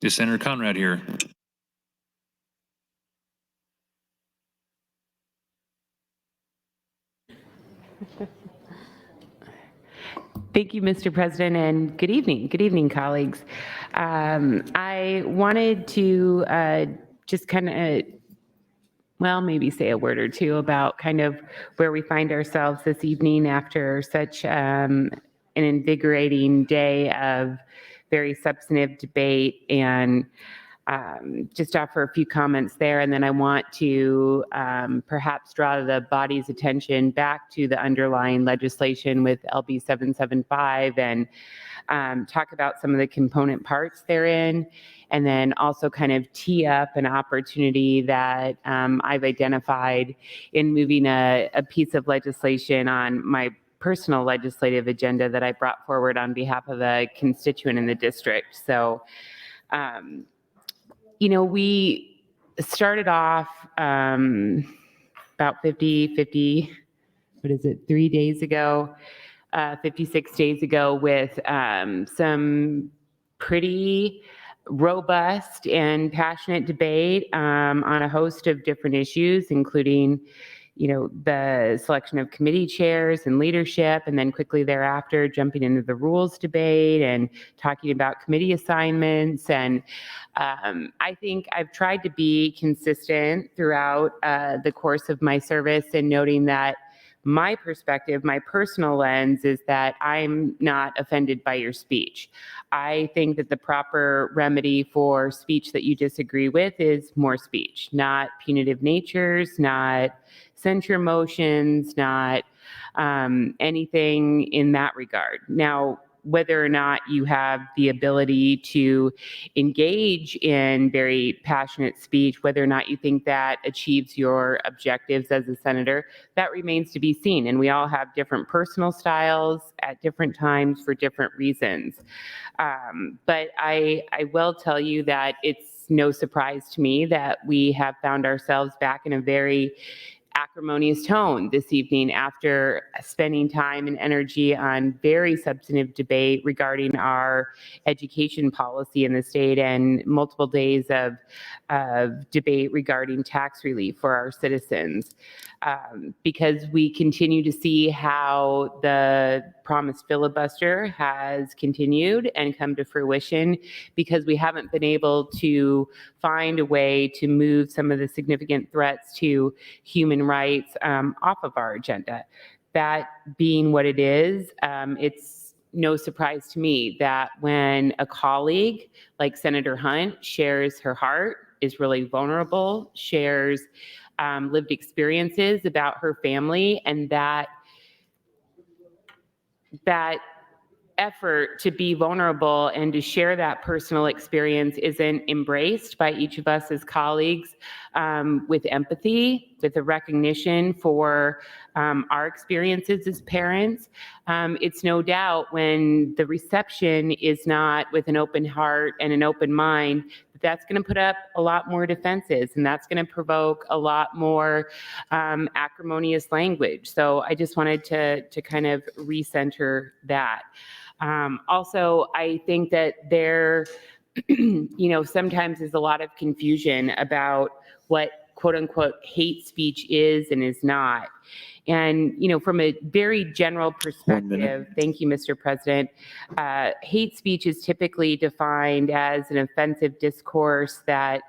Is Senator Conrad here? Thank you, Mr. President, and good evening. Good evening, colleagues. I wanted to just kind of, maybe say a word or two about kind of where we find ourselves this evening after such an invigorating day of very substantive debate, and just offer a few comments there. And then I want to perhaps draw the body's attention back to the underlying legislation with LB 775 and talk about some of the component parts therein, and then also kind of tee up an opportunity that I've identified in moving a piece of legislation on my personal legislative agenda that I brought forward on behalf of a constituent in the district. So, we started off about 50 what is it, 3 days ago, 56 days ago, with some pretty robust and passionate debate on a host of different issues, including, the selection of committee chairs and leadership, and then quickly thereafter jumping into the rules debate and talking about committee assignments. And I think I've tried to be consistent throughout the course of my service in noting that my perspective, my personal lens, is that I'm not offended by your speech. I think that the proper remedy for speech that you disagree with is more speech, not punitive natures, not censure motions, not anything in that regard. Now, whether or not you have the ability to engage in very passionate speech, whether or not you think that achieves your objectives as a senator, that remains to be seen. And we all have different personal styles at different times for different reasons. But I will tell you that it's no surprise to me that we have found ourselves back in a very acrimonious tone this evening after spending time and energy on very substantive debate regarding our education policy in the state and multiple days of debate regarding tax relief for our citizens. Because we continue to see how the promised filibuster has continued and come to fruition, because we haven't been able to find a way to move some of the significant threats to human rights off of our agenda. That being what it is, it's no surprise to me that when a colleague like Senator Hunt shares her heart, is really vulnerable, shares lived experiences about her family, and that effort to be vulnerable and to share that personal experience isn't embraced by each of us as colleagues with empathy, with a recognition for our experiences as parents. It's no doubt when the reception is not with an open heart and an open mind, that's going to put up a lot more defenses, and that's going to provoke a lot more acrimonious language. So I just wanted to kind of recenter that. Also, I think that there, sometimes is a lot of confusion about what quote unquote hate speech is and is not. And, from a very general perspective, thank you, Mr. President, hate speech is typically defined as an offensive discourse that,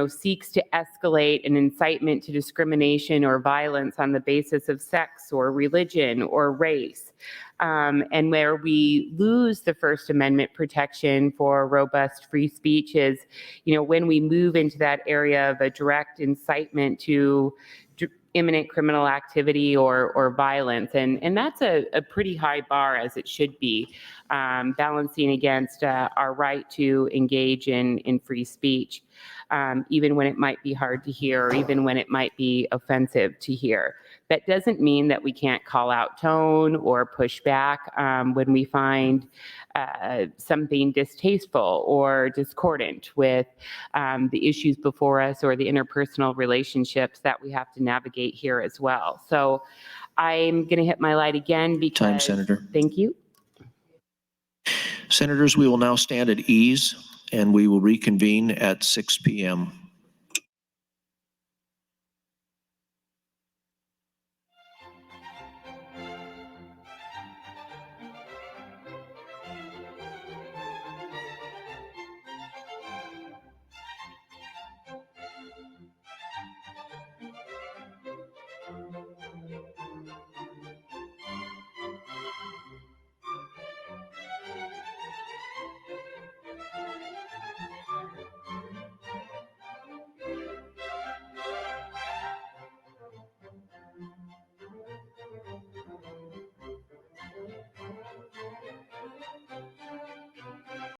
seeks to escalate an incitement to discrimination or violence on the basis of sex or religion or race. And where we lose the First Amendment protection for robust free speech is, when we move into that area of a direct incitement to imminent criminal activity or violence. And that's a pretty high bar, as it should be, balancing against our right to engage in free speech, even when it might be hard to hear, or even when it might be offensive to hear. That doesn't mean that we can't call out tone or push back when we find something distasteful or discordant with the issues before us or the interpersonal relationships that we have to navigate here as well. So I'm going to hit my light again because— Time, Senator. Thank you. Senators, we will now stand at ease, and we will reconvene at 6 p.m.